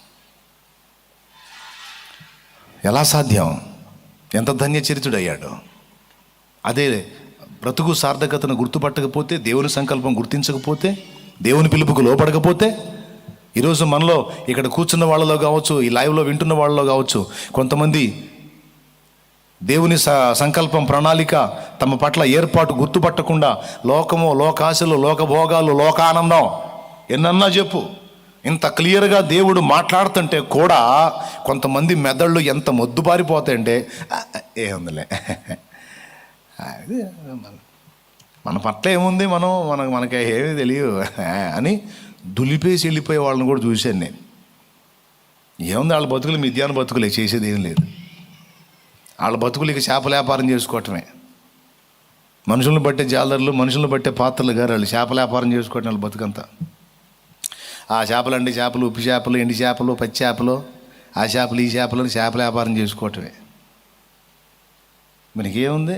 ఎలా సాధ్యం? ఎంత ధన్యచరితుడయ్యాడు. అదే బ్రతుకు సార్థకతను గుర్తుపట్టకపోతే, దేవుని సంకల్పం గుర్తించకపోతే, దేవుని పిలుపుకు లోపడకపోతే, ఈరోజు మనలో ఇక్కడ కూర్చున్న వాళ్ళలో కావచ్చు, ఈ లైవ్లో వింటున్న వాళ్ళలో కావచ్చు, కొంతమంది దేవుని సంకల్పం ప్రణాళిక తమ పట్ల ఏర్పాటు గుర్తుపట్టకుండా లోకము, లోకాశలు, లోకభోగాలు, లోకానందం ఎన్నన్నా చెప్పు, ఇంత క్లియర్గా దేవుడు మాట్లాడుతుంటే కూడా కొంతమంది మెదళ్ళు ఎంత మొద్దుబారిపోతాయంటే ఏముందిలే, మన పట్ల ఏముంది, మనకి ఏమీ తెలియదు అని దులిపేసి వెళ్ళిపోయే వాళ్ళని కూడా చూశాను నేను. ఏముంది, వాళ్ళ బతుకులు మిథ్యాన బతుకులే, చేసేది ఏం లేదు. వాళ్ళ బతుకులకి చేపల వ్యాపారం చేసుకోవటమే. మనుషులను బట్టే జాలర్లు, మనుషులను బట్టే పాత్రలు గారు వాళ్ళు చేపల వ్యాపారం చేసుకోవటం వాళ్ళ బతుకంతా. ఆ చేపలు అండి చేపలు, ఉప్పు చేపలు, ఎండి చేపలు, పచ్చి చేపలు, ఆ చేపలు, ఈ చేపలు చేపల వ్యాపారం చేసుకోవటమే. మనకేముంది?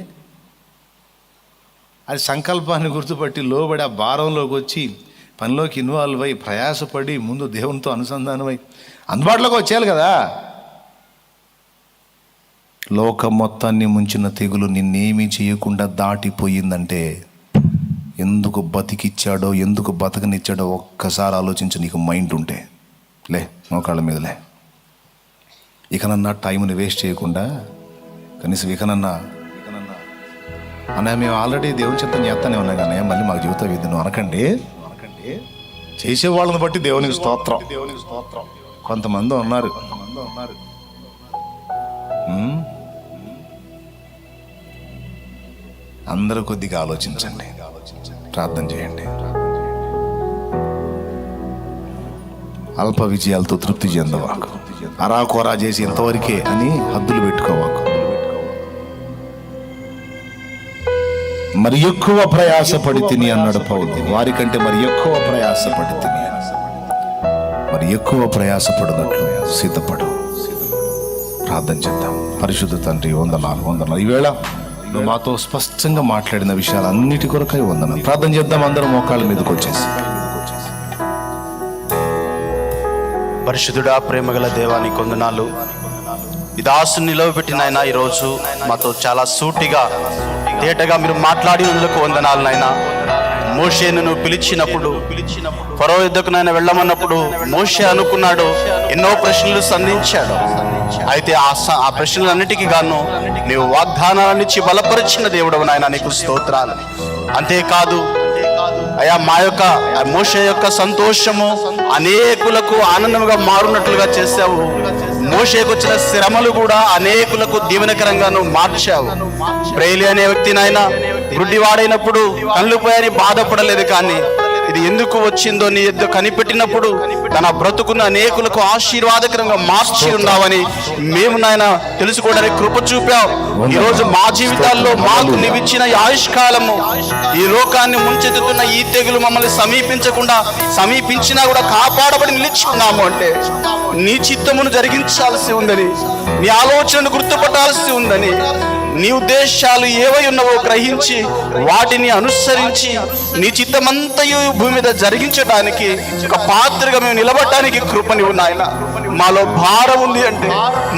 అది సంకల్పాన్ని గుర్తుపట్టి లోబడి ఆ భారంలోకి వచ్చి పనిలోకి ఇన్వాల్వ్ అయ్యి ప్రయాసపడి ముందు దేవునితో అనుసంధానమై అందుబాటులోకి వచ్చేయాలి కదా. లోకం మొత్తాన్ని ముంచిన తెగులు నిన్నేమీ చేయకుండా దాటిపోయిందంటే ఎందుకు బతికిచ్చాడో, ఎందుకు బతకనిచ్చాడో ఒక్కసారి ఆలోచించి, నీకు మైండ్ ఉంటే లే, మోకాళ్ళ మీదలే. ఇకనన్నా టైంని వేస్ట్ చేయకుండా కనీసం ఇకనన్నా అన్నా మేము ఆల్రెడీ దేవుని చిత్తం చేస్తానే ఉన్నా కానీ మళ్ళీ మాకు జీవితం ఇది నువ్వు అనకండి. చేసేవాళ్ళని బట్టి దేవునికి స్తోత్రం. కొంతమంది ఉన్నారు అందరూ కొద్దిగా ఆలోచించండి, ప్రార్థన చేయండి. అల్ప విజయాలతో తృప్తి చెందవాకు, అరాకొరా చేసి ఇంతవరకే అని హద్దులు పెట్టుకోవాకు. మరి ఎక్కువ ప్రయాసపడి తిని అన్నాడు పౌలు. వారికంటే మరి ఎక్కువ ప్రయాసపడి తిని, మరి ఎక్కువ ప్రయాసపడినట్లు సిద్ధపడు. ప్రార్థన చేద్దాం. పరిశుద్ధ తండ్రి, వందనాలు. ఈవేళ నువ్వు మాతో స్పష్టంగా మాట్లాడిన విషయాలన్నిటి కొరకై వందనం. ప్రార్థన చేద్దాం అందరం మోకాళ్ళ మీదకి వచ్చేసి. పరిశుద్ధుడా, ప్రేమగల దేవానికి వందనాలు. ఈ దాసుని నిలవబెట్టిన ఆయన ఈరోజు మాతో చాలా సూటిగా తేటగా మీరు మాట్లాడినందుకు వందనాలు నాయన. మోషేను నువ్వు పిలిచినప్పుడు ఫరో యుద్ధకు నాయన వెళ్ళమన్నప్పుడు మోషే అనుకున్నాడు, ఎన్నో ప్రశ్నలు సంధించాడు. అయితే ఆ ప్రశ్నలన్నిటికీ గాను నీవు వాగ్దానాలనిచ్చి బలపరిచిన దేవుడవు నాయన, నీకు స్తోత్రాలు. అంతేకాదు అయ్యా, మా యొక్క మోషే యొక్క సంతోషము అనేకులకు ఆనందముగా మారునట్లుగా చేశావు. మోషేకు వచ్చిన శ్రమలు కూడా అనేకులకు దీవెనకరంగా నువ్వు మార్చావు. ప్రేలి అనే వ్యక్తి నాయన గుడ్డివాడైనప్పుడు కళ్ళు పోయని బాధపడలేదు, కానీ ఇది ఎందుకు వచ్చిందో నీ ఎద్దు కనిపెట్టినప్పుడు తన బ్రతుకున్న అనేకులకు ఆశీర్వాదకరంగా మార్చి ఉన్నావని మేము నాయన తెలుసుకోవడానికి కృప చూపావు. ఈరోజు మా జీవితాల్లో మాకు నీవిచ్చిన ఈ ఆయుష్కాలము, ఈ లోకాన్ని ముంచెత్తుతున్న ఈ తెగులు మమ్మల్ని సమీపించినా కూడా కాపాడబడి నిలిచి ఉన్నాము అంటే నీ చిత్తమును జరిగించాల్సి ఉందని, నీ ఆలోచనను గుర్తుపట్టాల్సి ఉందని, నీ ఉద్దేశాలు ఏవై ఉన్నావో గ్రహించి వాటిని అనుసరించి నీ చిత్తమంతయు భూమి మీద జరిగించడానికి ఒక పాత్రగా మేము నిలబడటానికి కృపని నాయన. మాలో భారం ఉంది అంటే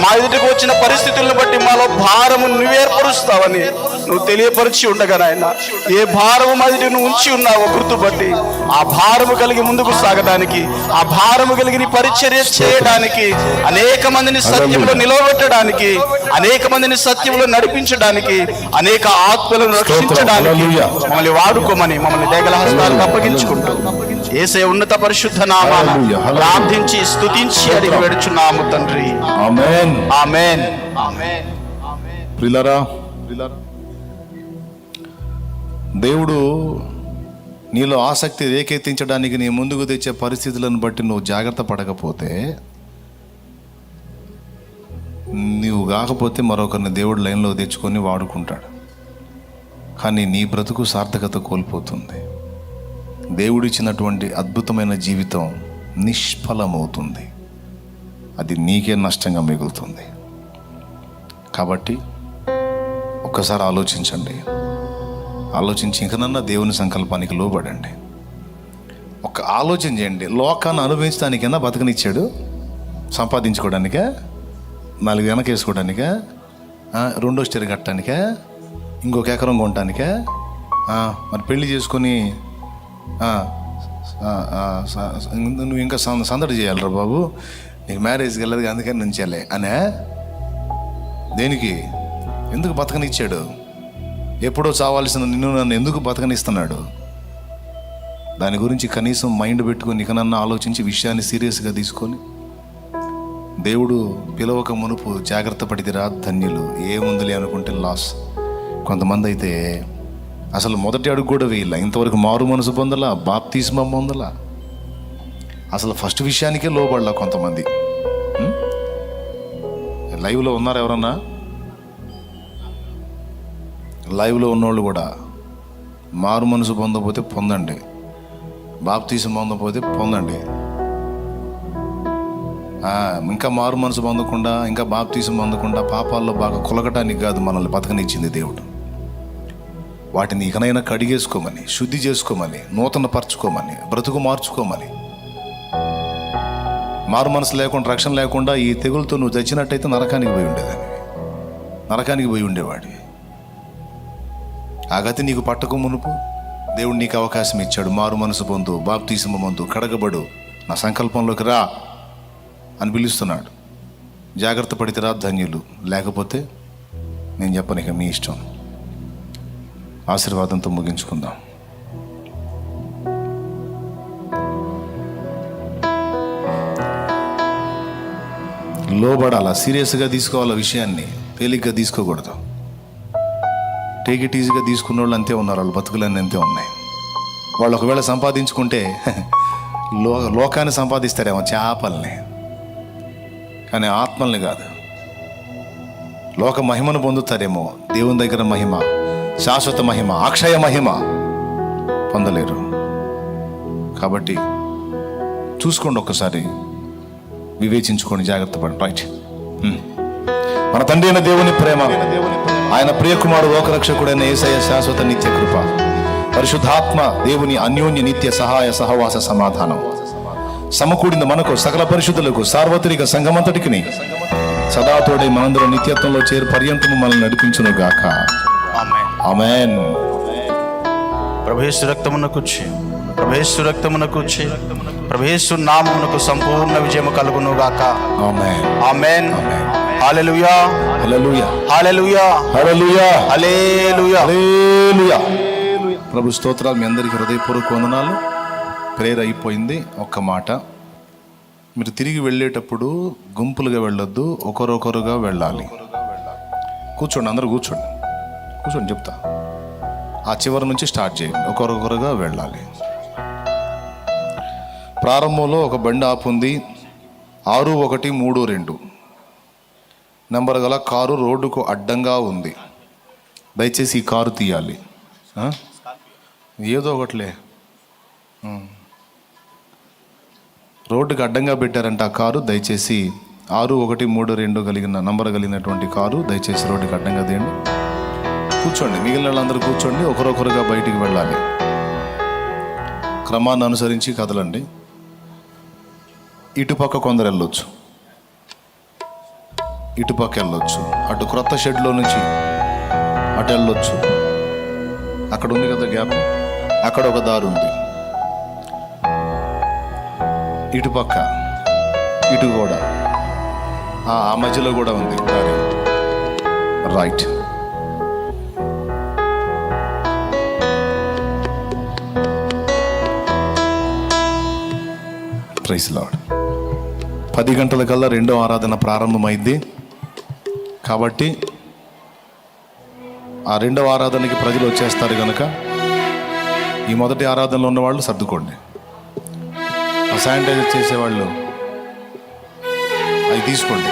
మా ఎదుటికి వచ్చిన పరిస్థితులను బట్టి మాలో భారము నువ్వు ఏర్పరుస్తావని నువ్వు తెలియపరిచి ఉండగా నాయన, ఏ భారము మా ఎదుటి నువ్వు ఉంచి ఉన్నావో గుర్తుపట్టి ఆ భారము కలిగి ముందుకు సాగడానికి, ఆ భారము కలిగి నీ పరిచర్య చేయడానికి, అనేక మందిని సత్యంలో నిలవబెట్టడానికి, అనేక మందిని సత్యంలో నడిపించడానికి, అనేక ఆత్మలను రక్షించడానికి మమ్మల్ని వాడుకోమని మమ్మల్ని దయగల హస్తాలకు అప్పగించుకుంటూ యేసయ్య ఉన్నత పరిశుద్ధ నామాన ప్రార్థించి స్తుతించి అడిగి వేడుచున్నాము తండ్రి. ఆమేన్. ఆమేన్. ప్రియులారా, దేవుడు నీలో ఆసక్తి రేకెత్తించడానికి నీ ముందుకు తెచ్చే పరిస్థితులను బట్టి నువ్వు జాగ్రత్త పడకపోతే, నీవు కాకపోతే మరొకరిని దేవుడు లైన్లో తెచ్చుకొని వాడుకుంటాడు. కానీ నీ బ్రతుకు సార్థకత కోల్పోతుంది. దేవుడిచ్చినటువంటి అద్భుతమైన జీవితం నిష్ఫలమవుతుంది. అది నీకే నష్టంగా మిగులుతుంది. కాబట్టి ఒక్కసారి ఆలోచించి ఇంకనన్నా దేవుని సంకల్పానికి లోబడండి. ఒక ఆలోచన చేయండి. లోకాన్ని అనుభవించడానికైనా బతకనిచ్చాడు, సంపాదించుకోవడానికే, 4 వెనక వేసుకోవడానికే, 2వ స్టేర్ కట్టడానికే, ఇంకొక ఎకరం కొనడానికే, మరి పెళ్లి చేసుకొని నువ్వు ఇంకా సందడి చేయాలరా బాబు, నీకు మ్యారేజ్కి వెళ్ళదు అందుకని నుంచేలే అనే. దేనికి? ఎందుకు బతకనిచ్చాడు? ఎప్పుడో చావాల్సిన నిన్ను నన్ను ఎందుకు బతకనిస్తున్నాడు? దాని గురించి కనీసం మైండ్ పెట్టుకొని ఇకనన్నా ఆలోచించి విషయాన్ని సీరియస్గా తీసుకొని, దేవుడు పిలవక మునుపు జాగ్రత్త పడిదిరా ధన్యులు, ఏముందిలే అనుకుంటే లాస్. కొంతమంది అయితే అసలు మొదటి అడుగు కూడా వేయాల, ఇంతవరకు మారు మనసు పొందలా, బాప్తిస్మం పొందలా, అసలు ఫస్ట్ విషయానికే లోబడలా. కొంతమంది లైవ్లో ఉన్నారు. ఎవరన్నా లైవ్లో ఉన్నోళ్ళు కూడా మారు మనసు పొందకపోతే పొందండి, బాప్తిస్మం పొందకపోతే పొందండి. ఇంకా మారు మనసు పొందకుండా, ఇంకా బాప్తిస్మం పొందకుండా పాపాల్లో బాగా కొలగటానికి కాదు మనల్ని బతకనిచ్చింది దేవుడు. వాటిని ఇకనైనా కడిగేసుకోమని, శుద్ధి చేసుకోమని, నూతన పరచుకోమని, బ్రతుకు మార్చుకోమని. మారు మనసు లేకుండా, రక్షణ లేకుండా ఈ తెగులతో నువ్వు చచ్చినట్టయితే నరకానికి పోయి ఉండేవాడి. ఆ గతి నీకు పట్టక మునుపు దేవుడు నీకు అవకాశం ఇచ్చాడు. మారు మనసు పొందు, బాప్తిస్మం పొందు, కడగబడు, నా సంకల్పంలోకి రా అని పిలుస్తున్నాడు. జాగ్రత్త పడితే ధన్యులు, లేకపోతే నేను చెప్పను, ఇక మీ ఇష్టం. ఆశీర్వాదంతో ముగించుకుందాం. లోబడాలా, సీరియస్గా తీసుకోవాలా, విషయాన్ని తేలిగ్గా తీసుకోకూడదు. టేక్ ఇట్ ఈజీగా తీసుకున్న వాళ్ళు అంతే ఉన్నారు, వాళ్ళు బతుకులన్నీ అంతే ఉన్నాయి. వాళ్ళు ఒకవేళ సంపాదించుకుంటే లోకాన్ని సంపాదిస్తారేమో, చేపల్ని, కానీ ఆత్మల్ని కాదు. లోక మహిమను పొందుతారేమో, దేవుని దగ్గర మహిమ, శాశ్వత మహిమ, అక్షయ మహిమ పొందలేరు. కాబట్టి చూసుకోండి, ఒక్కసారి వివేచించుకోండి, జాగ్రత్త పడండి. రైట్. మన తండ్రి అయిన దేవుని ప్రేమ, ఆయన ప్రియకుమారుడు లోకరక్షకుడైన యేసయ్య శాశ్వత నిత్య కృప, పరిశుద్ధాత్మ దేవుని అన్యోన్య నిత్య సహాయ సహవాస సమాధానం సమకూడిన మనకు సకల పరిశుద్ధులకు సార్వత్రిక సంఘమంతటికి సదాతోడే మనందరం నిత్యత్వంలో చేరు పర్యంతము మనల్ని నడిపించును గాక. ఆమేన్. ఆమేన్. ప్రభేసు రక్తమునకు ప్రభేసు రక్తమునకు ప్రభేసు నామమునకు సంపూర్ణ విజయము కలుగును గాక. ఆమేన్. ఆమేన్. హల్లెలూయా. హల్లెలూయా. హల్లెలూయా. హల్లెలూయా. హల్లెలూయా. హల్లెలూయా. ప్రభు స్తోత్రాలు. మీ అందరికీ హృదయపూర్వక వందనాలు. ప్రేయర్ అయిపోయింది. ఒక్క మాట, మీరు తిరిగి వెళ్ళేటప్పుడు గుంపులుగా వెళ్ళొద్దు, ఒకరొకరుగా వెళ్ళాలి. కూర్చోండి, అందరూ కూర్చోండి, కూర్చోండి, చెప్తా. ఆ చివరి నుంచి స్టార్ట్ చేయండి, ఒకరొకరుగా వెళ్ళాలి. ప్రారంభంలో ఒక బండి ఆపుంది, 6132 నెంబర్ గల కారు రోడ్డుకు అడ్డంగా ఉంది. దయచేసి ఈ కారు తీయాలి. ఏదో ఒకటిలే, రోడ్డుకి అడ్డంగా పెట్టారంట ఆ కారు. దయచేసి 6132 కలిగిన నంబర్ కలిగినటువంటి కారు దయచేసి రోడ్డుకి అడ్డంగా తీయండి. కూర్చోండి, మిగిలిన వాళ్ళందరూ కూర్చోండి, ఒకరొకరుగా బయటికి వెళ్ళాలి. క్రమాన్ని అనుసరించి కదలండి. ఇటుపక్క కొందరు వెళ్ళొచ్చు, ఇటుపక్క వెళ్ళొచ్చు, అటు క్రొత్త షెడ్లో నుంచి అటు వెళ్ళొచ్చు. అక్కడ ఉంది కదా గ్యాప్, అక్కడ ఒక దారి ఉంది. ఇటుపక్క ఇటు కూడా ఆ మధ్యలో కూడా ఉంది దారి. రైట్. Praise lord. 10 గంటల కల్లా రెండో ఆరాధన ప్రారంభమైంది కాబట్టి ఆ రెండవ ఆరాధనకి ప్రజలు వచ్చేస్తారు కనుక ఈ మొదటి ఆరాధనలో ఉన్నవాళ్ళు సర్దుకోండి. ఆ శానిటైజర్ చేసేవాళ్ళు అవి తీసుకోండి.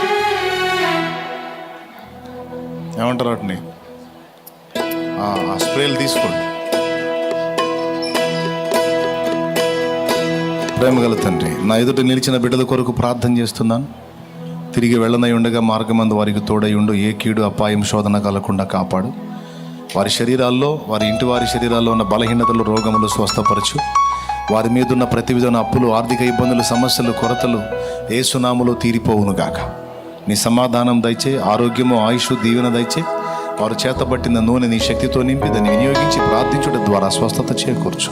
ఏమంటారు వాటిని, ఆ స్ప్రేలు తీసుకోండి. ప్రేమగల తండ్రి, నా ఎదుట నిలిచిన బిడ్డల కొరకు ప్రార్థన చేస్తున్నాను. తిరిగి వెళ్ళనై ఉండగా మార్గమందు వారికి తోడై ఉండు. ఏ కీడు అపాయం శోధన కలగకుండా కాపాడు. వారి శరీరాల్లో, వారి ఇంటి వారి శరీరాల్లో ఉన్న బలహీనతలు, రోగములు స్వస్థపరచు. వారి మీద ఉన్న ప్రతి విధమైన అప్పులు, ఆర్థిక ఇబ్బందులు, సమస్యలు, కొరతలు యేసునామములో తీరిపోవునుగాక. నీ సమాధానం దయచే, ఆరోగ్యము, ఆయుష్, దీవెన దయచే. వారు చేతబట్టిన నూనె నీ శక్తితో నింపి దాన్ని వినియోగించి ప్రార్థించుట ద్వారా స్వస్థత చేకూర్చు.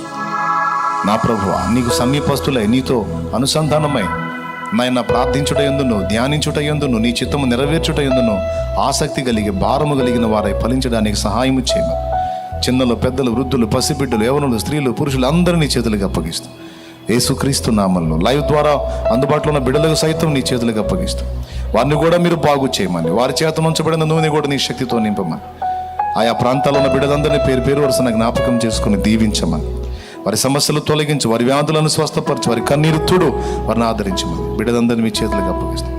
నా ప్రభువా, నీకు సమీపస్తులై నీతో అనుసంధానమై నాయన ప్రార్థించుట యందును, ధ్యానించుట యందును, నీ చిత్తము నెరవేర్చుట యందును ఆసక్తి కలిగి భారము కలిగిన వారై ఫలించడానికి సహాయము చేయమని చిన్నలు, పెద్దలు, వృద్ధులు, పసిబిడ్డలు, యవనులు, స్త్రీలు, పురుషులు అందరినీ చేతులకు అప్పగిస్తూ యేసుక్రీస్తు నామములో లైవ్ ద్వారా అందుబాటులో ఉన్న బిడ్డలకు సైతం నీ చేతులకు అప్పగిస్తూ వారిని కూడా మీరు బాగు చేయమని, వారి చేత ఉంచబడిన నూనె కూడా నీ శక్తితో నింపమని, ఆయా ప్రాంతాల్లో ఉన్న బిడ్డలందరినీ పేరు పేరు వరుసన జ్ఞాపకం చేసుకుని దీవించమని, వారి సమస్యలు తొలగించు, వారి వ్యాధులను స్వస్థపరచు, వారి కన్నీరు తుడు, వారిని ఆదరించమని బిడ్డలందరినీ మీ చేతులకు అప్పగిస్తాం.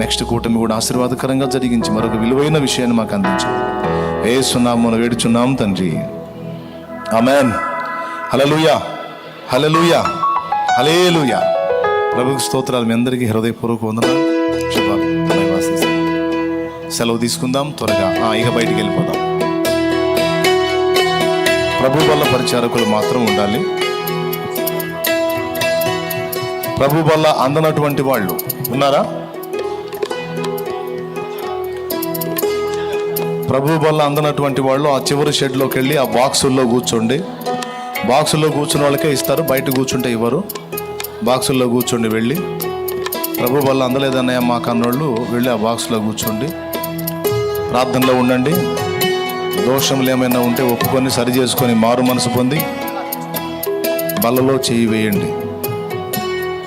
నెక్స్ట్ కూటమి కూడా ఆశీర్వాదకరంగా జరిగించి మరొక విలువైన విషయాన్ని మాకు అందించమని యేసు నామమున వేడుచున్నాం తండ్రి. ఆమేన్. హల్లెలూయా. హల్లెలూయా. హల్లెలూయా. ప్రభువుకి స్తోత్రాలు. మీ అందరికీ హృదయపూర్వక వందనాలు. శుభాలు. సెలవు తీసుకుందాం త్వరగా. ఇక బయటికి వెళ్ళిపోదాం. ప్రభు వల్ల పరిచారకులు మాత్రం ఉండాలి. ప్రభు వల్ల అందనటువంటి వాళ్ళు ఉన్నారా? ప్రభు వల్ల అందనటువంటి వాళ్ళు ఆ చివరి షెడ్లోకి వెళ్ళి ఆ బాక్సుల్లో కూర్చోండి. బాక్సుల్లో కూర్చున్న వాళ్ళకే ఇస్తారు, బయట కూర్చుంటే ఇవ్వరు. బాక్సుల్లో కూర్చోండి. వెళ్ళి ప్రభు వల్ల అందలేదన్నయ్య మా కన్నోళ్ళు వెళ్ళి ఆ బాక్స్లో కూర్చోండి. ప్రార్థనలో ఉండండి. దోషములు ఏమైనా ఉంటే ఒప్పుకొని సరి చేసుకొని మారు మనసు పొంది బల్లలో చేయి వేయండి.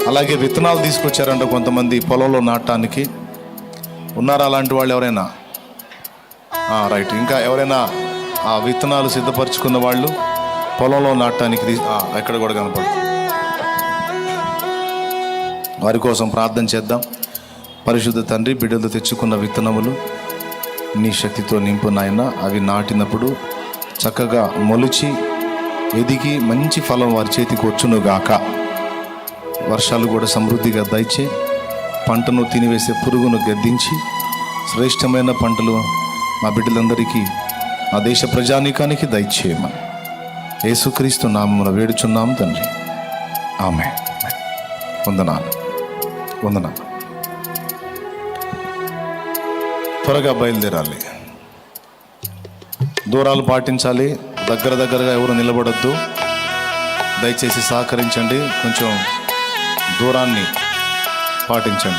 అలాగే విత్తనాలు తీసుకొచ్చారంట కొంతమంది పొలంలో నాటడానికి. ఉన్నారా అలాంటి వాళ్ళు ఎవరైనా? రైట్. ఇంకా ఎవరైనా ఆ విత్తనాలు సిద్ధపరచుకున్న వాళ్ళు పొలంలో నాటడానికి ఎక్కడ కూడా కనపడదు. వారి కోసం ప్రార్థన చేద్దాం. పరిశుద్ధ తండ్రి, బిడ్డలు తెచ్చుకున్న విత్తనములు నీ శక్తితో నింపు నాయన. అవి నాటినప్పుడు చక్కగా మొలిచి ఎదిగి మంచి ఫలం వారి చేతికి వచ్చునుగాక. వర్షాలు కూడా సమృద్ధిగా దయచే, పంటను తినివేసే పురుగును గద్దించి శ్రేష్టమైన పంటలు మా బిడ్డలందరికీ మా దేశ ప్రజానీకానికి దయచేయమని యేసుక్రీస్తు నామమున వేడుచున్నాం తండ్రి. ఆమేన్. వందనాలు. త్వరగా బయలుదేరాలి. దూరాలు పాటించాలి. దగ్గరగా ఎవరు నిలబడొద్దు. దయచేసి సహకరించండి. కొంచెం దూరాన్ని పాటించండి.